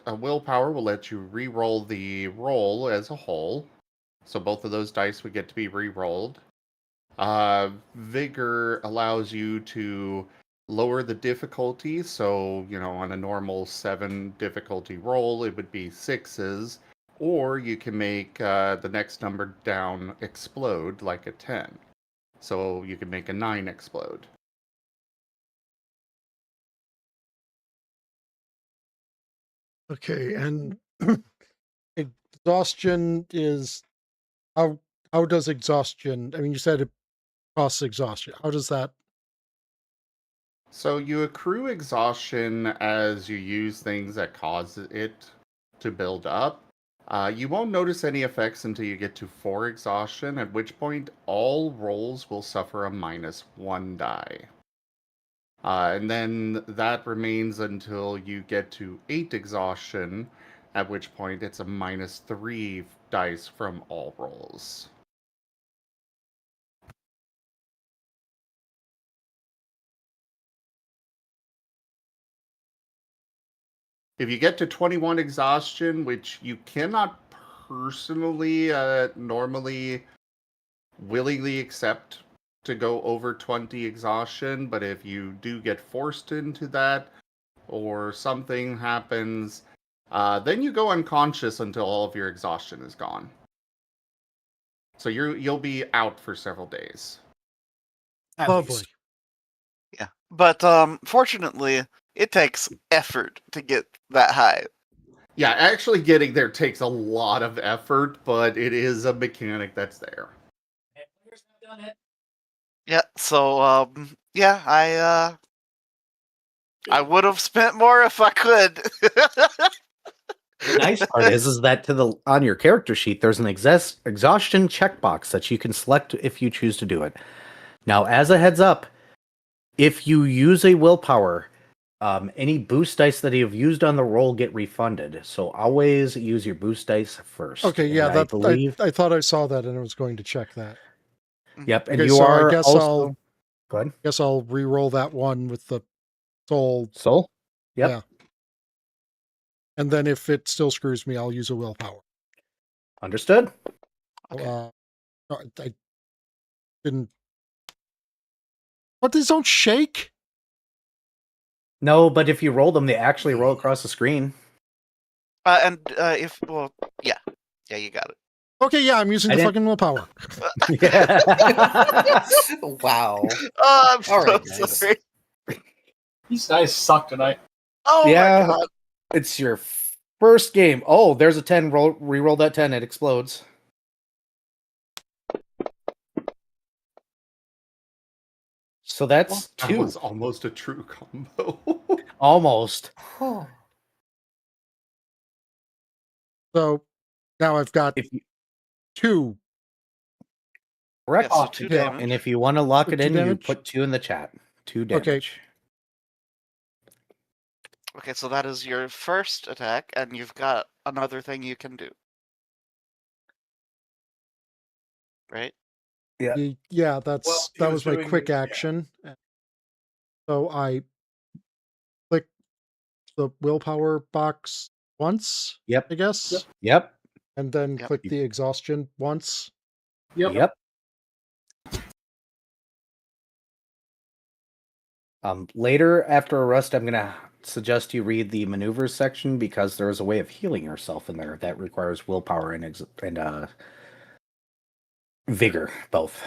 a willpower will let you re-roll the roll as a whole. So both of those dice would get to be re-rolled. Vigor allows you to lower the difficulty. So, on a normal 7 difficulty roll, it would be 6s. Or you can make the next number down explode like a 10. So you can make a 9 explode. Okay, and exhaustion is how does exhaustion? I mean, you said it costs exhaustion. How does that? So you accrue exhaustion as you use things that cause it to build up. You won't notice any effects until you get to 4 exhaustion, at which point all rolls will suffer a -1 die. And then that remains until you get to 8 exhaustion, at which point it's a -3 dice from all rolls. If you get to 21 exhaustion, which you cannot personally normally willingly accept to go over 20 exhaustion, but if you do get forced into that or something happens, then you go unconscious until all of your exhaustion is gone. So you'll be out for several days. At Lovely. least. Yeah, but fortunately, it takes effort to get that high. Yeah, actually getting there takes a lot of effort, but it is a mechanic that's there. Yeah, so yeah, I would have spent more if I could. The nice part is that on your character sheet, there's an exhaustion checkbox that you can select if you choose to do it. Now, as a heads up, if you use a willpower, any boost dice that you've used on the roll get refunded. So always use your boost dice first. Okay, yeah, And I thought I saw that and I was going to check that. Yep, and Okay, you so are I guess also... Go ahead. guess I'll re-roll that one with the soul. Soul? Yep. Yeah. And then if it still screws me, I'll use a willpower. Understood. Okay. I didn't. What? These don't shake? No, but if you roll them, they actually roll across the screen. Yeah, you got it. Okay, yeah, I'm using the fucking willpower. Yeah. Wow. Oh, I'm so All right, guys. sorry. These dice suck tonight. Oh Yeah. my god. It's your first game. Oh, there's a 10. Reroll that 10. It explodes. So that's That 2. was almost a true combo. Almost. So now I've got If you 2. correct. Yeah, so 2 damage. And if you want to lock it 2 in, you damage? put 2 in the chat. 2 damage. Okay. Okay, so that is your first attack, and you've got another thing you can do. Right? Yeah, that he was was my doing- quick yeah. action. So I click the willpower box once, Yep. I guess, Yep. and then Yep. click the exhaustion once. Yep. Later, after a rest, I'm gonna suggest you read the maneuvers section because there is a way of healing yourself in there that requires willpower and vigor, both.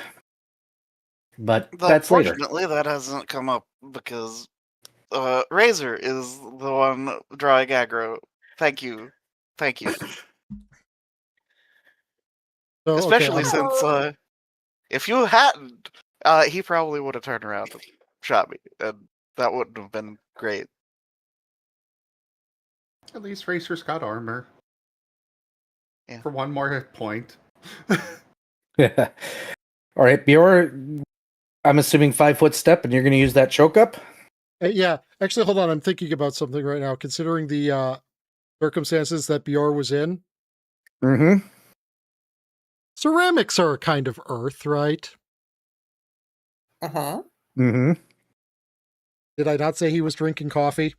But that's later. Unfortunately, that hasn't come up because Razor is the one drawing aggro. Thank you. Thank you. So, okay, Especially I'm- since if you hadn't, he probably would have turned around and shot me, and that wouldn't have been great. At least Racer's got armor. Yeah. For one more hit point. All right, Bjor, I'm assuming 5-foot step, and you're going to use that choke up? Yeah, actually, hold on. I'm thinking about something right now. Considering the circumstances that Bjor was in, Mm-hmm. ceramics are a kind of earth, right? Uh-huh. Mm-hmm. Did I not say he was drinking coffee?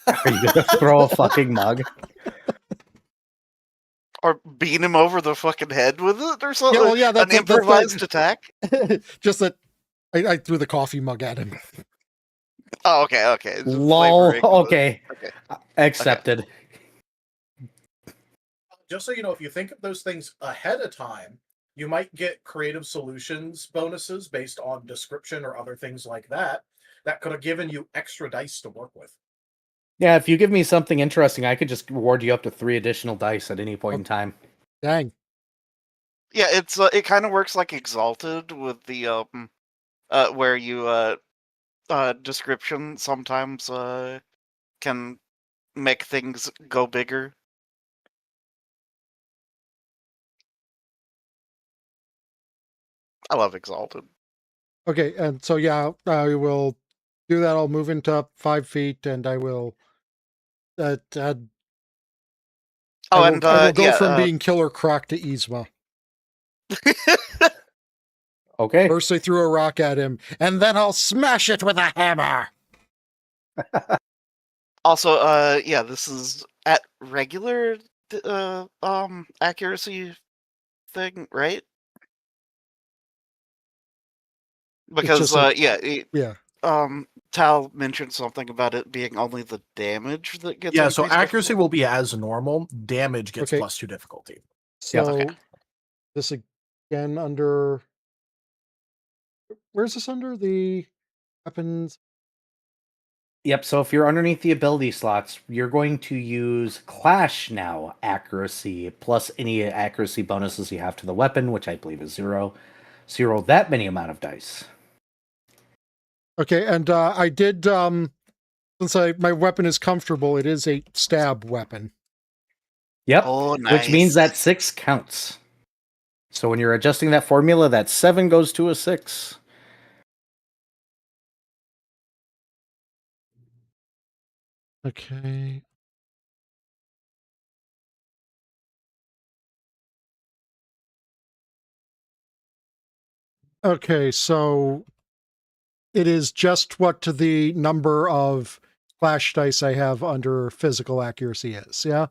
Are you going to throw a fucking mug? Or beat him over the fucking head with it or something? Yeah, well, yeah, An improvised attack? Just that I threw the coffee mug at him. Oh, okay. Just Lol. flavoring the- Okay. Okay. Accepted. Just so you know, if you think of those things ahead of time, you might get creative solutions bonuses based on description or other things like that. That could have given you extra dice to work with. Yeah, if you give me something interesting, I could just reward you up to 3 additional dice at any point in time. Dang. Yeah, it's it kind of works like Exalted with the where you description sometimes can make things go bigger. I love Exalted. Okay, and so yeah, I will do that. I'll move into 5 feet, and I will. I will go from being Killer Croc to Yzma. Okay. First, I threw a rock at him, and then I'll smash it with a hammer. Also, yeah, this is at regular accuracy thing, right? Because just yeah, Tal mentioned something about it being only the damage that gets. Yeah, so increased accuracy will be as normal. Damage gets Okay. +2 difficulty. So okay. this again under. Where's this under the weapons? Yep, so if you're underneath the ability slots, you're going to use Clash now accuracy, plus any accuracy bonuses you have to the weapon, which I believe is 0. So you roll that many amount of dice. Okay, and I did since my weapon is comfortable, it is a stab weapon. Yep, Oh, which means nice. that 6 counts. So when you're adjusting that formula, that 7 goes to a 6. Okay. Okay, so it is just what the number of flash dice I have under physical accuracy is, yeah?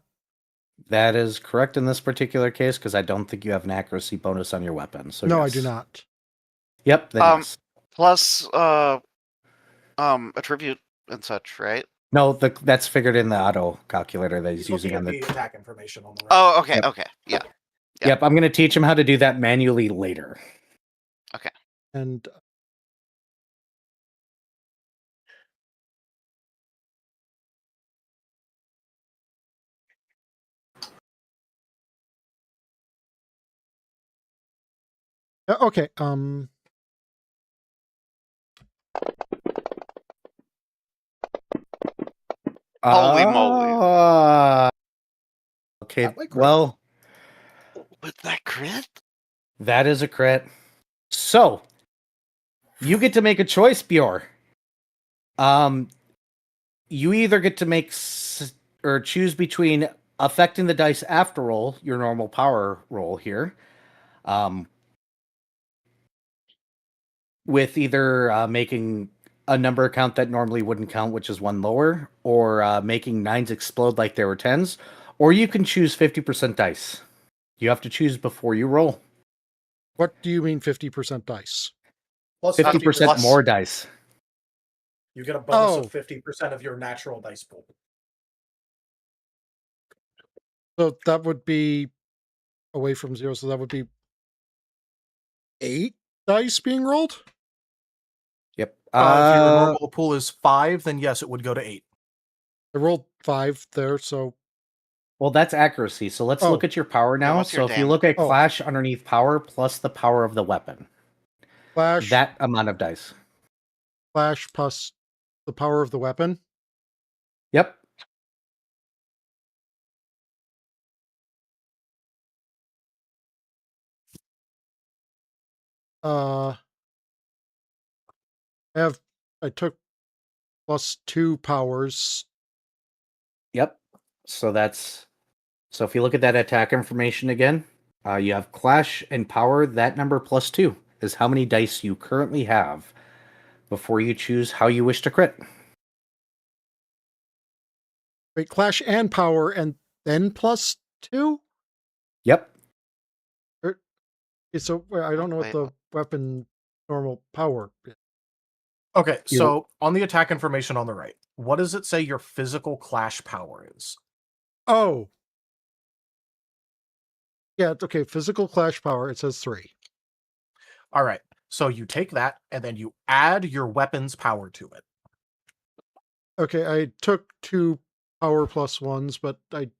That is correct in this particular case, because I don't think you have an accuracy bonus on your weapon. So No, I yes. do not. Yep, then yes. Plus attribute and such, right? No, that's figured in the auto calculator that he's Looking using on at the the. attack information on the right. Oh, okay, Yep. okay, yeah. Yeah. Yep, I'm going to teach him how to do that manually later. And okay, Holy moly. Okay, That might crit. well, With that crit? that is a crit. So, you get to make a choice, Bjor. You either get to make or choose between affecting the dice after roll, your normal power roll here, with either making a number count that normally wouldn't count, which is 1 lower, or making 9s explode like they were 10s, or you can choose 50% dice. You have to choose before you roll. what do you mean 50% dice? Plus 50% plus- more dice. You get a bonus Oh. of 50% of your natural dice pool. So that would be away from 0, so that would be 8 dice being rolled? Yep. If your normal pool is 5, then yes, it would go to 8. I rolled 5 there, so Well, that's accuracy. So let's look at your power now. what's your So if you look at Oh. Clash underneath power plus the power of the weapon, flash that amount of dice. plus the power of the weapon. Yep. I took +2 powers. Yep. So if you look at that attack information again, you have clash and power. That number +2 is how many dice you currently have before you choose how you wish to crit. Wait, clash and power, and then +2. Yep. So I don't know what Wait, the weapon normal power is. Okay, You- so on the attack information on the right, what does it say your physical clash power is? Oh. Yeah, okay. Physical clash power, it says 3. All right, so you take that and then you add your weapon's power to it. Okay, I took 2 power +1s, but I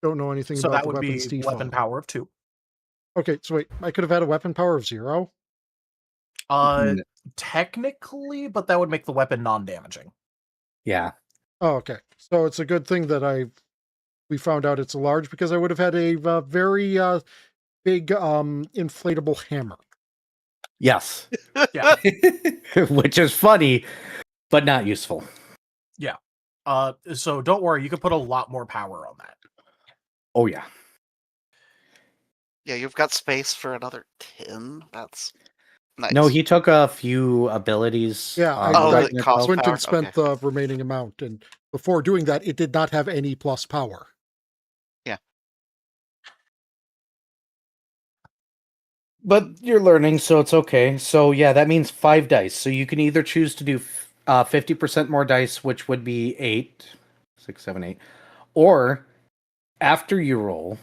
don't know anything So about that the would be weapon's default. weapon power of 2. Okay, so wait, I could have had a weapon power of 0? N- Technically, but that would make the weapon non-damaging. Yeah. Oh, okay. So it's a good thing that we found out it's a large, because I would have had a very big inflatable hammer. Yes. Yeah. Which is funny, but not useful. So don't worry, you could put a lot more power on that. Oh yeah. Yeah, you've got space for another 10. That's nice. No, he took a few abilities. Yeah, I Oh, right the in cost itself. went power, and spent okay. the remaining amount, and before doing that, it did not have any plus power. But you're learning, so it's okay. So yeah, that means 5 dice. So you can either choose to do 50% more dice, which would be 8, 6, 7, 8, or after you roll,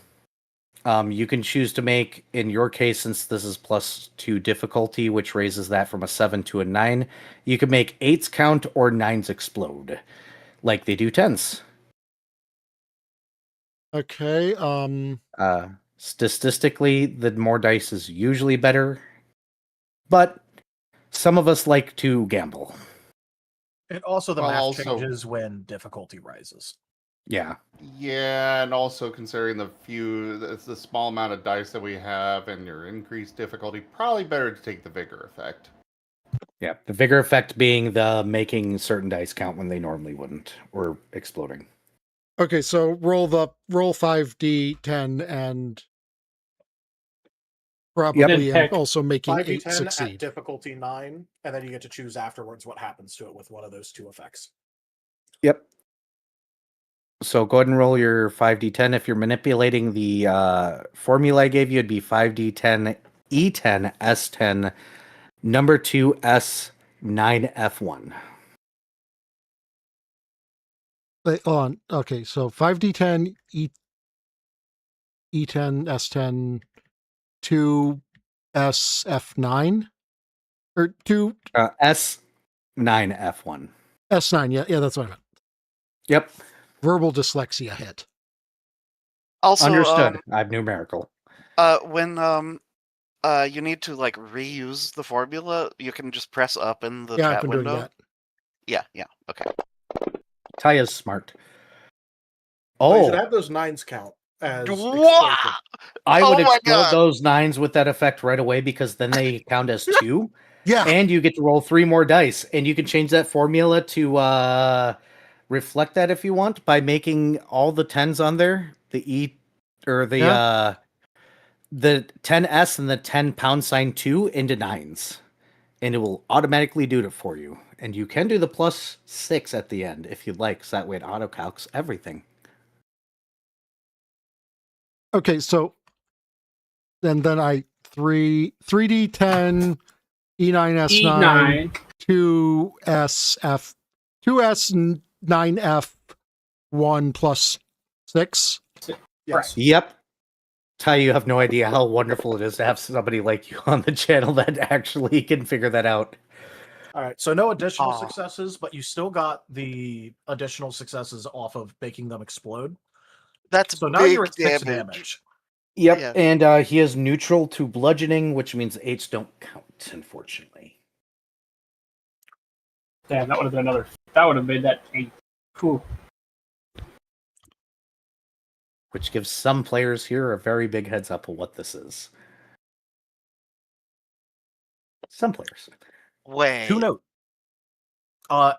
you can choose to make, in your case, since this is +2 difficulty, which raises that from a 7 to a 9, you can make 8s count or 9s explode, like they do 10s. Okay, Statistically, the more dice is usually better, but some of us like to gamble. And also the Well, math also- changes when difficulty rises. Yeah. Yeah, and also considering the small amount of dice that we have and your increased difficulty, probably better to take the vigor effect. Yeah. The vigor effect being the making certain dice count when they normally wouldn't, or exploding. okay, so roll 5d10 and probably Yep. and also making 8 5d10 at succeed. difficulty 9, and then you get to choose afterwards what happens to it with one of those 2 effects. Yep. So go ahead and roll your 5d10. If you're manipulating the formula I gave you, it'd be 5d10, E10, S10, number 2, S9, F1. Hold on. Okay, so 5d10, E10, S10, 2 SF9, or 2 S9, F1. S9. Yeah, that's what I meant. Yep. Verbal dyslexia hit. Also, Understood. I'm numerical. when you need to like reuse the formula, you can just press up in the Yeah, I've chat been window. doing that. Yeah, okay. Taya's smart. Oh, you Oh, should have those 9s count as Wow! explosive. I Oh would my explode God. those 9s with that effect right away, because then they count as 2. Yeah. And you get to roll 3 more dice, and you can change that formula to reflect that if you want by making all the 10s on there, the E or the 10S and the 10 £2 into 9s, and it will automatically do it for you. And you can do the +6 at the end if you'd like, so that way it auto calcs everything. Okay, so then I 3d10, E9S9, E9. 2S9F 1 plus 6. Yes. Yep. Ty, you have no idea how wonderful it is to have somebody like you on the channel that actually can figure that out. All right, so no additional Aw. successes, but you still got the additional successes off of making them explode. That's So now big you're at 6 damage. damage. Yep, Yeah. and he is neutral to bludgeoning, which means 8s don't count, unfortunately. Damn, that would have been another. That would have made that 8. Cool. Which gives some players here a very big heads up of what this is. Some players. Wait. To note,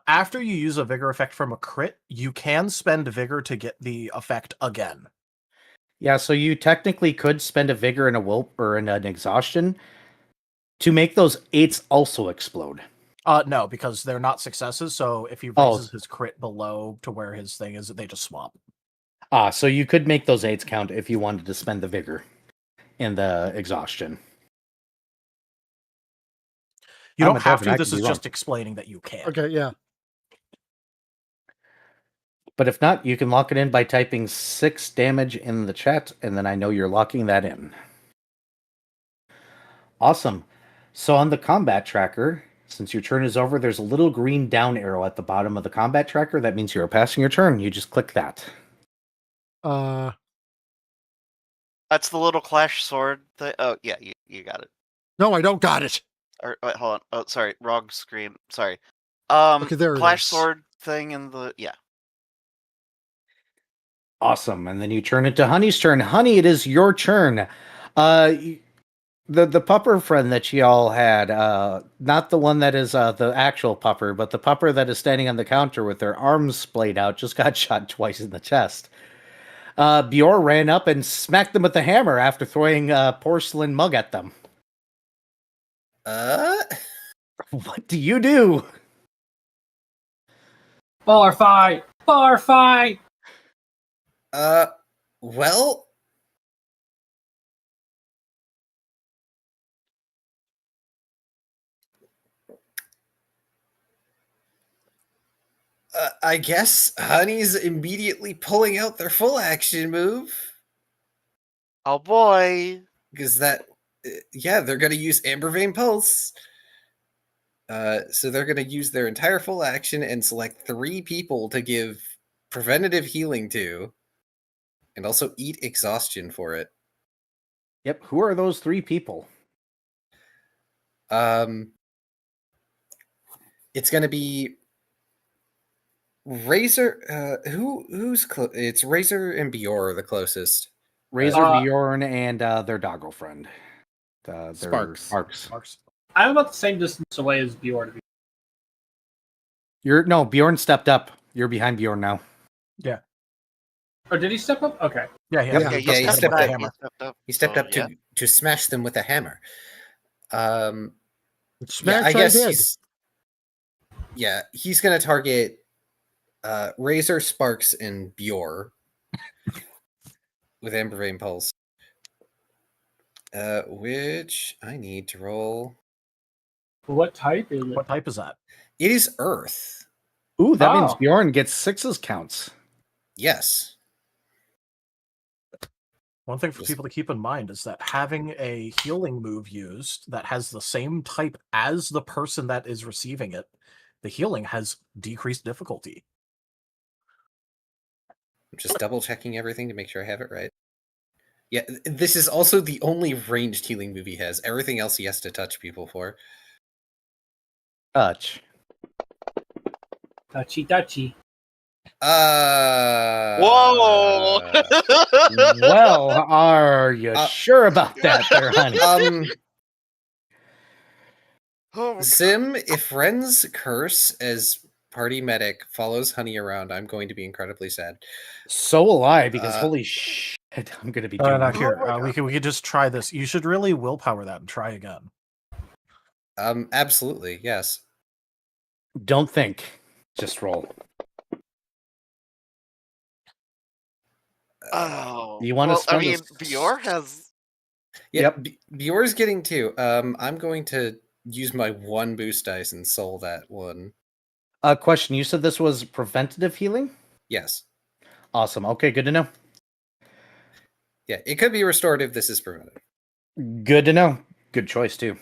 after you use a vigor effect from a crit, you can spend vigor to get the effect again. Yeah, so you technically could spend a vigor and a wilp or an exhaustion to make those 8s also explode. No, because they're not successes. So if he Oh. raises his crit below to where his thing is, they just swap. So you could make those 8s count if you wanted to spend the vigor and the exhaustion. You I'm don't a have devin, to. I This could is be just wrong. explaining that you can. Okay, yeah. But if not, you can lock it in by typing 6 damage in the chat, and then I know you're locking that in. Awesome. So on the combat tracker, since your turn is over, there's a little green down arrow at the bottom of the combat tracker. That means you're passing your turn. You just click that. Uh, That's the little clash sword thing. Oh, yeah, you got it. no, I don't got it. Or wait, hold on. Oh, sorry, wrong screen. Sorry. Okay, there it clash is. sword thing in the yeah. Awesome. And then you turn it to Honey's turn. Honey, it is your turn. The pupper friend that y'all had, not the one that is the actual pupper, but the pupper that is standing on the counter with their arms splayed out, just got shot twice in the chest. Bjorn ran up and smacked them with the hammer after throwing a porcelain mug at them. What do you do? Bar fight! Bar fight! Well, I guess Honey's immediately pulling out their full action move Oh boy. because that, yeah, they're going to use Amber Vein Pulse. So they're going to use their entire full action and select 3 people to give preventative healing to, and also eat exhaustion for it. Yep. Who are those 3 people? It's going to be Razor. Who's it's Razor and Bjorn are the closest. Razor, Uh, Bjorn, and their doggo friend. Their Sparks. Sparks. I'm about the same distance away as Bjorn. No, Bjorn stepped up. You're behind Bjorn now. Or did he step up? Okay. Yeah, Yeah. Yeah, Yeah, he stepped stepped up. up. Hammer. He stepped So, up to smash them with a hammer. Smash, I guess did. he's gonna target Razor, Sparks, and Bjorn with Amber Vein Pulse. Which I need to roll. What type is it? What type is that? It is Earth. Ooh, that means Oh. Bjorn gets 6s counts. Yes. One thing for Just- people to keep in mind is that having a healing move used that has the same type as the person that is receiving it, the healing has decreased difficulty. I'm just double checking everything to make sure I have it right. Yeah, this is also the only ranged healing move he has. Everything else he has to touch people for. Touch. Touchy touchy. Whoa! Well, are you sure about that there, honey? Oh, Zim, if Ren's curse as party medic follows Honey around, I'm going to be incredibly sad. So will I, because holy shit, I'm going to be doing No, that. here, we could just try this. You should really willpower that and try again. Absolutely, yes. Don't think. Just roll. Oh. You wanna well, I spend mean, this- Bjorn has. Yeah, Yep. Bjorn's getting 2. I'm going to use my 1 boost dice and soul that one. Question, you said this was preventative healing? Yes. Awesome. Okay, good to know. Yeah, it could be restorative. This is preventative. Good to know. Good choice, too.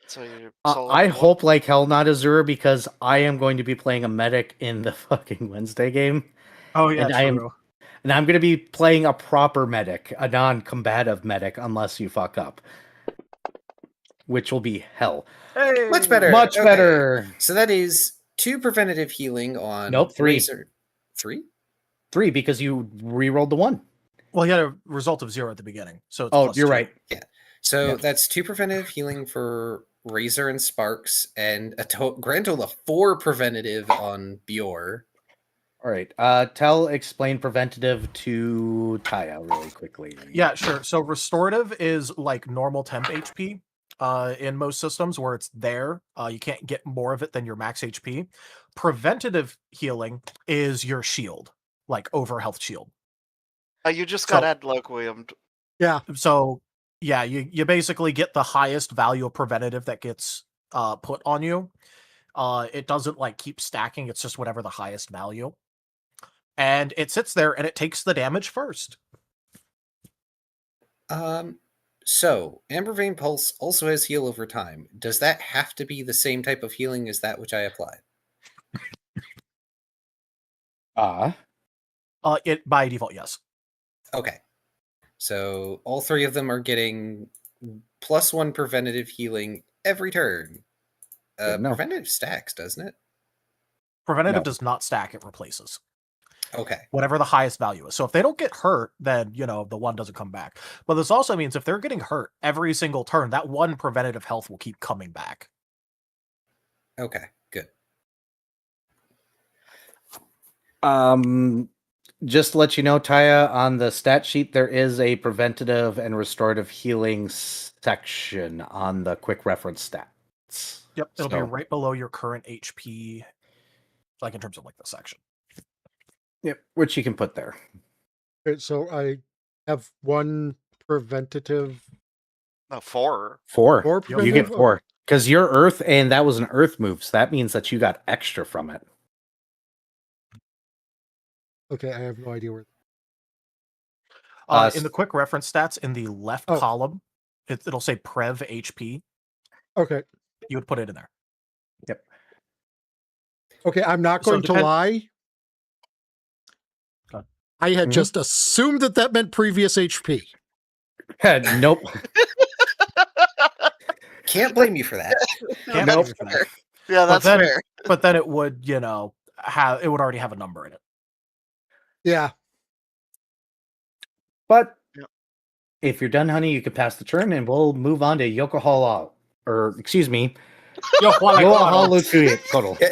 So you I hope like hell not Azura, because I am going to be playing a medic in the fucking Wednesday game. Oh, yeah, And true. And I'm going to be playing a proper medic, a non-combative medic, unless you fuck up. Which will be hell. Hey! Much better. Much Okay. better. So that is 2 preventative healing on. Nope, 3. Razor. 3? 3, because you re-rolled the 1. Well, he had a result of 0 at the beginning, so it's Oh, plus you're 2. right. So Yeah. that's 2 preventative healing for Razor and Sparks, and a grand total of 4 preventative on Bjor. All right. Explain preventative to Taya really quickly. Yeah, sure. So restorative is like normal temp HP in most systems where it's there. You can't get more of it than your max HP. Preventative healing is your shield, like over health shield. You just got So- ad loquiumed. So yeah, you basically get the highest value of preventative that gets put on you. It doesn't like keep stacking, it's just whatever the highest value. And it sits there and it takes the damage first. So Amber Vein Pulse also has heal over time. Does that have to be the same type of healing as that which I applied? It by default, yes. Okay. So all 3 of them are getting +1 preventative healing every turn. No. Preventative stacks, doesn't it? Preventative No. does not stack, it replaces. Okay. Whatever the highest value is. So if they don't get hurt, then, the 1 doesn't come back. But this also means if they're getting hurt every single turn, that 1 preventative health will keep coming back. Okay, good. Just to let you know, Taya, on the stat sheet, there is a preventative and restorative healing section on the quick reference stats. Yep, it'll be So- right below your current HP, like in terms of like the section. Yep, which you can put there. Okay, so I have 1 preventative. No, 4. 4. 4 You preventative? get 4. Because you're Earth, and that was an Earth move, so that means that you got extra from it. Okay, I have no idea where. In the quick reference stats, in the left Oh. column, it'll say Prev HP. Okay. You would put it in there. Yep. Okay, I'm not So going to depend- lie. Go on. I had Mhm. just assumed that meant previous HP. Nope. Can't blame you for that. Can't Nope. blame you for that. Yeah, that's then- fair. But then it would, it would already have a number in it. Yeah. But Yep. if you're done, honey, you can pass the turn, and we'll move on to Yokohama. Or, excuse me, Yo, total.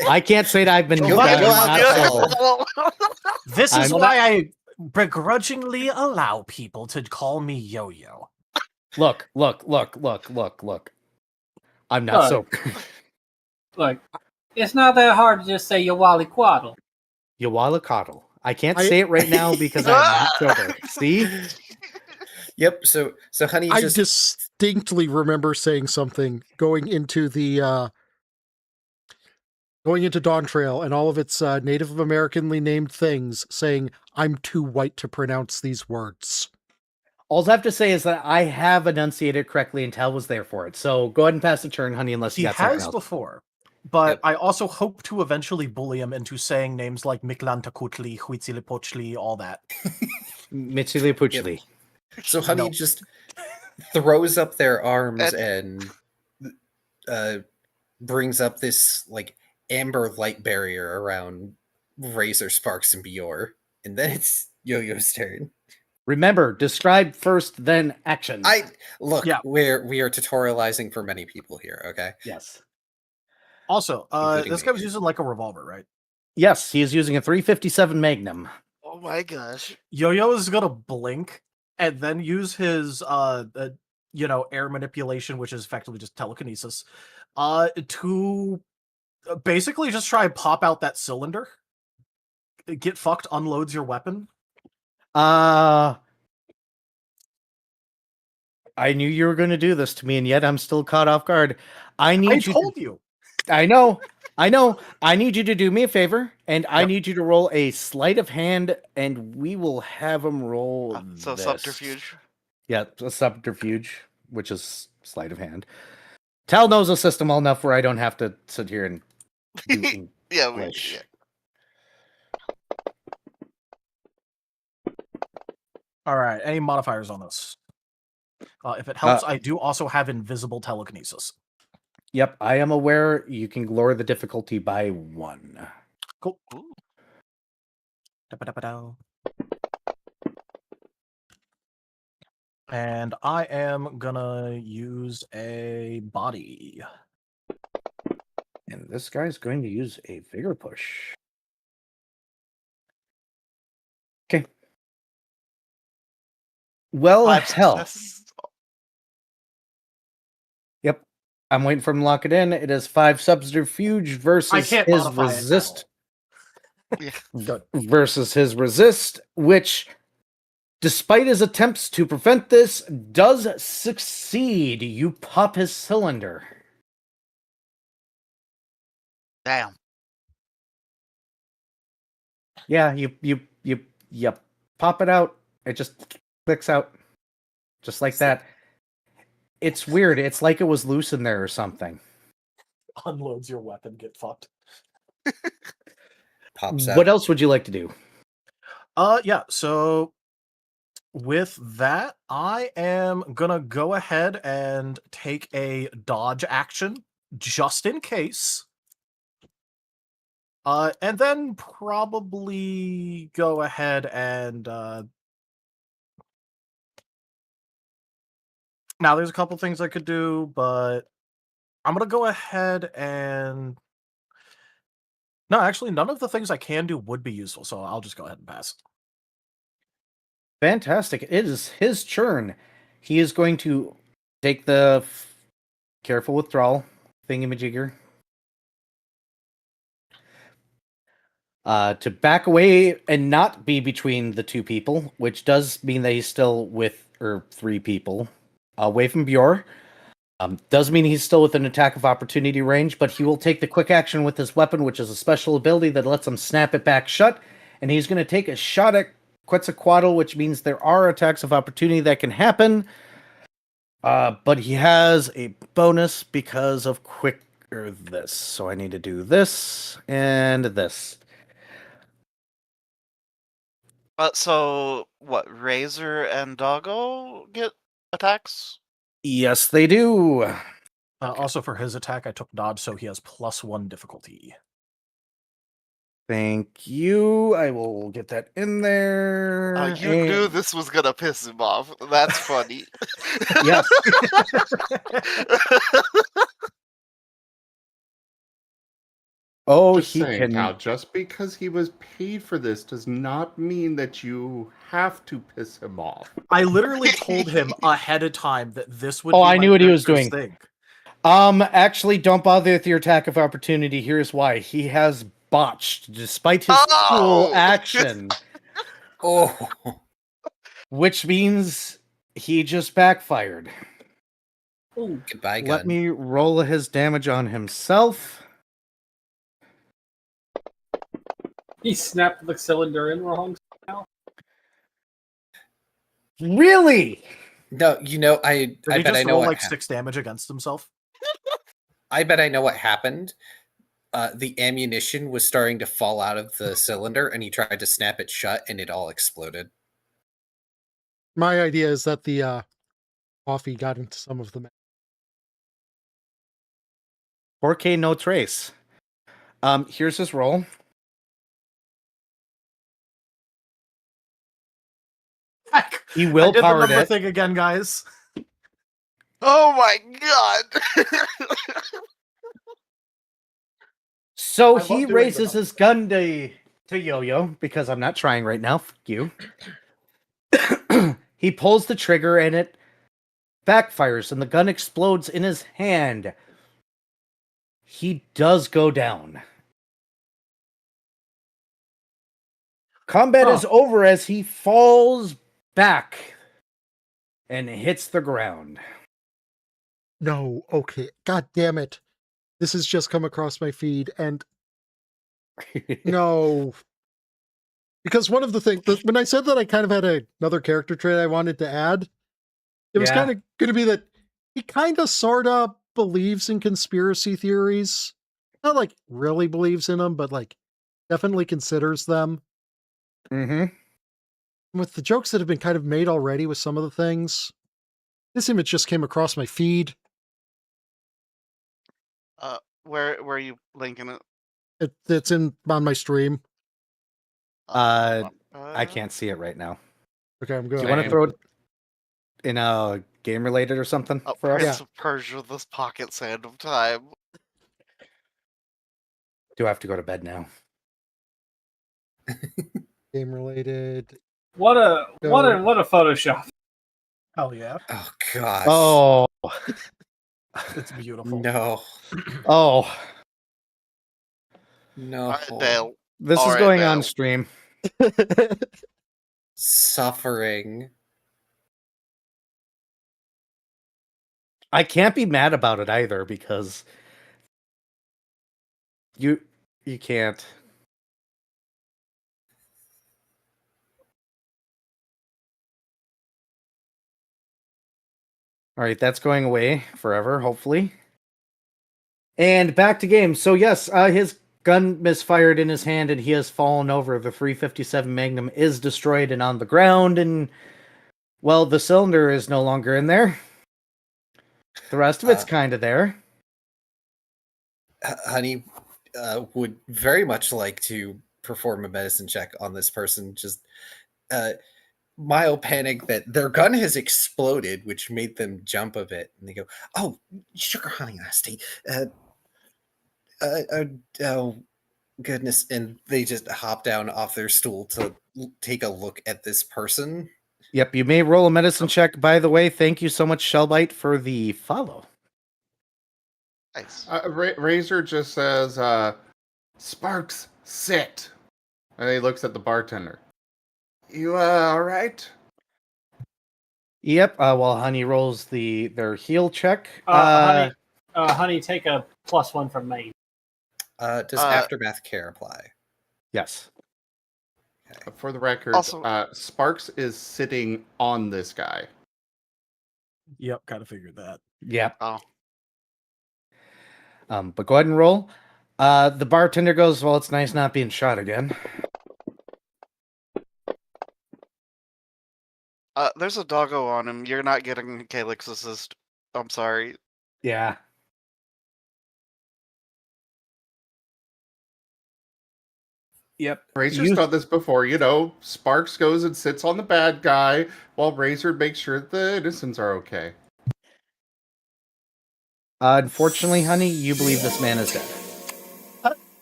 I can't say that I've been Yo- that Yo- I'm not sober. This is I'm why I begrudgingly allow people to call me Yo-Yo. Look. I'm not Look. sober. Look, it's not that hard to just say Yawali Quaddle. Yawala Coddle. I can't I- say it right now because I'm not sober. See? Yep. So honey, I just distinctly remember saying something going into Dawn Trail and all of its Native Americanly named things, saying, "I'm too white to pronounce these words." All I have to say is that I have enunciated correctly and Tal was there for it. So go ahead and pass the turn, honey, unless He you got something has else. before, but Yep. I also hope to eventually bully him into saying names like Miklantakutli, Huitzilipochli, all that. Mitsuli Puchli. so honey No. just throws up their arms and brings up this like amber light barrier around Razor, Sparks, and Bjor, and then it's Yo-Yo's turn. Remember, describe first, then action. Look, Yeah. we are tutorializing for many people here, okay? Yes. Also, Including this me. guy was using like a revolver, right? Yes, he is using a 357 Magnum. Oh my gosh. Yo-Yo is gonna blink and then use his air manipulation, which is effectively just telekinesis, to basically just try and pop out that cylinder. Get fucked, unloads your weapon. I knew you were going to do this to me, and yet I'm still caught off guard. I told you. I know. I need you to do me a favor, and I Yep. need you to roll a sleight of hand, and we will have him roll. So this. subterfuge. Yeah, a subterfuge, which is sleight of hand. Tal knows the system well enough where I don't have to sit here and do Yeah, English. yeah. All right. Any modifiers on this? If it helps, I do also have invisible telekinesis. Yep, I am aware. You can lower the difficulty by 1. Cool. Ooh. Da-ba-da-ba-da. And I am gonna use a body. And this guy's going to use a vigor push. Okay. Well, 5 hell. successes. Yep. I'm waiting for him to lock it in. It is 5 subterfuge versus I can't his modify resist. it now. Good. Versus his resist, which, despite his attempts to prevent this, does succeed. You pop his cylinder. Damn. Yeah, you pop it out. It just clicks out. Just like that. It's weird. It's like it was loose in there or something. Unloads your weapon, get fucked. Pops out. What else would you like to do? Yeah, so with that, I am gonna go ahead and take a dodge action just in case. And then probably go ahead and now there's a couple things I could do, but I'm gonna go ahead and no, actually none of the things I can do would be useful, so I'll just go ahead and pass. Fantastic. It is his turn. He is going to take the careful withdrawal thingamajigger. To back away and not be between the two people, which does mean that he's still with, or 3 people, away from Bjor. Does mean he's still within attack of opportunity range, but he will take the quick action with his weapon, which is a special ability that lets him snap it back shut, and he's going to take a shot at Quetzalcoatl, which means there are attacks of opportunity that can happen, but he has a bonus because of this, so I need to do this and this. So what? Razor and Doggo get attacks? Yes, they do. Also, for his attack, I took dodge, so he has +1 difficulty. Thank you. I will get that in there. You knew this was gonna piss him off. That's funny. Yes. Oh, Just he saying, can. Now, just because he was paid for this does not mean that you have to piss him off. I literally told him ahead of time that this would Oh, be I my knew what he was character's doing. thing. Actually, don't bother with your attack of opportunity. Here's why. He has botched, despite his cool Oh! action, Oh, which means he just backfired. Ooh, goodbye, gun. Let me roll his damage on himself. he snapped the cylinder in wrong. Really? No, I Did he bet I just know roll what like 6 damage against himself? I bet I know what happened. The ammunition was starting to fall out of the cylinder, and he tried to snap it shut, and it all exploded. My idea is that the coffee got into some of them. 4K, no trace. Here's his roll. He I did the willpowered number it. thing again, guys. Oh my god! So I love he doing raises the his gun to Yo-Yo, because I'm not trying right now. Fuck you. He pulls the trigger and it backfires and the gun explodes in his hand. He does go down. Combat is over as he falls back and hits the ground. No, okay. God damn it. This has just come across my feed, and no. Because one of the things, when I said that I kind of had another character trait I wanted to add, it was Yeah. kind of going to be that he kind of sort of believes in conspiracy theories. Not like really believes in them, but like definitely considers them. Mm-hmm. With the jokes that have been kind of made already with some of the things, this image just came across my feed. Where are you linking it? It's on my stream. I can't see it right now. Okay, I'm Do going. you want to throw it? in a game related or something A for us? Prince of Persia, this pocket sand of time. Do I have to go to bed now? Game related. What a Photoshop. Hell yeah. Oh gosh. Oh, It's beautiful. No. oh, No. All right, Dale. this All is right, going Dale. on stream. Suffering. I can't be mad about it either because you can't. All right, that's going away forever, hopefully. And back to game. So yes, his gun misfired in his hand and he has fallen over. The 357 Magnum is destroyed and on the ground, and well, the cylinder is no longer in there. The rest of it's kind of there. Honey would very much like to perform a medicine check on this person. Just mild panic that their gun has exploded, which made them jump a bit. And they go, "Oh, sugar honey nasty. Oh, goodness." And they just hop down off their stool to take a look at this person. Yep, you may roll a medicine check. By the way, thank you so much, Shellbite, for the follow. Nice. Razor just says, "Sparks, sit." And he looks at the bartender. You all right? Yep, while Honey rolls their heal check. Honey, take a +1 from me. Does aftermath care apply? Yes. For the record, Also- Sparks is sitting on this guy. Yep, kind of figured that. Yep. Oh. But go ahead and roll. The bartender goes, "Well, it's nice not being shot again." There's a doggo on him. You're not getting Calyx assist. I'm sorry. Yeah. Yep. Razor's done this before, Sparks goes and sits on the bad guy while Razor makes sure the innocents are okay. Unfortunately, Honey, you believe this man is dead.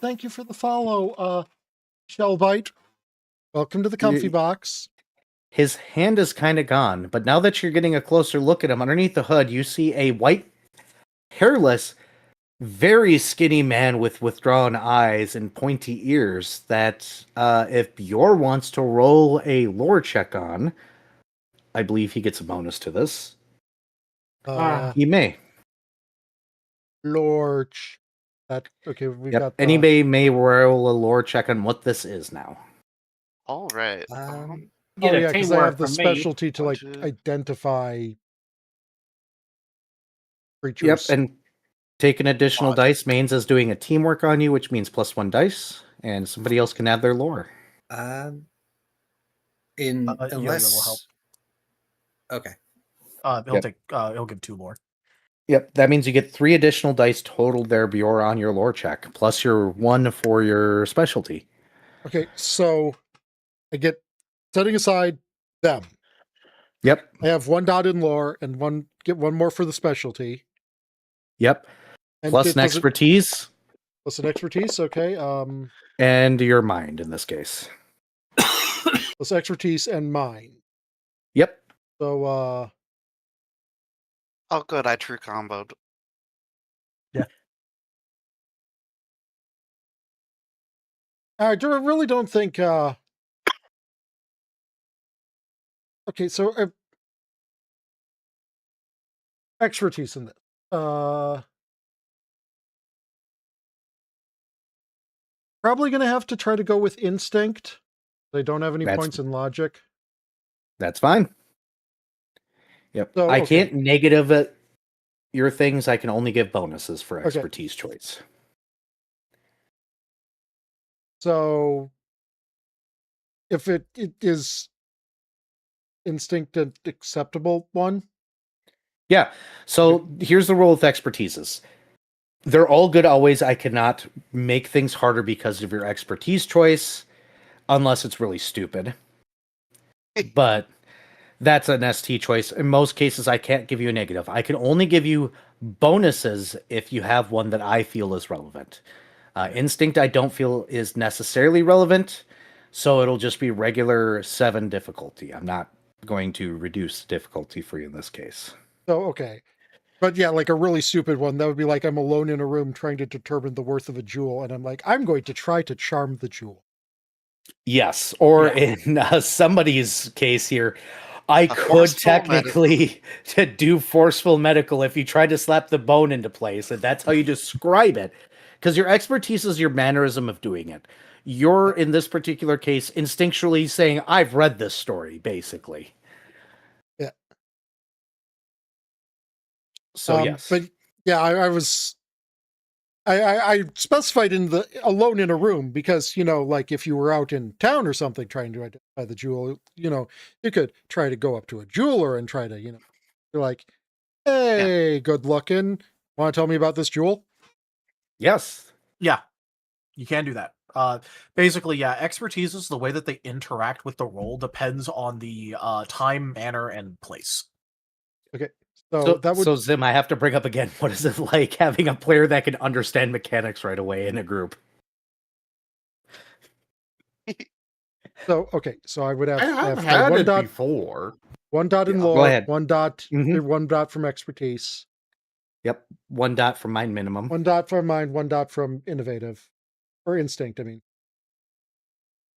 Thank you for the follow, Shellbite. Welcome to the comfy box. His hand is kind of gone, but now that you're getting a closer look at him, underneath the hood, you see a white, hairless, very skinny man with withdrawn eyes and pointy ears that if Bjor wants to roll a lore check on, I believe he gets a bonus to this. He may. Lorch. Okay, we got Anybody may roll a lore check on what this is now. All right. Get a because I teamwork have the from me. specialty to Budget. identify creatures. Yep, and take an additional dice means as doing a teamwork on you, which means +1 dice, and somebody else can add their lore. Unless Yo-Yo will help. Okay. He'll give 2 more. Yep, that means you get 3 additional dice total there, Bjor, on your lore check, plus your 1 for your specialty. Okay, so I get, setting aside them. Yep. I have 1 dot in lore and get 1 more for the specialty. Yep. And Plus an expertise. Plus an expertise, okay. And your mind in this case. Plus expertise and mine. Yep. So Oh, good. I true comboed. I really don't think okay, so expertise in this. Probably gonna have to try to go with instinct. They don't have any points in logic. That's fine. Yep. So, I okay. can't negative it, your things. I can only give bonuses for Okay. expertise choice. So if it is instinct an acceptable one? Yeah. So here's the rule with expertises. They're all good always. I cannot make things harder because of your expertise choice, unless it's really stupid. But That's an ST choice. In most cases, I can't give you a negative. I can only give you bonuses if you have one that I feel is relevant. Instinct, I don't feel is necessarily relevant, so it'll just be regular 7 difficulty. I'm not going to reduce difficulty for you in this case. So, okay. But yeah, like a really stupid one, that would be like I'm alone in a room trying to determine the worth of a jewel, and I'm like, I'm going to try to charm the jewel. Yes, or Yeah. in somebody's case here, I A could forceful technically to do forceful medical if you tried to slap the bone into place, and that's how you describe it. Because your expertise is your mannerism of doing it. You're, in this particular case, instinctually saying, I've read this story, basically. Yeah. So, yes. But yeah, I specified in the alone in a room because, like if you were out in town or something trying to identify the jewel, you could try to go up to a jeweler and try to, you're like, hey, good looking. Want to tell me about this jewel? Yes. Yeah, you can do that. Basically, yeah, expertise is the way that they interact with the role depends on the time, manner, and place. Okay. So, that would. Zim, I have to bring up again, what is it like having a player that can understand mechanics right away in a group? So, okay. So I would have, I've had one it dot, before. 1 dot in Yeah. Go lore, ahead. 1 dot, Mhm. 1 dot from expertise, Yep. 1 dot from mine minimum. 1 dot from mind, 1 dot from innovative or instinct. I mean,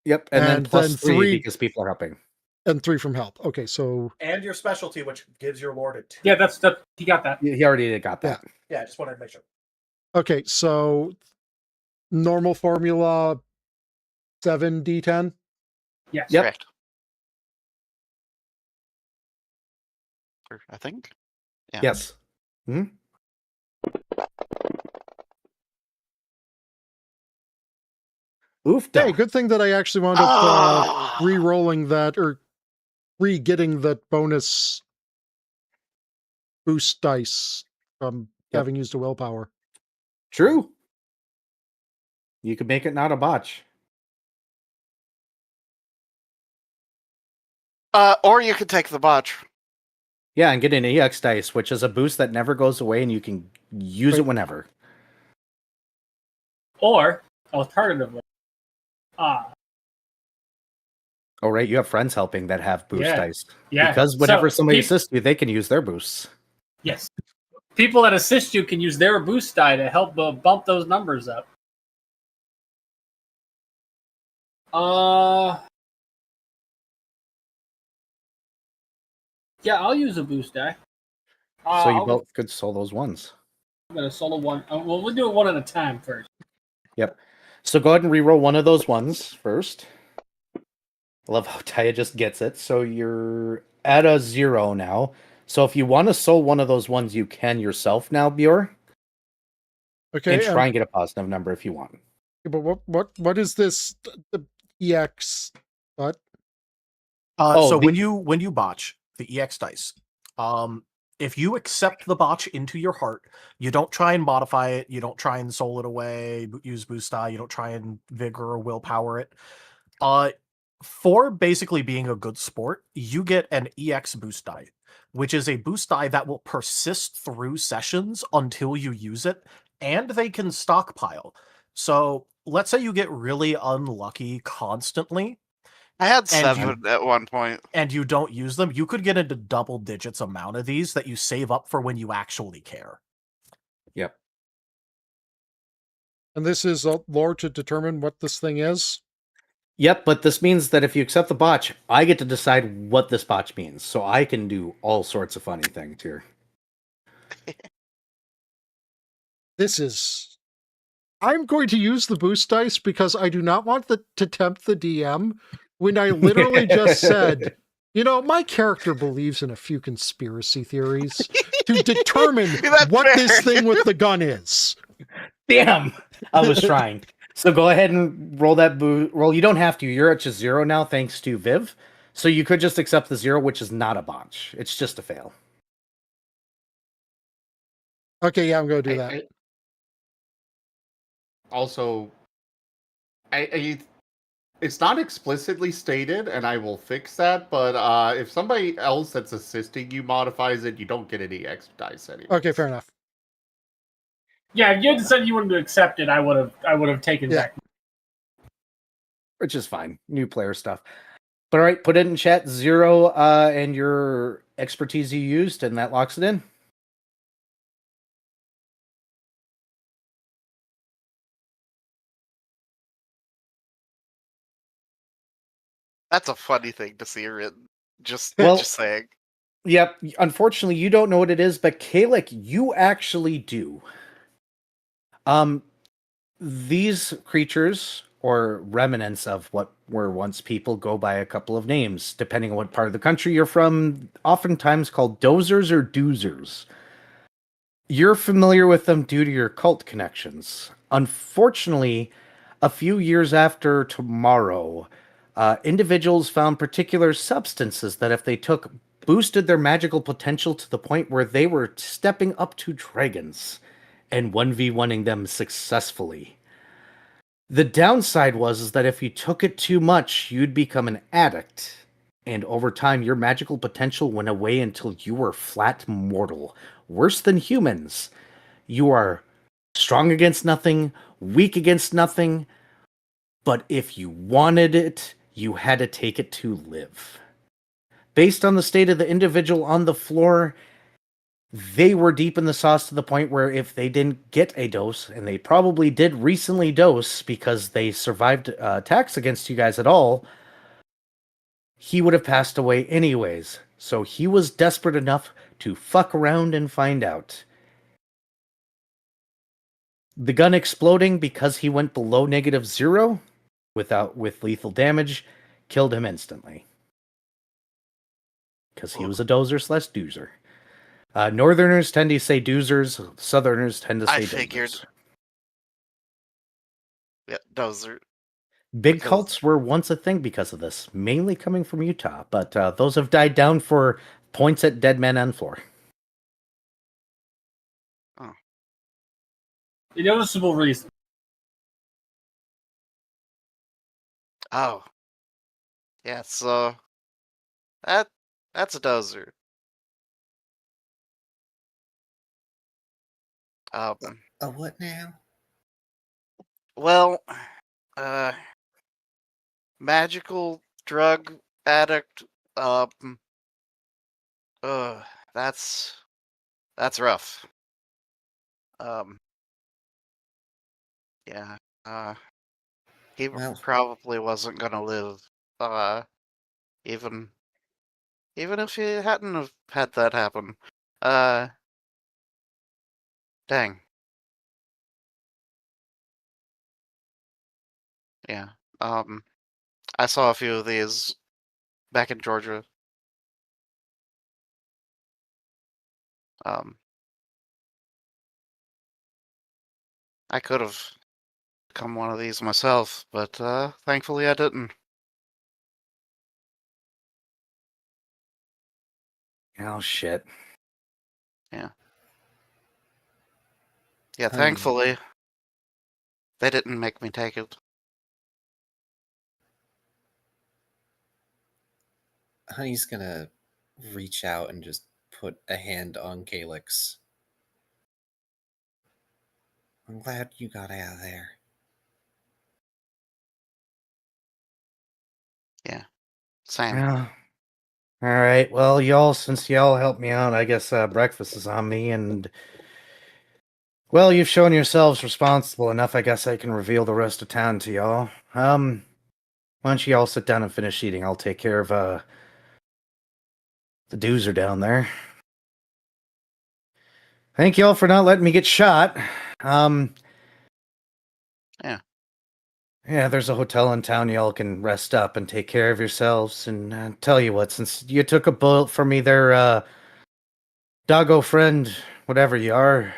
Yep. And then and plus then 3 3 because people are helping. and 3 from help. Okay. So And your specialty, which gives your lord a 2. Yeah, that's he got that. He already got that. Yeah, I just wanted to make sure. okay. So normal formula 7d10. Yes. Yep. Correct. I think. Yeah. Yes. Hmm. Oof. Hey, good thing that I actually wound up Ah! re-rolling that or re-getting that bonus boost dice from Yep. having used a willpower. True. You could make it not a botch. Or you could take the botch. Yeah, and get an EX dice, which is a boost that never goes away and you can use it Wait. whenever. Or alternatively, Oh, right. You have friends helping that have boost Yeah. dice. yeah. Because whenever So, somebody assists you, they can use their boosts. yes, people that assist you can use their boost die to help bump those numbers up. Yeah, I'll use a boost die. So you both could solo those ones. I'm gonna solo one. Well, we'll do it one at a time first. Yep. So go ahead and reroll one of those ones first. I love how Taya just gets it. So you're at a 0 now. So if you want to soul one of those ones, you can yourself now, Bjor. Okay. And try and get a positive number if you want. But what is this? The EX? What? So when you botch the EX dice, if you accept the botch into your heart, you don't try and modify it, you don't try and soul it away, use boost die, you don't try and vigor or willpower it. For basically being a good sport, you get an EX boost die, which is a boost die that will persist through sessions until you use it, and they can stockpile. So let's say you get really unlucky constantly, I had And 7 at one point. and you don't use them, you could get into double digits amount of these that you save up for when you actually care. Yep. And this is lore to determine what this thing is. Yep, but this means that if you accept the botch, I get to decide what this botch means. So I can do all sorts of funny things here. This is. I'm going to use the boost dice because I do not want to tempt the DM when I literally just said, my character believes in a few conspiracy theories to determine That's what fair. this thing with the gun is. Damn! I was trying. So go ahead and roll that roll. You don't have to. You're at just 0 now, thanks to Viv. So you could just accept the 0, which is not a botch. It's just a fail. Okay, yeah, I'm going to do that. I It's not explicitly stated, and I will fix that. But if somebody else that's assisting you modifies it, you don't get any extra dice anymore. Okay, fair enough. Yeah, if you had said you wanted to accept it, I would have taken Yeah. back. Which is fine. New player stuff. But all right, put it in chat 0 and your expertise you used, and that locks it in. That's a funny thing to see written. Just Well- just saying. Yep. Unfortunately, you don't know what it is, but Kalik, you actually do. These creatures, or remnants of what were once people, go by a couple of names, depending on what part of the country you're from, oftentimes called dozers or doozers. You're familiar with them due to your cult connections. Unfortunately, a few years after tomorrow, individuals found particular substances that, if they took, boosted their magical potential to the point where they were stepping up to dragons and 1v1ing them successfully. The downside was that if you took it too much, you'd become an addict. And over time, your magical potential went away until you were flat mortal. Worse than humans. You are strong against nothing, weak against nothing. But if you wanted it, you had to take it to live. Based on the state of the individual on the floor, they were deep in the sauce to the point where if they didn't get a dose, and they probably did recently dose because they survived attacks against you guys at all, he would have passed away anyways. So he was desperate enough to fuck around and find out. The gun exploding because he went below -0 with lethal damage killed him instantly. Because he was a dozer/doozer. Northerners tend to say doozers. Southerners tend to say I figured. dozers. Yeah, dozer. Big Because- cults were once a thing because of this, mainly coming from Utah, but those have died down for points at dead men on floor. A noticeable reason. Oh. Yeah, so that's a dozer. A what now? Well, magical drug addict. That's rough. Yeah. He Well- probably wasn't gonna live. Even if he hadn't have had that happen. Dang. Yeah. I saw a few of these back in Georgia. I could have become one of these myself, but thankfully I didn't. Oh, shit. Yeah, Honey. thankfully they didn't make me take it. Honey's gonna reach out and just put a hand on Calyx. I'm glad you got out of there. Same. Yeah. All right. Well, since y'all helped me out, I guess breakfast is on me, and well, you've shown yourselves responsible enough. I guess I can reveal the rest of town to y'all. Why don't you all sit down and finish eating? I'll take care of the doozer down there. Thank y'all for not letting me get shot. Yeah, there's a hotel in town. Y'all can rest up and take care of yourselves. And tell you what, since you took a bullet for me there, doggo friend, whatever you are,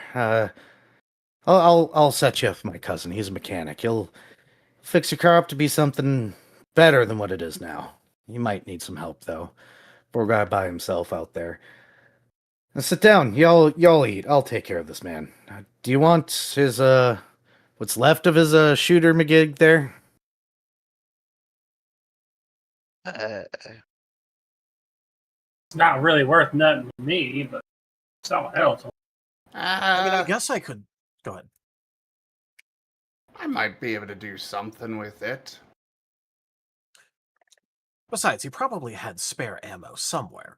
I'll set you up with my cousin. He's a mechanic. He'll fix your car up to be something better than what it is now. You might need some help though. Poor guy by himself out there. Now sit down. Y'all eat. I'll take care of this man. Do you want his what's left of his shooter McGig there? It's not really worth nothing to me, but someone else. I mean, I Uh, guess I could. Go ahead. I might be able to do something with it. Besides, he probably had spare ammo somewhere.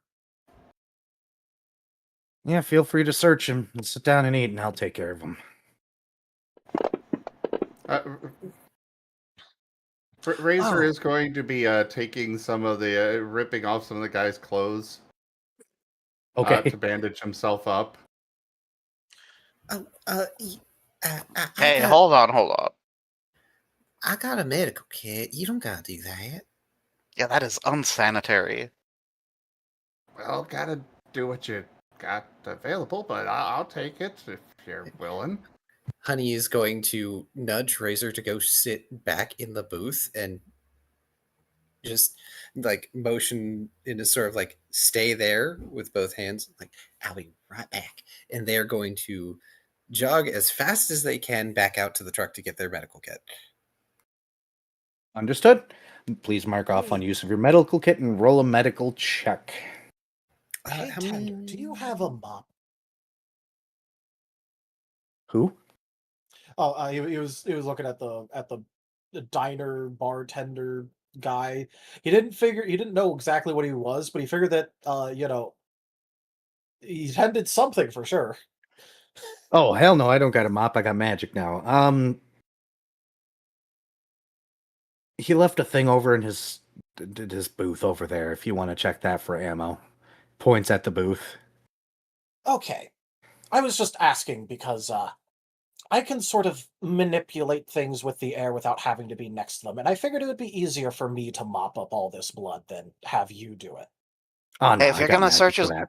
Yeah, feel free to search him. And sit down and eat, and I'll take care of him. Razor Oh. is going to be taking some of the ripping off some of the guy's clothes. Okay. To bandage himself up. Oh, Hey, hold on. I got a medical kit. You don't gotta do that. Yeah, that is unsanitary. Well, gotta do what you got available, but I'll take it if you're willing. Honey is going to nudge Razor to go sit back in the booth and just like motion in a sort of like stay there with both hands. Like, I'll be right back. And they're going to jog as fast as they can back out to the truck to get their medical kit. Understood. Please mark off on use of your medical kit and roll a medical check. Hey, How Tender, many- do you have a mop? Who? Oh, he was looking at the diner bartender guy. He didn't know exactly what he was, but he figured that he tended something for sure. Oh, hell no, I don't got a mop. I got magic now. He left a thing over in his booth over there if you want to check that for ammo. Points at the booth. Okay. I was just asking because I can sort of manipulate things with the air without having to be next to them, and I figured it would be easier for me to mop up all this blood than have you do it. Oh, no, Hey, if I you're got gonna magic search for his, that.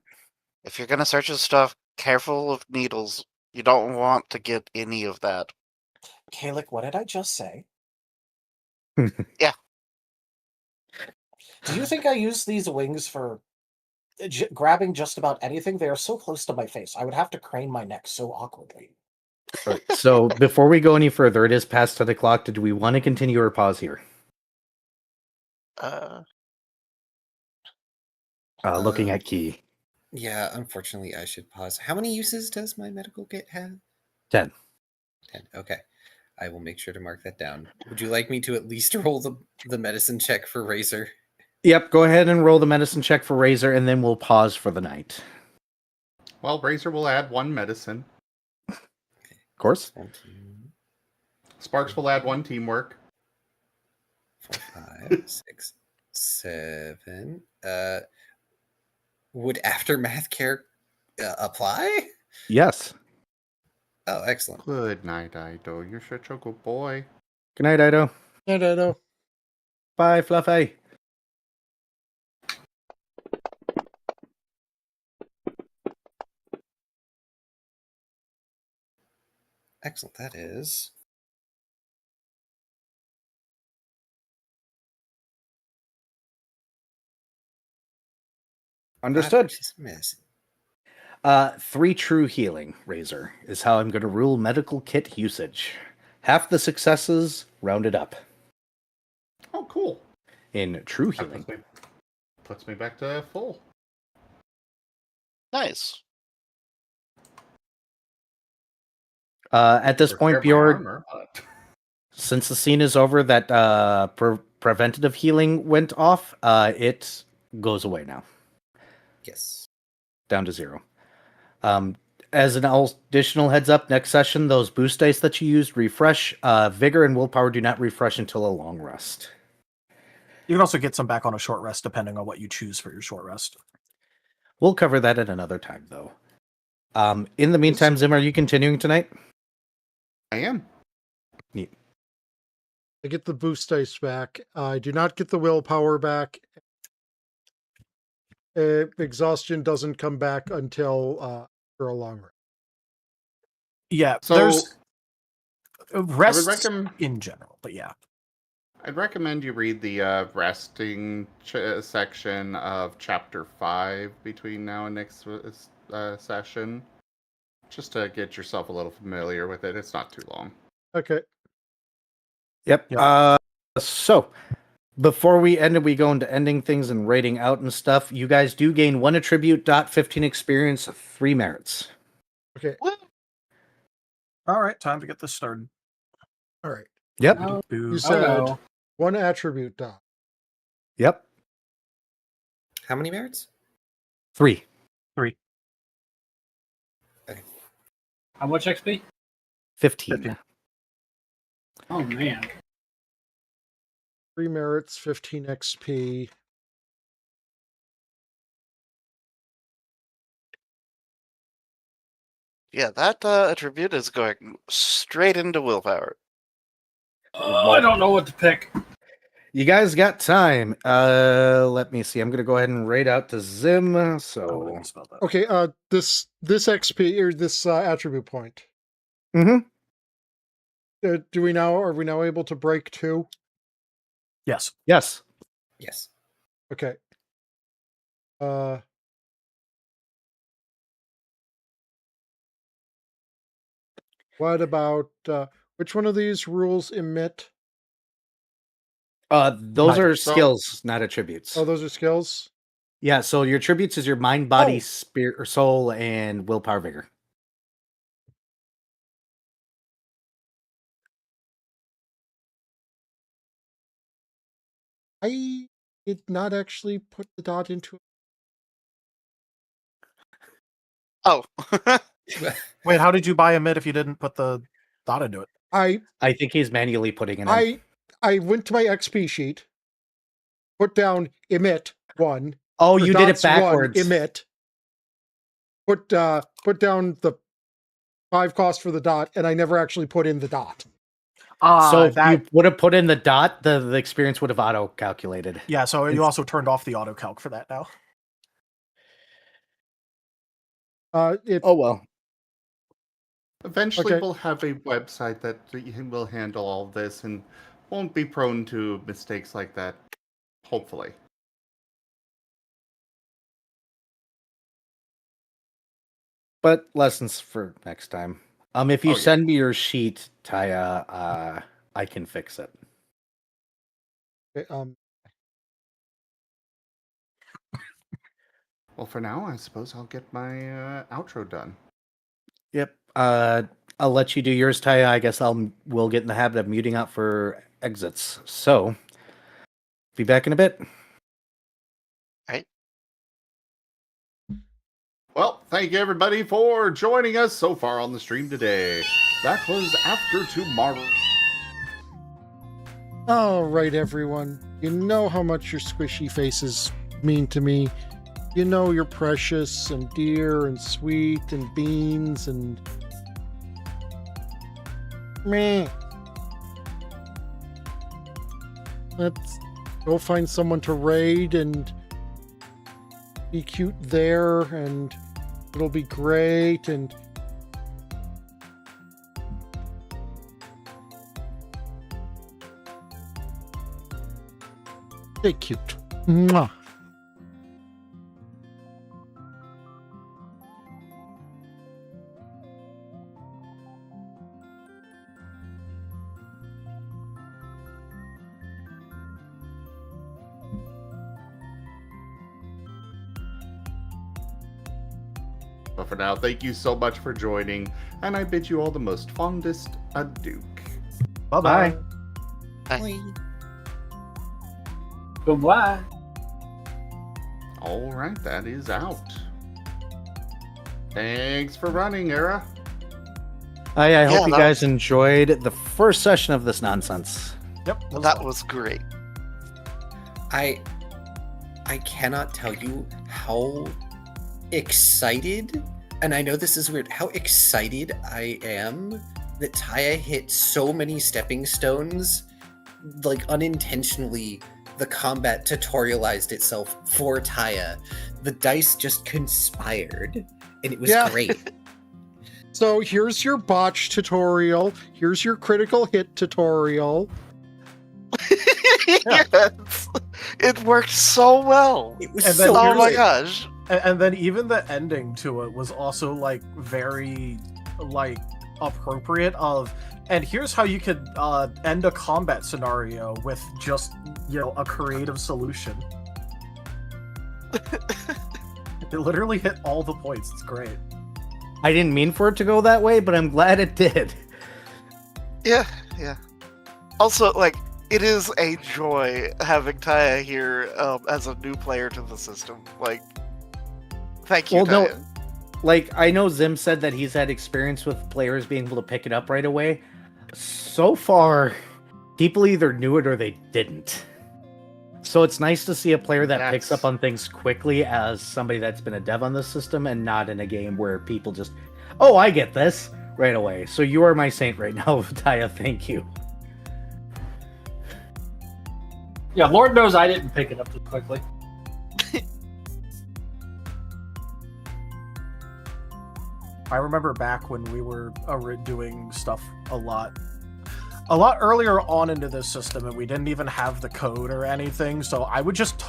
if you're gonna search his stuff, careful of needles. You don't want to get any of that. Kalik, what did I just say? Yeah. Do you think I use these wings for grabbing just about anything? They are so close to my face. I would have to crane my neck so awkwardly. Right. So before we go any further, it is past 10 o'clock. Did we want to continue or pause here? Looking at Key. Yeah, unfortunately, I should pause. How many uses does my medical kit have? 10. 10. Okay. I will make sure to mark that down. Would you like me to at least roll the medicine check for Razor? Yep, go ahead and roll the medicine check for Razor, and then we'll pause for the night. Well, Razor will add 1 medicine. Of course. 1, 2, Sparks will add 1 teamwork. 4, 5, 6, 7. Would aftermath care apply? Yes. Oh, excellent. Good night, Ido. You're such a good boy. Good night, Ido. And I know. Bye, Fluffy. Excellent. That is. Understood. Medicine. 3 true healing, Razor, is how I'm going to rule medical kit usage. Half the successes rounded up Oh, cool. in true That healing. puts me back to full. Nice. At this point, Repair my Bjorn, armor, but- since the scene is over that preventative healing went off, it goes away now, Yes. down to 0. As an additional heads up, next session, those boost dice that you used refresh. Vigor and willpower do not refresh until a long rest. You can also get some back on a short rest depending on what you choose for your short rest. We'll cover that at another time, though. In the meantime, Zim, are you continuing tonight? I am. Neat. I get the boost dice back. I do not get the willpower back. Exhaustion doesn't come back until for a long rest. Yeah, So there's rest recommend- in general, but yeah. I'd recommend you read the resting section of Chapter 5 between now and next session. Just to get yourself a little familiar with it. It's not too long. Okay. Yep. Yep. So, Before we end it, we go into ending things and rating out and stuff. You guys do gain 1 attribute, 15 experience, 3 merits. Okay. All right, time to get this started. All right. Yep. Oh, You oh said no. 1 attribute dot. Yep. How many merits? 3. How much XP? 15. 15. Oh man. 3 merits, 15 XP. Yeah, that attribute is going straight into willpower. Oh, I don't know what to pick. You guys got time. Let me see. I'm gonna go ahead and rate out to Zim. Oh, So let me spell that. Okay, this XP or this attribute point. Mhm. Are we now able to break 2? Yes. Yes. Yes. Okay. What about which one of these rules emit? Those Neither. are skills, not attributes. Oh, those are skills. Yeah, so your attributes is your mind, body, Oh. spirit, or soul, and willpower, vigor. I did not actually put the dot into. Oh, Wait, how did you buy emit if you didn't put the dot into it? I think he's manually putting it in. I went to my XP sheet, put down emit 1. Oh, The you did it dots 1, backwards. emit. Put down the 5 cost for the dot, and I never actually put in the dot. So if you would have put in the dot, the experience would have auto-calculated. Yeah, so you also turned off the auto calc for that now. Oh, well. Eventually, Okay. we'll have a website that will handle all of this and won't be prone to mistakes like that. Hopefully. But lessons for next time. If you Oh, yeah. send me your sheet, Taya, I can fix it. Okay, Well, for now, I suppose I'll get my outro done. Yep. I'll let you do yours, Taya. I guess we'll get in the habit of muting out for exits. So, be back in a bit. right. Well, thank you everybody for joining us so far on the stream today. That was After Tomorrow. all right, everyone. You know how much your squishy faces mean to me. You know you're precious and dear and sweet and beans and meh. Let's go find someone to raid and be cute there, and it'll be great. And stay cute. Mwah. But for now, thank you so much for joining, and I bid you all the most fondest adieu. Bye-bye. Bye. Goodbye. All right, that is out. Thanks for running, Era. I hope you that guys enjoyed the first session of this nonsense. Yep. That was great. I cannot tell you how excited, and I know this is weird, how excited I am that Taya hit so many stepping stones, like unintentionally. The combat tutorialized itself for Taya. The dice just conspired, and it was Yeah. great. So here's your botch tutorial. Here's your critical hit tutorial. Yes. It worked so well. It was And then so Oh here's my good. gosh. And then even the ending to it was also like very like appropriate of And here's how you could end a combat scenario with just, a creative solution. It literally hit all the points. It's great. I didn't mean for it to go that way, but I'm glad it did. Yeah. Also, like, it is a joy having Taya here as a new player to the system. Like, thank you, Well, no, Taya. like, I know Zim said that he's had experience with players being able to pick it up right away. So far, people either knew it or they didn't. So it's nice to see a player that picks up on things quickly as somebody that's been a dev on the system and not in a game where people just, oh, I get this right away. So you are my saint right now, Taya. Thank you. Yeah, Lord knows I didn't pick it up too quickly. I remember back when we were doing stuff a lot earlier on into this system, and we didn't even have the code or anything, so I would just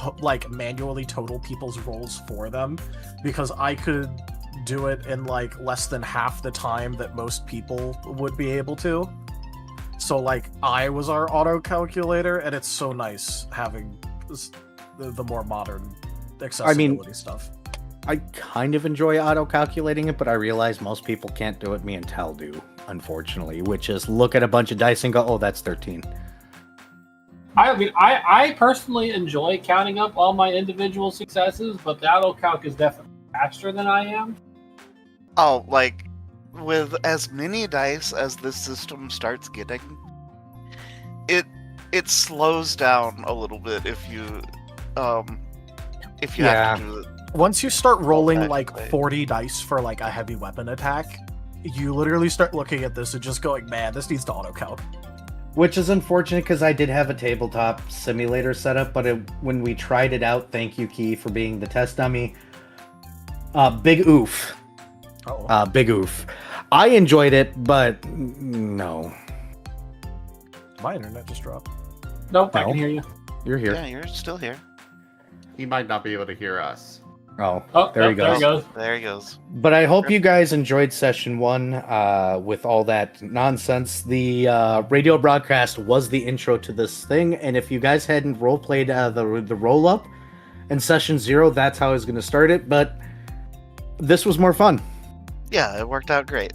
manually total people's rolls for them, because I could do it in less than half the time that most people would be able to. So I was our auto calculator, and it's so nice having the more modern accessibility stuff. I kind of enjoy auto-calculating it, but I realize most people can't do it. Me and Tal do, unfortunately, which is look at a bunch of dice and go, oh, that's 13. I mean, I personally enjoy counting up all my individual successes, but the auto-calc is definitely faster than I am. Oh, like, with as many dice as this system starts getting, it slows down a little bit if you have to do it. Once you start rolling Automatically. 40 dice for a heavy weapon attack, you literally start looking at this and just going, man, this needs to auto-calc. Which is unfortunate because I did have a tabletop simulator set up, but when we tried it out, thank you, Key, for being the test dummy. Big oof. Big oof. I enjoyed it, but no. My internet just dropped. Nope, I No. can hear you. You're here. Yeah, you're still here. He might not be able to hear us. Oh, Oh, there he there he goes. goes. There he goes. But I hope you guys enjoyed session 1 with all that nonsense. The radio broadcast was the intro to this thing, and if you guys hadn't roleplayed the roll-up in session 0, that's how I was going to start it, but this was more fun. Yeah, it worked out great.